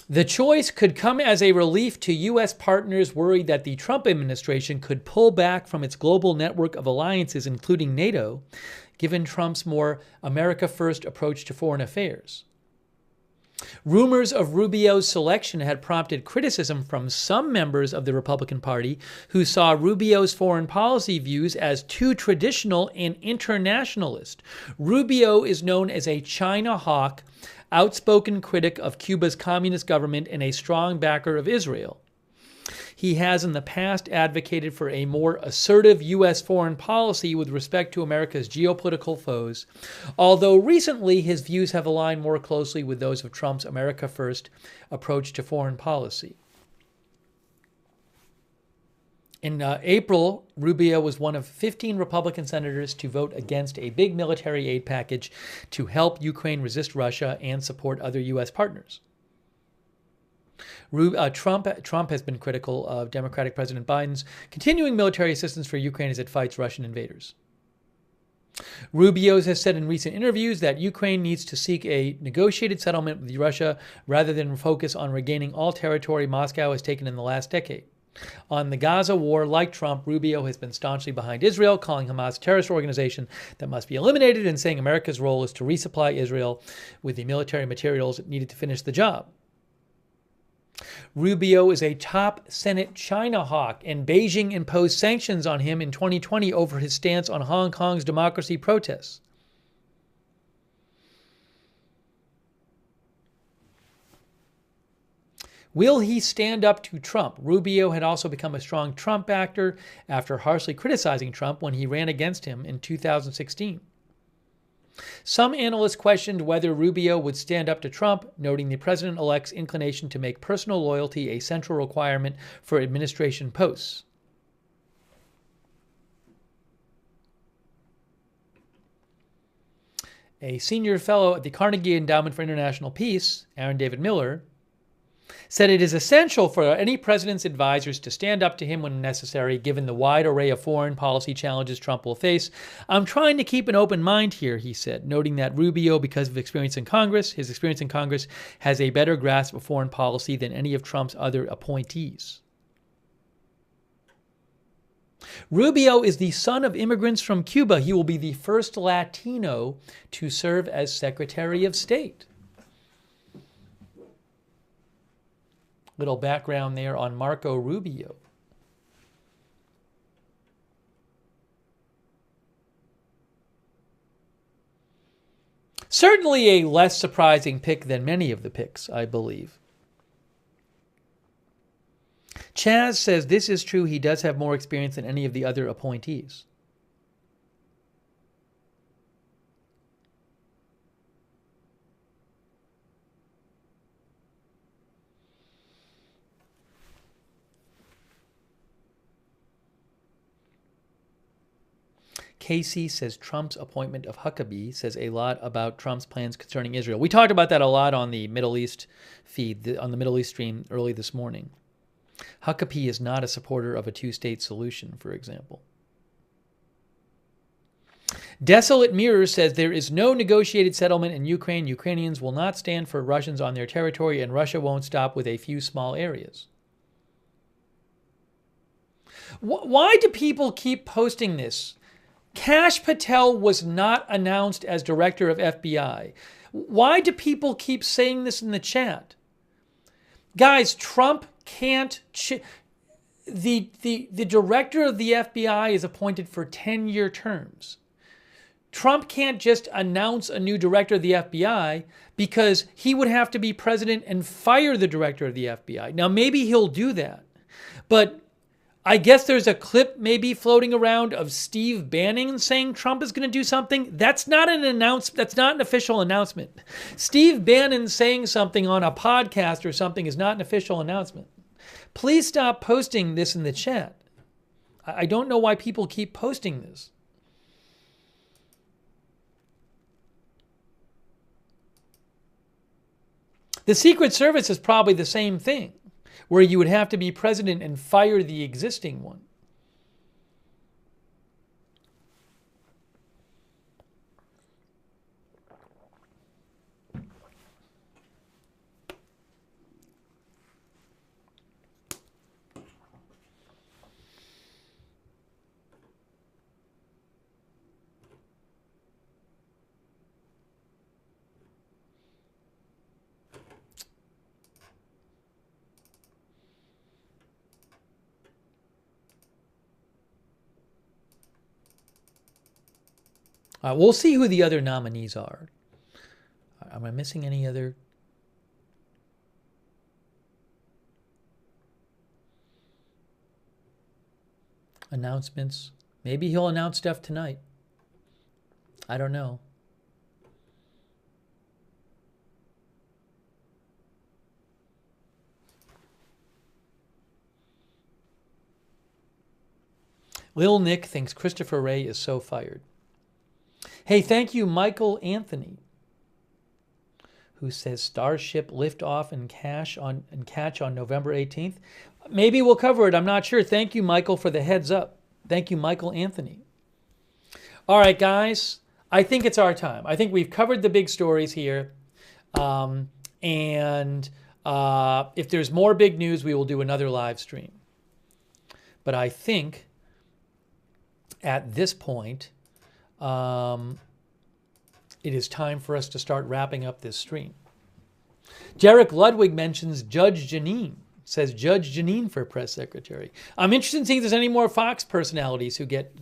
The choice could come as a relief to U.S. partners worried that the Trump administration could pull back from its global network of alliances, including NATO, given Trump's more America First approach to foreign affairs. Rumors of Rubio's selection had prompted criticism from some members of the Republican Party who saw Rubio's foreign policy views as too traditional and internationalist. Rubio is known as a China hawk, outspoken critic of Cuba's communist government, and a strong backer of Israel. He has in the past advocated for a more assertive U.S. foreign policy with respect to America's geopolitical foes, although recently his views have aligned more closely with those of Trump's America First approach to foreign policy. In April, Rubio was one of 15 Republican senators to vote against a big military aid package to help Ukraine resist Russia and support other U.S. partners. Trump has been critical of Democratic President Biden's continuing military assistance for Ukraine as it fights Russian invaders. Rubio has said in recent interviews that Ukraine needs to seek a negotiated settlement with Russia rather than focus on regaining all territory Moscow has taken in the last decade. On the Gaza war, like Trump, Rubio has been staunchly behind Israel, calling Hamas a terrorist organization that must be eliminated and saying America's role is to resupply Israel with the military materials it needed to finish the job. Rubio is a top Senate China hawk, and Beijing imposed sanctions on him in 2020 over his stance on Hong Kong's democracy protests. Will he stand up to Trump? Rubio had also become a strong Trump actor after harshly criticizing Trump when he ran against him in 2016. Some analysts questioned whether Rubio would stand up to Trump, noting the president-elect's inclination to make personal loyalty a central requirement for administration posts. A senior fellow at the Carnegie Endowment for International Peace, Aaron David Miller, said it is essential for any president's advisors to stand up to him when necessary, given the wide array of foreign policy challenges Trump will face. I'm trying to keep an open mind here, he said, noting that Rubio, because of his experience in Congress, has a better grasp of foreign policy than any of Trump's other appointees. Rubio is the son of immigrants from Cuba. He will be the first Latino to serve as Secretary of State. Little background there on Marco Rubio. Certainly a less surprising pick than many of the picks, I believe. Chaz says this is true. He does have more experience than any of the other appointees. Casey says Trump's appointment of Huckabee says a lot about Trump's plans concerning Israel. We talked about that a lot on the Middle East feed, on the Middle East stream early this morning. Huckabee is not a supporter of a two-state solution, for example. Desolate Mirror says there is no negotiated settlement in Ukraine. Ukrainians will not stand for Russians on their territory, and Russia won't stop with a few small areas. Why do people keep posting this? Kash Patel was not announced as director of FBI. Why do people keep saying this in the chat? Guys, Trump can't... The director of the FBI is appointed for 10-year terms. Trump can't just announce a new director of the FBI because he would have to be president and fire the director of the FBI. Now, maybe he'll do that. But I guess there's a clip maybe floating around of Steve Bannon saying Trump is going to do something. That's not an announcement. That's not an official announcement. Steve Bannon saying something on a podcast or something is not an official announcement. Please stop posting this in the chat. I don't know why people keep posting this. The Secret Service is probably the same thing, where you would have to be president and fire the existing one. We'll see who the other nominees are. Am I missing any other? Announcements? Maybe he'll announce stuff tonight. I don't know. Lil Nick thinks Christopher Wray is so fired. Hey, thank you, Michael Anthony, who says Starship liftoff and catch on November 18th. Maybe we'll cover it. I'm not sure. Thank you, Michael, for the heads up. Thank you, Michael Anthony. All right, guys. I think it's our time. I think we've covered the big stories here. And if there's more big news, we will do another live stream. But I think at this point, it is time for us to start wrapping up this stream. Jarek Ludwig mentions Judge Jeanine. Says Judge Jeanine for press secretary. I'm interested in seeing if there's any more Fox personalities who get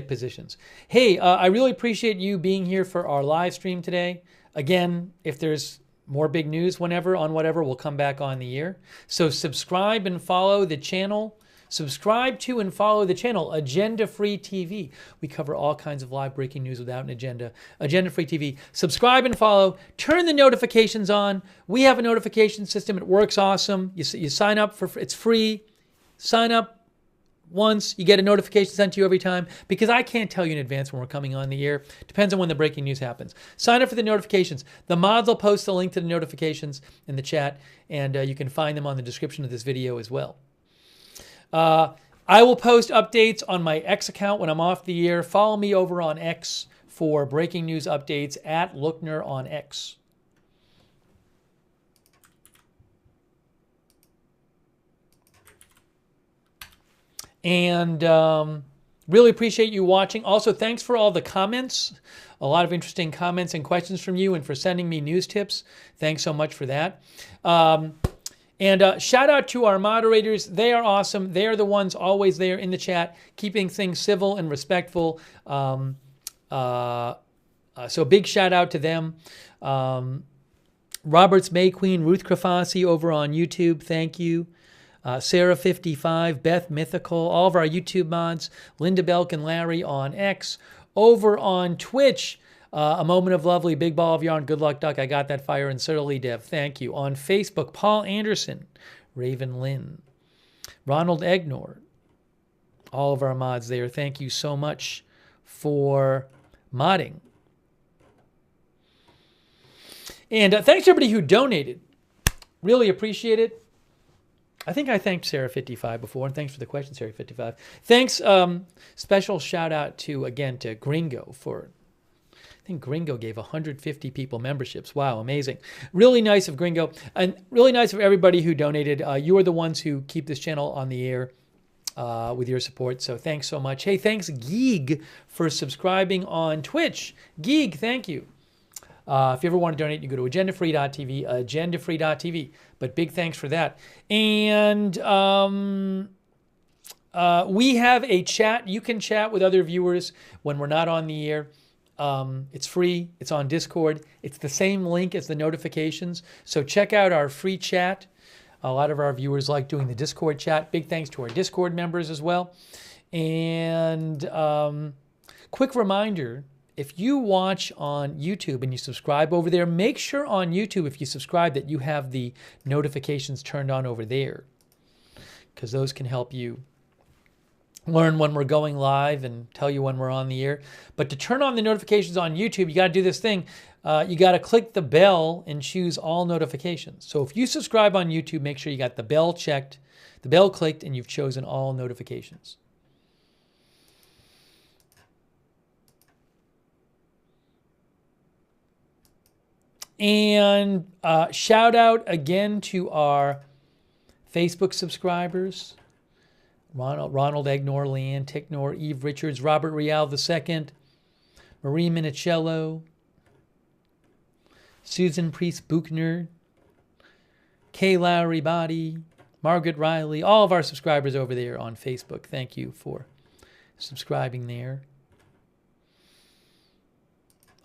positions. Hey, I really appreciate you being here for our live stream today. Again, if there's more big news whenever on whatever, we'll come back on the air. So subscribe and follow the channel. Subscribe to and follow the channel, Agenda Free TV. We cover all kinds of live breaking news without an agenda. Agenda Free TV. Subscribe and follow. Turn the notifications on. We have a notification system. It works awesome. You sign up for it's free. Sign up once. You get a notification sent to you every time because I can't tell you in advance when we're coming on the air. Depends on when the breaking news happens. Sign up for the notifications. The mods will post the link to the notifications in the chat, and you can find them on the description of this video as well. I will post updates on my X account when I'm off the air. Follow me over on X for breaking news updates at Lookner on X. And really appreciate you watching. Also, thanks for all the comments. A lot of interesting comments and questions from you and for sending me news tips. Thanks so much for that. And shout out to our moderators. They are awesome. They are the ones always there in the chat, keeping things civil and respectful. So big shout out to them. Roberts May Queen, Ruth Krafasi over on YouTube. Thank you. Sarah55, Beth Mythical, all of our YouTube mods. Linda Belk and Larry on X. Over on Twitch, A Moment of Lovely, Big Ball of Yarn, Good Luck Duck, I Got That Fire, and Certainly Dev, thank you. On Facebook, Paul Anderson, Raven Lynn, Ronald Egnor, all of our mods there. Thank you so much for modding. And thanks to everybody who donated. Really appreciate it. I think I thanked Sarah55 before, and thanks for the question, Sarah55. Thanks, special shout out to Gringo for... I think Gringo gave 150 people memberships. Wow, amazing. Really nice of Gringo. And really nice of everybody who donated. You are the ones who keep this channel on the air with your support. So thanks so much. Hey, thanks, Geeg, for subscribing on Twitch. Geeg, thank you. If you ever want to donate, you go to agendafree.tv, agendafree.tv. But big thanks for that. And we have a chat. You can chat with other viewers when we're not on the air. It's free. It's on Discord. It's the same link as the notifications. So check out our free chat. A lot of our viewers like doing the Discord chat. Big thanks to our Discord members as well. And quick reminder, if you watch on YouTube and you subscribe over there, make sure on YouTube, if you subscribe, that you have the notifications turned on over there, because those can help you learn when we're going live and tell you when we're on the air. But to turn on the notifications on YouTube, you got to do this thing. You got to click the bell and choose all notifications. So if you subscribe on YouTube, make sure you got the bell checked, the bell clicked, and you've chosen all notifications. And shout out again to our Facebook subscribers. Ronald Egnor, Leanne Ticknor, Eve Richards, Robert Rial II, Marie Minicello, Susan Priest Buchner, Kay Lowry Body, Margaret Riley, all of our subscribers over there on Facebook. Thank you for subscribing there.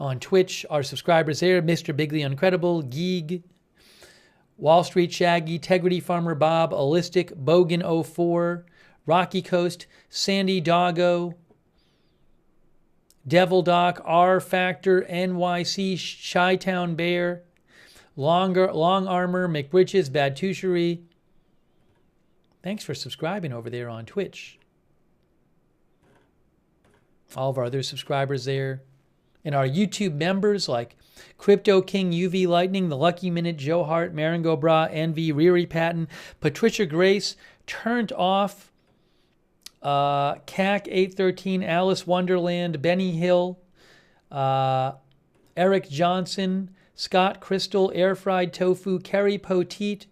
On Twitch, our subscribers there, Mr. Bigly Uncredible, Geeg, Wall Street Shaggy, Tegrity Farmer Bob, Holistic, Bogan04, Rocky Coast, Sandy Doggo, Devil Doc, R Factor, NYC, Chi-Town Bear, Long Armor, McBritches, Bad Touchery. Thanks for subscribing over there on Twitch. All of our other subscribers there. And our YouTube members like Crypto King, UV Lightning, The Lucky Minute, Joe Hart, Maringo Bra, Envy, Riri Patton, Patricia Grace, Turned Off, CAC 813, Alice Wonderland, Benny Hill, Eric Johnson, Scott Crystal, Air Fried Tofu, Kerry Poteet,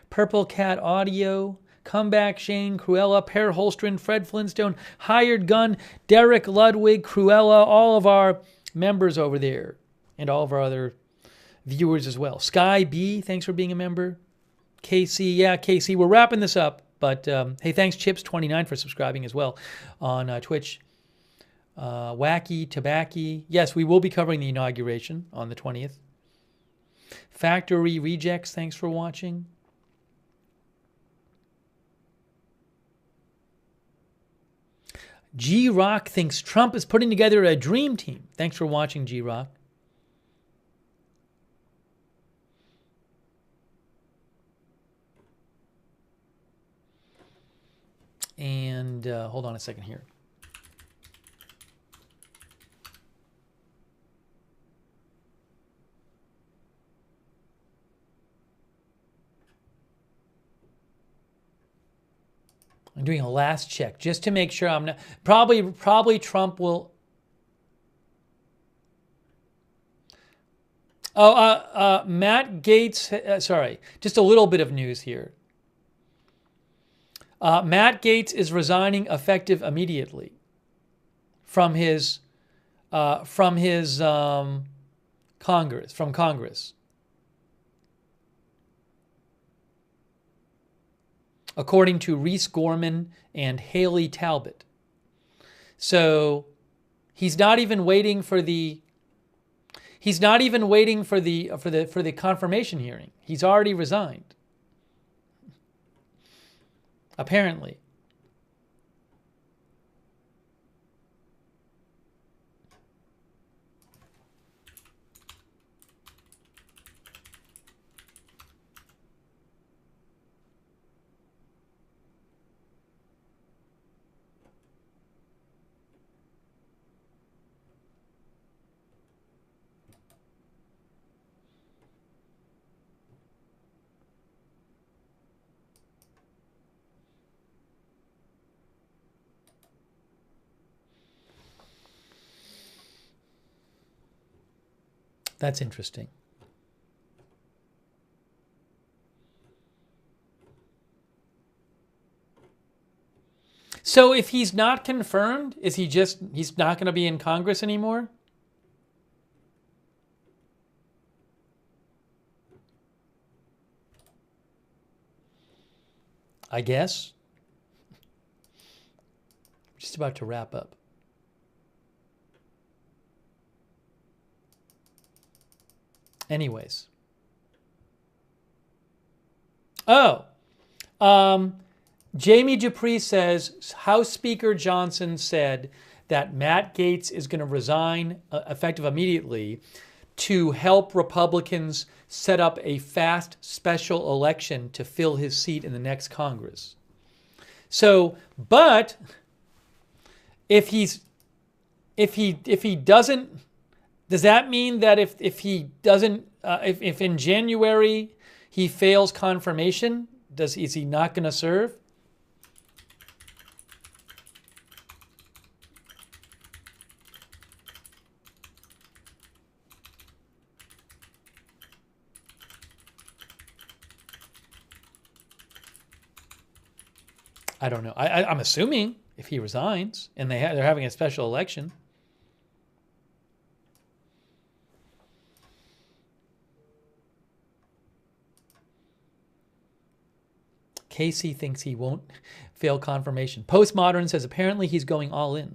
Purple Cat Audio, Comeback Shane, Cruella, Per Holstron, Fred Flintstone, Hired Gun, Derek Ludwig, Cruella, all of our members over there, and all of our other viewers as well. Sky B, thanks for being a member. Casey, yeah, Casey, we're wrapping this up, but hey, thanks Chips29 for subscribing as well on Twitch. Wacky, Tabacky, yes, we will be covering the inauguration on the 20th. Factory Rejects, thanks for watching. G-Rock thinks Trump is putting together a dream team. Thanks for watching, G-Rock. And hold on a second here. I'm doing a last check just to make sure I'm not. Probably Trump will. Matt Gaetz. Sorry, just a little bit of news here. Matt Gaetz is resigning effective immediately from Congress. According to Reese Gorman and Haley Talbot. So he's not even waiting for the confirmation hearing. He's already resigned. Apparently. That's interesting. So if he's not confirmed, he's not going to be in Congress anymore? I guess. Just about to wrap up. Anyways. Jamie Dupree says House Speaker Johnson said that Matt Gaetz is going to resign effective immediately to help Republicans set up a fast special election to fill his seat in the next Congress. So, but if he doesn't, does that mean that if he doesn't, if in January he fails confirmation, is he not going to serve? I don't know. I'm assuming if he resigns and they're having a special election. Casey thinks he won't fail confirmation. Postmodern says apparently he's going all in.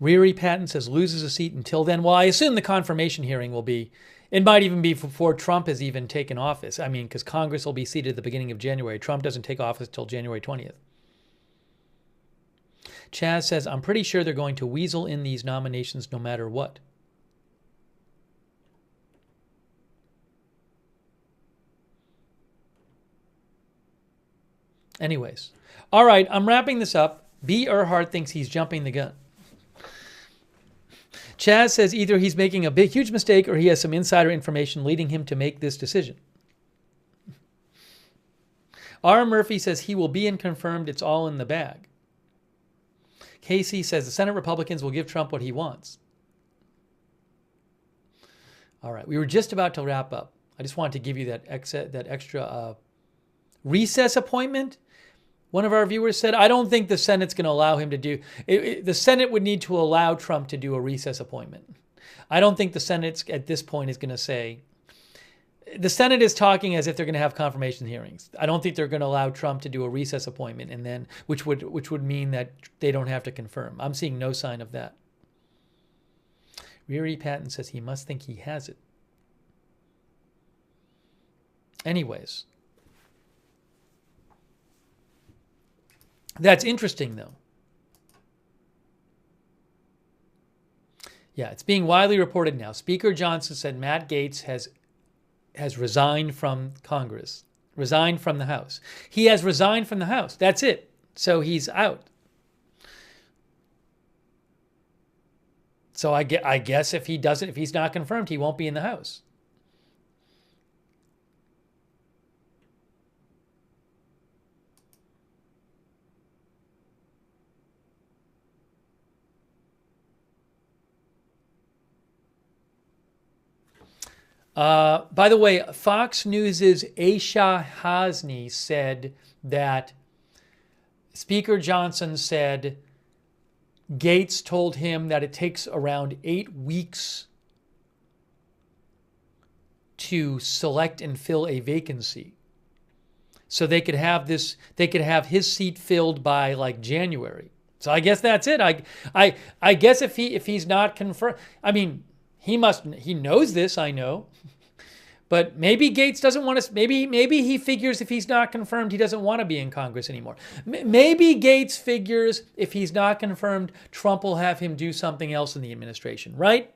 Riri Patton says loses a seat until then. Well, I assume the confirmation hearing will be, it might even be before Trump has even taken office. I mean, because Congress will be seated at the beginning of January. Trump doesn't take office until January 20th. Chaz says, I'm pretty sure they're going to weasel in these nominations no matter what. Anyways. All right, I'm wrapping this up. B. Earhart thinks he's jumping the gun. Chaz says either he's making a huge mistake or he has some insider information leading him to make this decision. R. Murphy says he will be in confirmed. It's all in the bag. Casey says the Senate Republicans will give Trump what he wants. All right, we were just about to wrap up. I just wanted to give you that extra recess appointment. One of our viewers said, I don't think the Senate's going to allow him to do it. The Senate would need to allow Trump to do a recess appointment. I don't think the Senate at this point is going to say, the Senate is talking as if they're going to have confirmation hearings. I don't think they're going to allow Trump to do a recess appointment, and then which would mean that they don't have to confirm. I'm seeing no sign of that. Riri Patton says he must think he has it. Anyways, that's interesting, though. Yeah, it's being widely reported now. Speaker Johnson said Matt Gaetz has resigned from Congress, resigned from the House. He has resigned from the House. That's it. So he's out. So I guess if he's not confirmed, he won't be in the House. By the way, Fox News' Aisha Hasni said that Speaker Johnson said Gaetz told him that it takes around 8 weeks to select and fill a vacancy. So they could have his seat filled by like January. So I guess that's it. I guess if he's not confirmed, I mean, he knows this, I know. But maybe Gaetz doesn't want to, maybe he figures if he's not confirmed, he doesn't want to be in Congress anymore. Maybe Gaetz figures if he's not confirmed, Trump will have him do something else in the administration, right?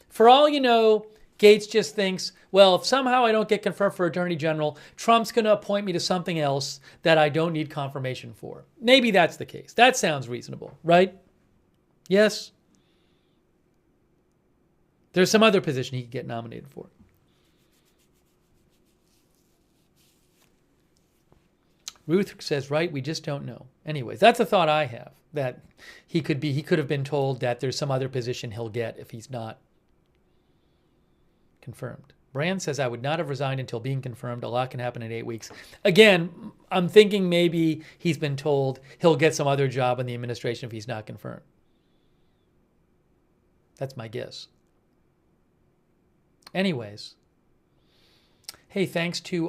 For all you know, Gaetz just thinks, well, if somehow I don't get confirmed for Attorney General, Trump's going to appoint me to something else that I don't need confirmation for. Maybe that's the case. That sounds reasonable, right? Yes? There's some other position he could get nominated for. Ruth says, right, we just don't know. Anyways, that's a thought I have, that he could have been told that there's some other position he'll get if he's not confirmed. Brand says, I would not have resigned until being confirmed. A lot can happen in 8 weeks. Again, I'm thinking maybe he's been told he'll get some other job in the administration if he's not confirmed. That's my guess. Anyways. Hey, thanks to,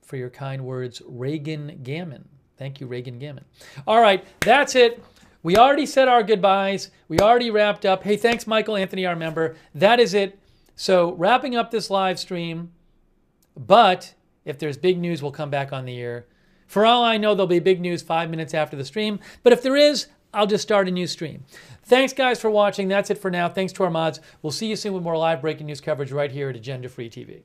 for your kind words, Reagan Gammon. Thank you, Reagan Gammon. All right, that's it. We already said our goodbyes. We already wrapped up. Hey, thanks, Michael Anthony, our member. That is it. So wrapping up this live stream. But if there's big news, we'll come back on the air. For all I know, there'll be big news 5 minutes after the stream. But if there is, I'll just start a new stream. Thanks, guys, for watching. That's it for now. Thanks to our mods. We'll see you soon with more live breaking news coverage right here at Agenda Free TV.